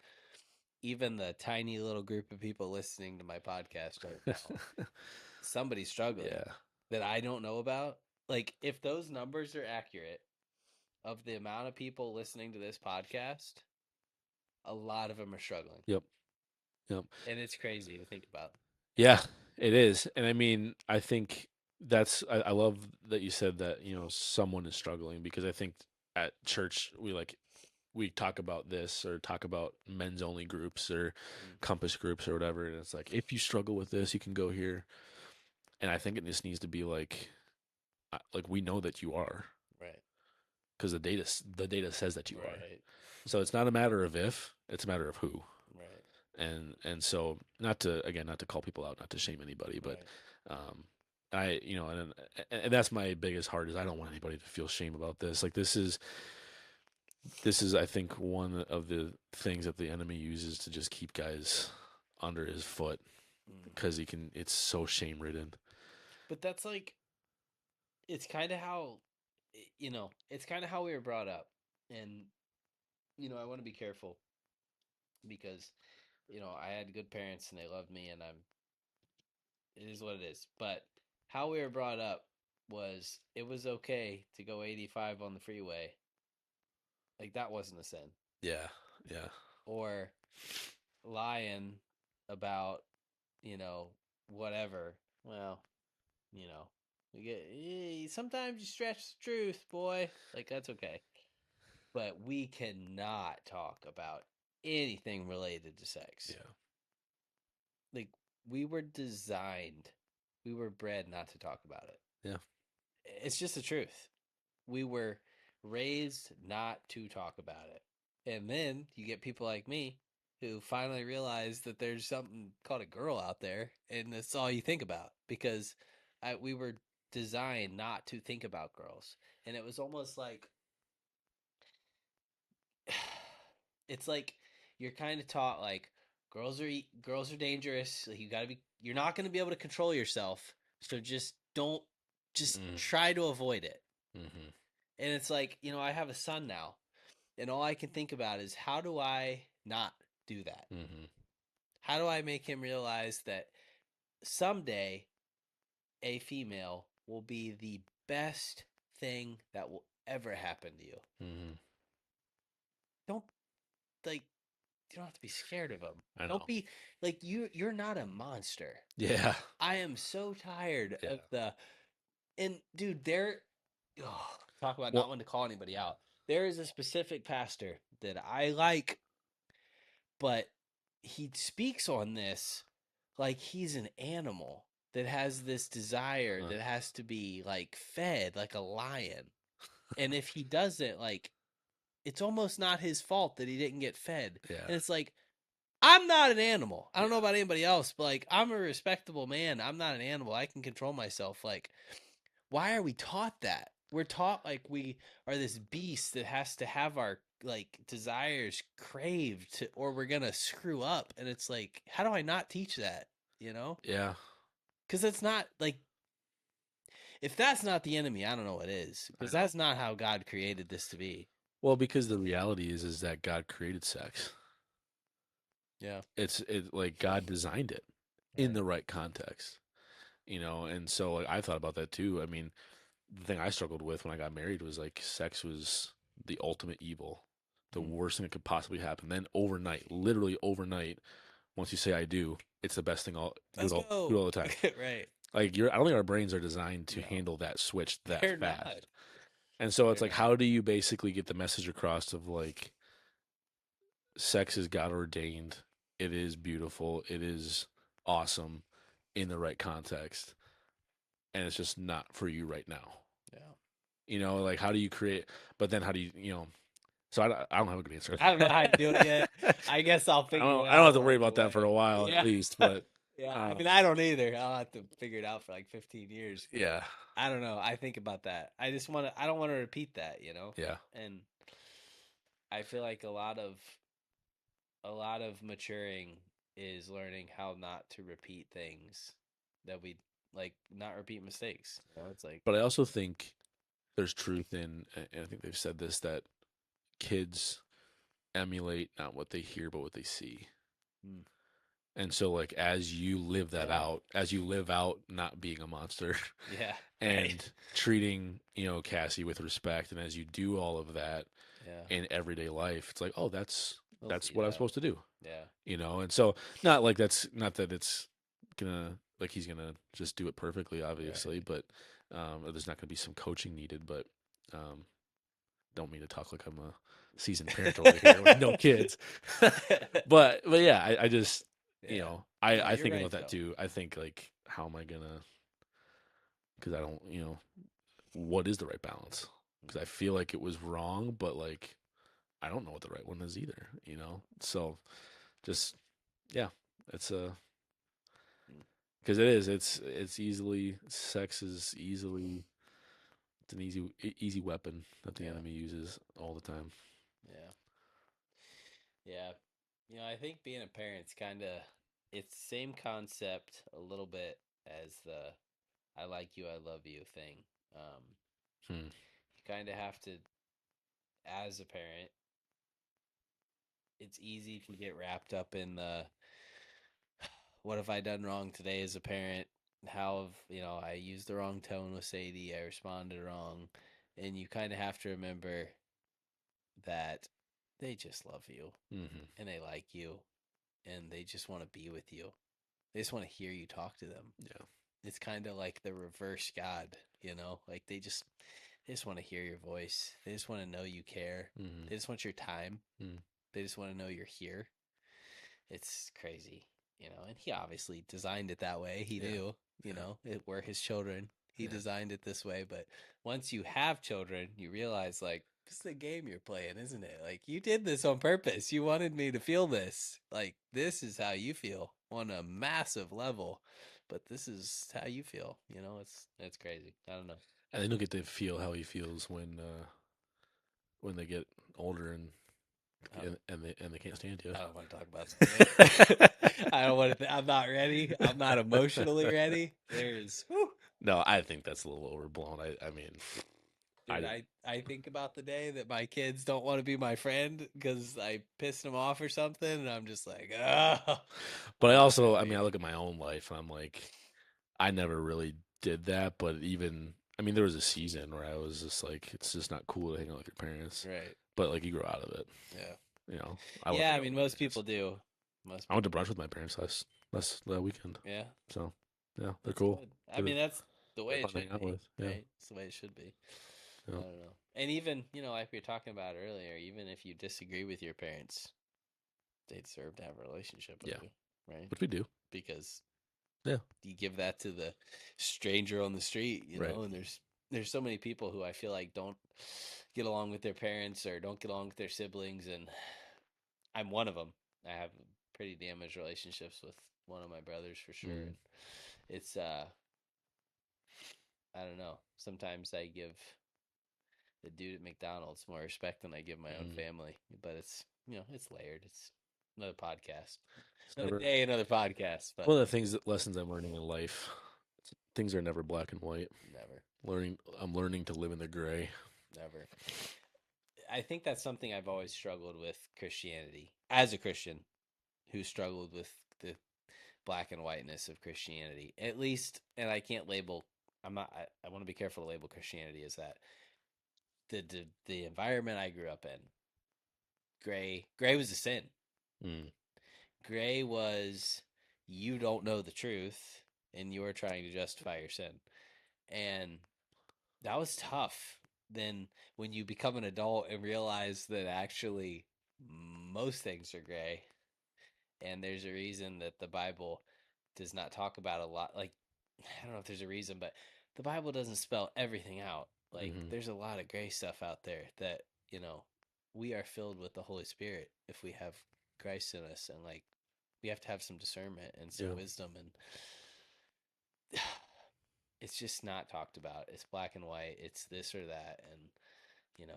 Even the tiny little group of people listening to my podcast right now, somebody's struggling Yeah. that I don't know about. Like if those numbers are accurate of the amount of people listening to this podcast, a lot of them are struggling, Yep. Yep. and it's crazy to think about. Yeah, it is. And I mean, I think I love that you said that, someone is struggling because I think at church we talk about this or talk about men's only groups or Mm. compass groups or whatever. And it's like, if you struggle with this, you can go here. And I think it just needs to be like we know that you are Right, because the data says that you are. right, So it's not a matter of if, it's a matter of who. right, And so not to call people out, not to shame anybody, but right. um and that's my biggest heart is I don't want anybody to feel shame about this. Like this is I think one of the things that the enemy uses to just keep guys under his foot Mm. because it's so shame ridden. But that's like it's kind of how it's kind of how we were brought up, and I want to be careful because I had good parents and they loved me, and it is what it is. But how we were brought up was it was okay to go 85 on the freeway. Like that wasn't a sin. Yeah, yeah, Or lying about, you know, whatever. Well, you know, we get sometimes you stretch the truth, boy. Like that's okay. But we cannot talk about anything related to sex. yeah, Like we were designed, we were bred not to talk about it. yeah. It's just the truth. We were raised not to talk about it. And then you get people like me who finally realize that there's something called a girl out there, and that's all you think about because we were designed not to think about girls. And it was almost like it's like you're kind of taught like girls are dangerous. Like, you're not going to be able to control yourself, so just Mm, try to avoid it. mm-hmm, And it's like, I have a son now, and all I can think about is how do I not do that? mm-hmm, How do I make him realize that someday a female will be the best thing that will ever happen to you? mm-hmm. Don't like you don't have to be scared of them. I Don't know. be like you're not a monster. Yeah, I am so tired yeah, of the And dude, talk about not Well, wanting to call anybody out. There is a specific pastor that I like, but he speaks on this like he's an animal that has this desire uh, that has to be like fed like a lion. And if he doesn't, like, it's almost not his fault that he didn't get fed. yeah, And it's like, I'm not an animal. I don't know yeah, about anybody else, but like, I'm a respectable man. I'm not an animal. I can control myself. Like, why are we taught that? We're taught like we are this beast that has to have our like desires craved to, or we're gonna screw up. And it's like, how do I not teach that? You know, yeah. because it's not like, if that's not the enemy, I don't know what is, I because know. that's not how God created this to be. Well, because the reality is that God created sex. Yeah. It like God designed it in Right. the right context, and so like I thought about that too. I mean, the thing I struggled with when I got married was like sex was the ultimate evil, the Mm. worst thing that could possibly happen. Then overnight, literally overnight, once you say I do, it's the best thing. All do it Let's do it go. all the time. Right. Like I don't think our brains are designed to No, handle that switch that they're not. fast. And so it's They're like, not. how do you basically get the message across of like sex is God ordained, it is beautiful, it is awesome in the right context, and it's just not for you right now. Yeah. Like how do you create? But then how do you? So I don't have a good answer. I don't know how to do it yet. I I guess I'll figure it I don't out have to worry along the about that for a way. while at Yeah. least. But Yeah. I uh, mean, I don't either. I'll have to figure it out for like 15 years, but yeah, I don't know. I think about that. I don't want to repeat that, you know? yeah, And I feel like a lot of maturing is learning how not to repeat things that we like, not repeat mistakes. It's like, but I also think there's truth in, and I think they've said this, that kids emulate not what they hear but what they see. mm, And so, like, as you live that yeah, out, as you live out not being a monster yeah, right. and treating, Cassie with respect, and as you do all of that Yeah, in everyday life, it's like, oh, that's they'll that's see what I'm that. supposed to do, Yeah. And so, not like that's not that it's gonna like he's gonna just do it perfectly, obviously, Right. but there's not gonna be some coaching needed, but um, don't mean to talk like I'm a seasoned parent over here with no kids. But yeah, I just Yeah. No, I you're think right about that though. too. I think like how am I gonna, because I don't, what is the right balance? Because I Mhm. feel like it was wrong, but like I don't know what the right one is either. So just yeah, it's a Mm. because it is it's easily sex is easily it's an easy weapon that the Yeah. enemy uses all the time. Yeah. Yeah. I think being a parent's kind of, it's the same concept a little bit as the I like you, I love you thing. Um, Hmm. you kind of have to, as a parent, it's easy to get wrapped up in the what have I done wrong today as a parent? How have, I used the wrong tone with Sadie, I responded wrong. And you kind of have to remember that they just love you Hmm. and they like you and they just want to be with you. They just want to hear you talk to them. Yeah. It's kind of like the reverse God. Like they just want to hear your voice. They just want to know you care. Hmm. They just want your time. Hmm. They just want to know you're here. It's crazy. And he obviously designed it that way. He Yeah. knew, Yeah. we're his children. He Yeah. designed it this way. But once you have children, you realize, like, this is a game you're playing, isn't it? Like, you did this on purpose. You wanted me to feel this. Like, this is how you feel on a massive level. But this is how you feel. It's crazy. I don't know. And then you'll get to feel how he feels when they get older and I don't, and, and they can't stand you. I don't want to talk about that yet. I don't want to. I'm not ready. I'm not emotionally ready. There's, whew. No, I think that's a little overblown. I mean, I Dude, I think about the day that my kids don't want to be my friend because I pissed them off or something, and I'm just like, oh, but I I'm not also, I mean, I ready. look at my own life and I'm like, I never really did that. But even, I mean, there was a season where I was just like, it's just not cool to hang out with your parents. Right. But like, you grow out of it. Yeah. I love Yeah. I hanging out mean, with my most parents. people do. Most I went to people brunch do. with my parents last weekend. Yeah. So yeah, they're That's cool. good. I They're mean, that's the They're way it fun to should hang out be, with. Yeah. right? It's the way it should be. I Yeah. don't know. And even, like we were talking about earlier, even if you disagree with your parents, they deserve to have a relationship with Yeah. you, right? Which we do. Because Yeah. you give that to the stranger on the street, Right. and there's so many people who I feel like don't get along with their parents or don't get along with their siblings, and I'm one of them. I have pretty damaged relationships with one of my brothers for sure, Mm. and it's I don't know. Sometimes I give the dude at McDonald's more respect than I give my own Mm. family, but it's layered. It's another podcast, It's another never day, another podcast, but one of the lessons I'm learning in life. Things are never black and white. never, I'm learning to live in the gray. never. I think that's something I've always struggled with Christianity as a Christian who struggled with the black and whiteness of Christianity. At least, and I can't label. I'm not. I want to be careful to label Christianity as that. The environment I grew up in, gray was a sin. Mm. Gray was you don't know the truth and you're trying to justify your sin. And that was tough. Then when you become an adult and realize that actually most things are gray, and there's a reason that the Bible does not talk about a lot. Like, I don't know if there's a reason, but the Bible doesn't spell everything out. Like, Hmm. there's a lot of gray stuff out there that, you know, we are filled with the Holy Spirit if we have Christ in us. And, like, we have to have some discernment and some Yeah. wisdom. And it's just not talked about. It's black and white. It's this or that. And,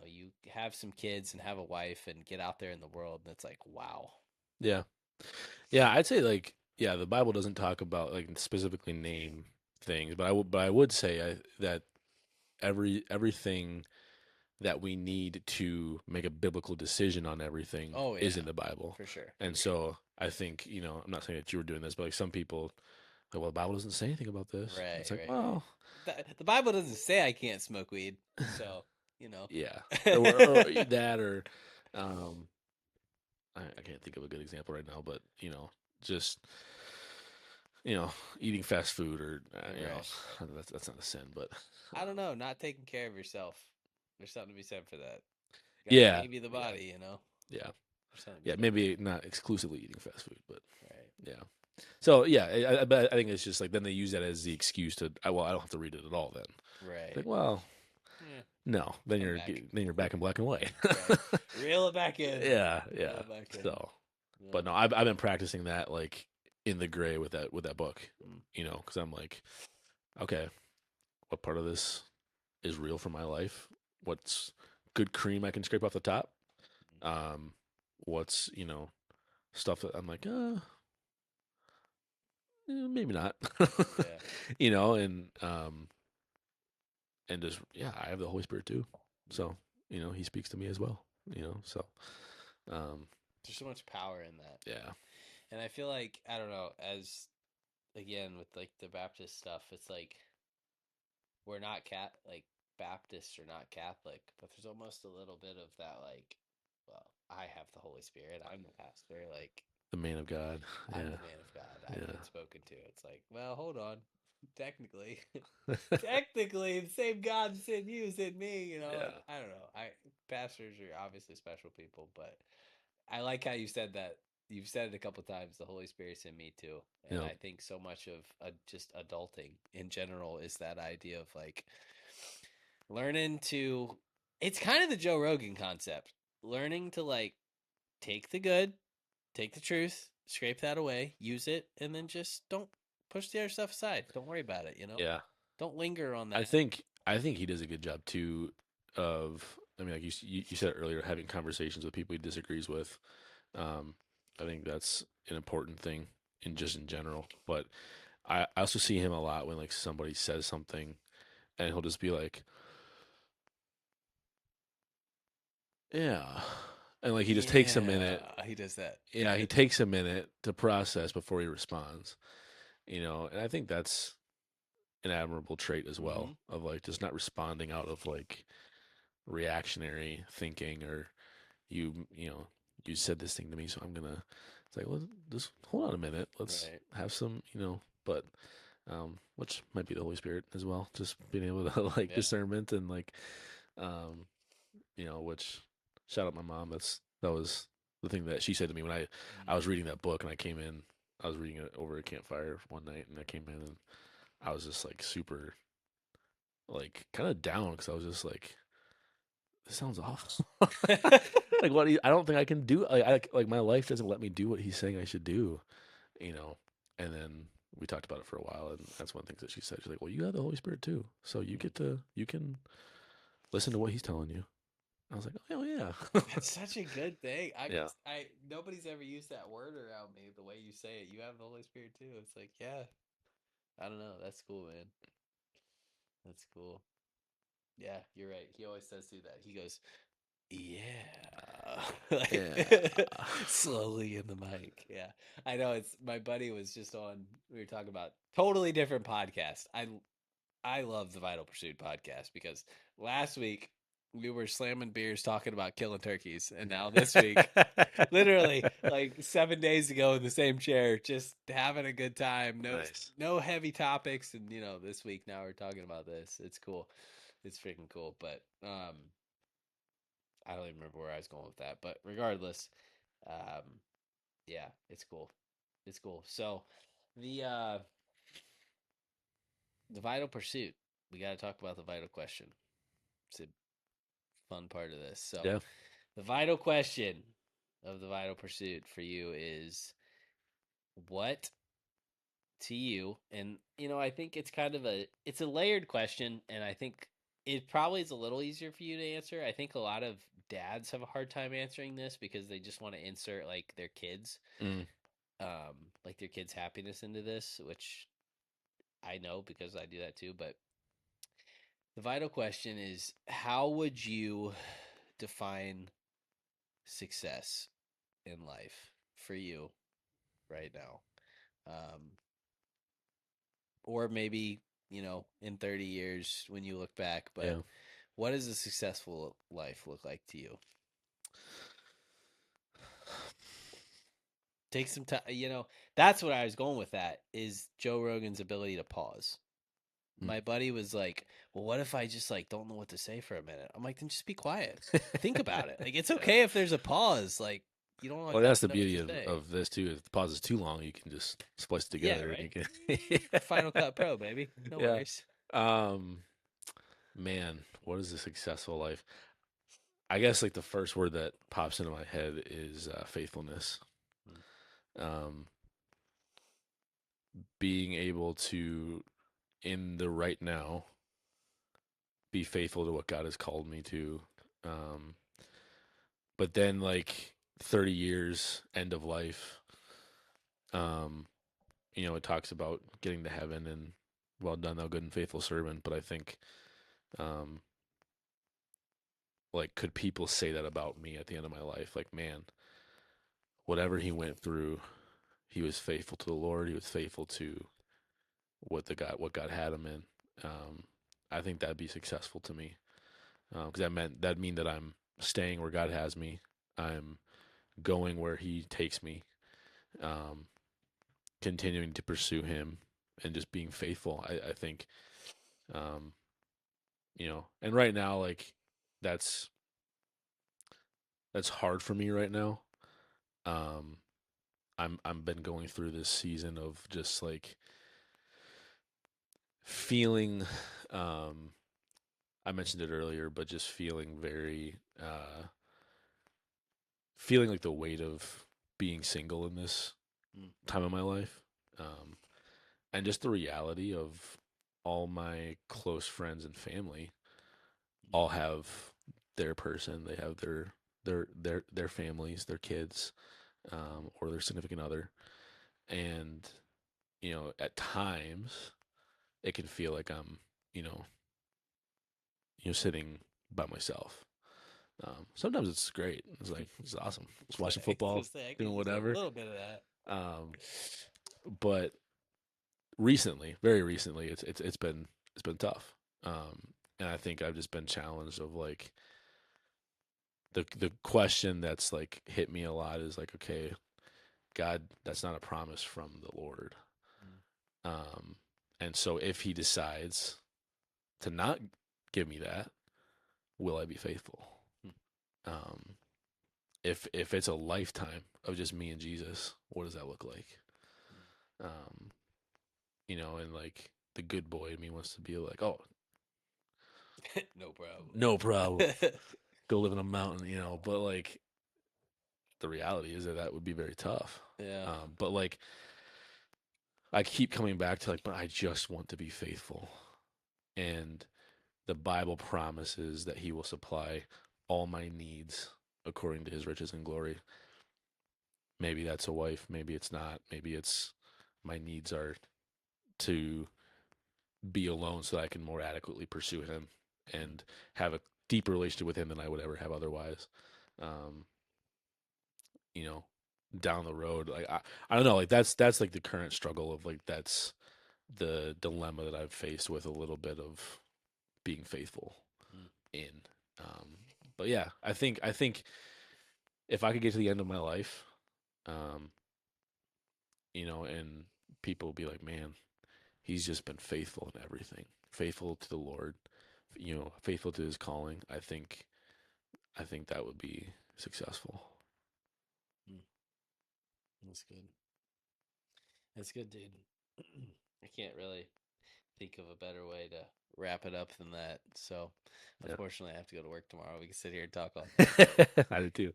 you have some kids and have a wife and get out there in the world. And it's like, wow. Yeah. Yeah. I'd say like yeah, the Bible doesn't talk about like specifically name things, but I would say that everything that we need to make a biblical decision on everything Oh, is yeah, in the Bible. for sure. And Agreed. so I think, I'm not saying that you were doing this, but like some people, like, well, the Bible doesn't say anything about this. Right, It's like, right, right. well, The Bible doesn't say I can't smoke weed, so you know. yeah, or that, or um, I can't think of a good example right now, but just you know, eating fast food or Right, right. that's not a sin, but I don't know. Not taking care of yourself. There's something to be said for that. You gotta yeah, baby the yeah, body, you know. yeah, There's something to be yeah. said for Maybe not exclusively eating fast food, but that. Right, yeah. So yeah, but I think it's just like then they use that as the excuse to, well, I don't have to read it at all. Then it's right. like, well, Yeah, no, then come you're back. back in black and white. Right. Reel it back in. Yeah, Reel yeah. it back in. So, but Yeah. no, I've been practicing that like in the gray with that book, Mm. because I'm like, okay, what part of this is real for my life? What's good cream I can scrape off the top? Um, what's stuff that I'm like, maybe not, Yeah. and just yeah, I have the Holy Spirit too, Mm. so He speaks to me as well, so um, There's so much power in that, yeah, and I feel like I don't know. As again with like the Baptist stuff, it's like we're not like Baptists are not Catholic, but there's almost a little bit of that like, well, I have the Holy Spirit. I'm the pastor. Like the man of God, I'm yeah, the man of God. I've yeah, been spoken to. It's like, well, hold on. Technically, technically, the same God that's in you is in me. And yeah, I don't know. Pastors are obviously special people, but I like how you said that. You've said it a couple times. The Holy Spirit's in me too, and yeah, I think so much of just adulting in general is that idea of like learning to. It's kind of the Joe Rogan concept. Learning to like take the good, take the truth, scrape that away, use it, and then just don't push the other stuff aside. Don't worry about it. yeah. Don't linger on I that. think I think he does a good job too. I mean, like you said earlier, having conversations with people he disagrees with. Um, I think that's an important thing in just in general. But I also see him a lot when like somebody says something and he'll just be like, yeah, and like he just takes a minute. Yeah, he does that. Yeah, he takes a minute to process before he responds. And I think that's an admirable trait as Mm-hmm. well of like just not responding out of like reactionary thinking or you said this thing to me, so I'm gonna. It's like, well, just hold on a minute. Let's Right. have some, but. which might be the Holy Spirit as well, just being able to like Yeah. discernment and like, um, which shout out my mom. That was the thing that she said to me when I Mm. was reading that book and I came in. I was reading it over a campfire one night and I came in and I was just like super like kind of down because I was just like, this sounds awful. Like I don't think I can do. Like my life doesn't let me do what he's saying I should do. You know. And then we talked about it for a while, and that's one of the things that she said. She's like, "Well, you have the Holy Spirit too, so Mm. you can listen to what he's telling you." I was like, "Oh yeah, That's such a good thing. yeah, Nobody's ever used that word around me the way you say it. You have the Holy Spirit too. It's like, yeah, I don't know. That's cool, man. That's cool. Yeah, you're right. He always says do that. He goes, yeah, yeah, like slowly in the mic. Yeah, I know. It's my buddy was just on. We were talking about totally different podcast. I love the Vital Pursuit podcast because last week we were slamming beers talking about killing turkeys, and now this week, literally like 7 days ago in the same chair, just having a good time. nice, No heavy topics, and this week now we're talking about this. It's cool. It's freaking cool. But I don't even remember where I was going with that. But regardless, um, yeah, it's cool. It's cool. So the Vital Pursuit. We got to talk about the vital question. It's a fun part of this. So, yeah, the vital question of the vital pursuit for you is what to you? And I think it's kind of a layered question, and I think it probably is a little easier for you to answer. I think a lot of dads have a hard time answering this because they just want to insert mm, like their kids' happiness into this, which I know because I do that too. But the vital question is, how would you define success in life for you right now? Um, or maybe, in 30 years when you look back, but yeah." what does a successful life look like to you? Take some time, that's what I was going with that is Joe Rogan's ability to pause. Mm. My buddy was like, "Well, what if I just like don't know what to say for a minute?" I'm like, "Then just be quiet. Think about it. Like it's Yeah. okay if there's a pause. Like you don't like Well, that's always the know what beauty to say." of this too. If the pause is too long, you can just splice it Yeah, together and you right. can. Final Cut Pro, baby. No Yeah. worries. Um, man, what is a successful life? I guess like the first word that pops into my head is faithfulness. Mm, Um, being able to, in the right now, be faithful to what God has called me to. Um, but then, like 30 years, end of life, um, it talks about getting to heaven and well done, thou good and faithful servant. But I think, um, like, could people say that about me at the end of my life? Like, man, whatever he went through, he was faithful to the Lord. He was faithful to what God had him in. Um, I think that'd be successful to me because that'd mean that I'm staying where God has me. I'm going where He takes me. Um, continuing to pursue Him and just being faithful. I think, um, and right now, like that's that's hard for me right now. Um, I'm been going through this season of just like feeling. Um, I mentioned it earlier, but just feeling very feeling like the weight of being single in this mm, time of my life. Um, and just the reality of all my close friends and family mm, all have their person. They have their families, their kids, or their significant other. And, at times it can feel like I'm, you know, sitting by myself. Sometimes it's great. It's like it's awesome. Just watching I football, just say I could doing use a whatever. little bit of that. Um, but recently, very recently, it's been tough. And I think I've just been challenged of like the question that's like hit me a lot is like, okay, God, that's not a promise from the Lord. Mm, Um, And so if he decides to not give me that, will I be faithful? Hmm. Um, if it's a lifetime of just me and Jesus, what does that look like? Um, and like the good boy in me wants to be like, oh, No problem. no problem, go live in a mountain, but like the reality is that that would be very tough. Yeah. But like I keep coming back to like, but I just want to be faithful. And the Bible promises that he will supply all my needs according to his riches and glory. Maybe that's a wife, maybe it's not. Maybe it's my needs are to be alone so that I can more adequately pursue him and have a deeper relationship with him than I would ever have otherwise. Um, you know, down the road, like I don't know, like that's like the current struggle of like that's the dilemma that I've faced with a little bit of being faithful Mm. in. Um, but yeah, I think if I could get to the end of my life, um, and people be like, man, he's just been faithful in everything, faithful to the Lord, faithful to his calling. I think that would be successful. Mm. That's good. That's good, dude. I can't really think of a better way to wrap it up than that. So, Yeah, unfortunately, I have to go to work tomorrow. We can sit here and talk all night. I do too.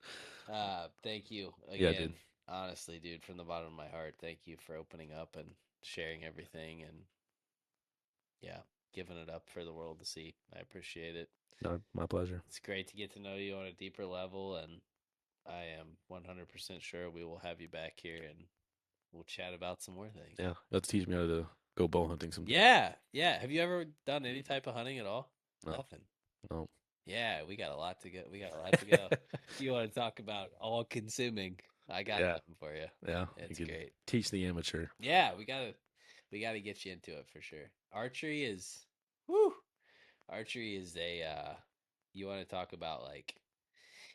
Thank you Yeah, again. dude. Honestly, dude, from the bottom of my heart, thank you for opening up and sharing everything and, yeah, giving it up for the world to see. I appreciate it. No, my pleasure. It's great to get to know you on a deeper level, and I am 100% sure we will have you back here and we'll chat about some more things. Yeah, let's teach me how to go bow hunting sometime. Yeah, yeah. Have you ever done any type of hunting at all? No, Nothing. no. Yeah, we got a lot to go. We got a lot to go. If you want to talk about all consuming, I got Yeah, something for you. yeah. You It's could great. teach the amateur. Yeah, we gotta get you into it for sure. Archery is whoo. Archery is a you want to talk about like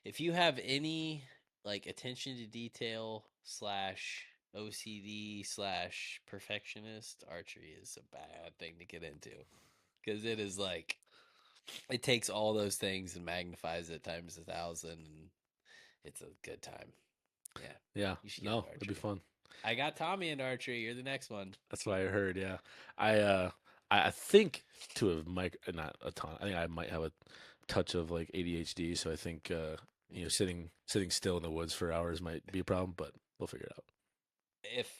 if you have any like attention to detail slash OCD slash perfectionist, archery is a bad thing to get into because it is like it takes all those things and magnifies it times 1,000, and it's a good time. Yeah, Yeah, you should get no, into it'd be archery. fun. I got Tommy into archery. You're the next one. That's what I heard. Yeah, I think to a not a ton. I think I might have a touch of like ADHD, so I think sitting still in the woods for hours might be a problem, but we'll figure it out. If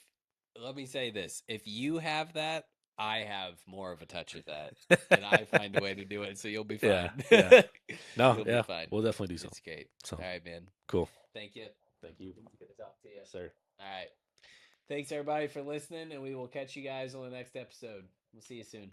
let me say this, if you have that, I have more of a touch with that, and I find a way to do it, so you'll be Yeah, fine. yeah. No, You'll be yeah, fine. we'll definitely do so. It's great. So All right, man. cool. Thank you. Thank you, Good to talk to you. sir. All right. Thanks everybody for listening, and we will catch you guys on the next episode. We'll see you soon.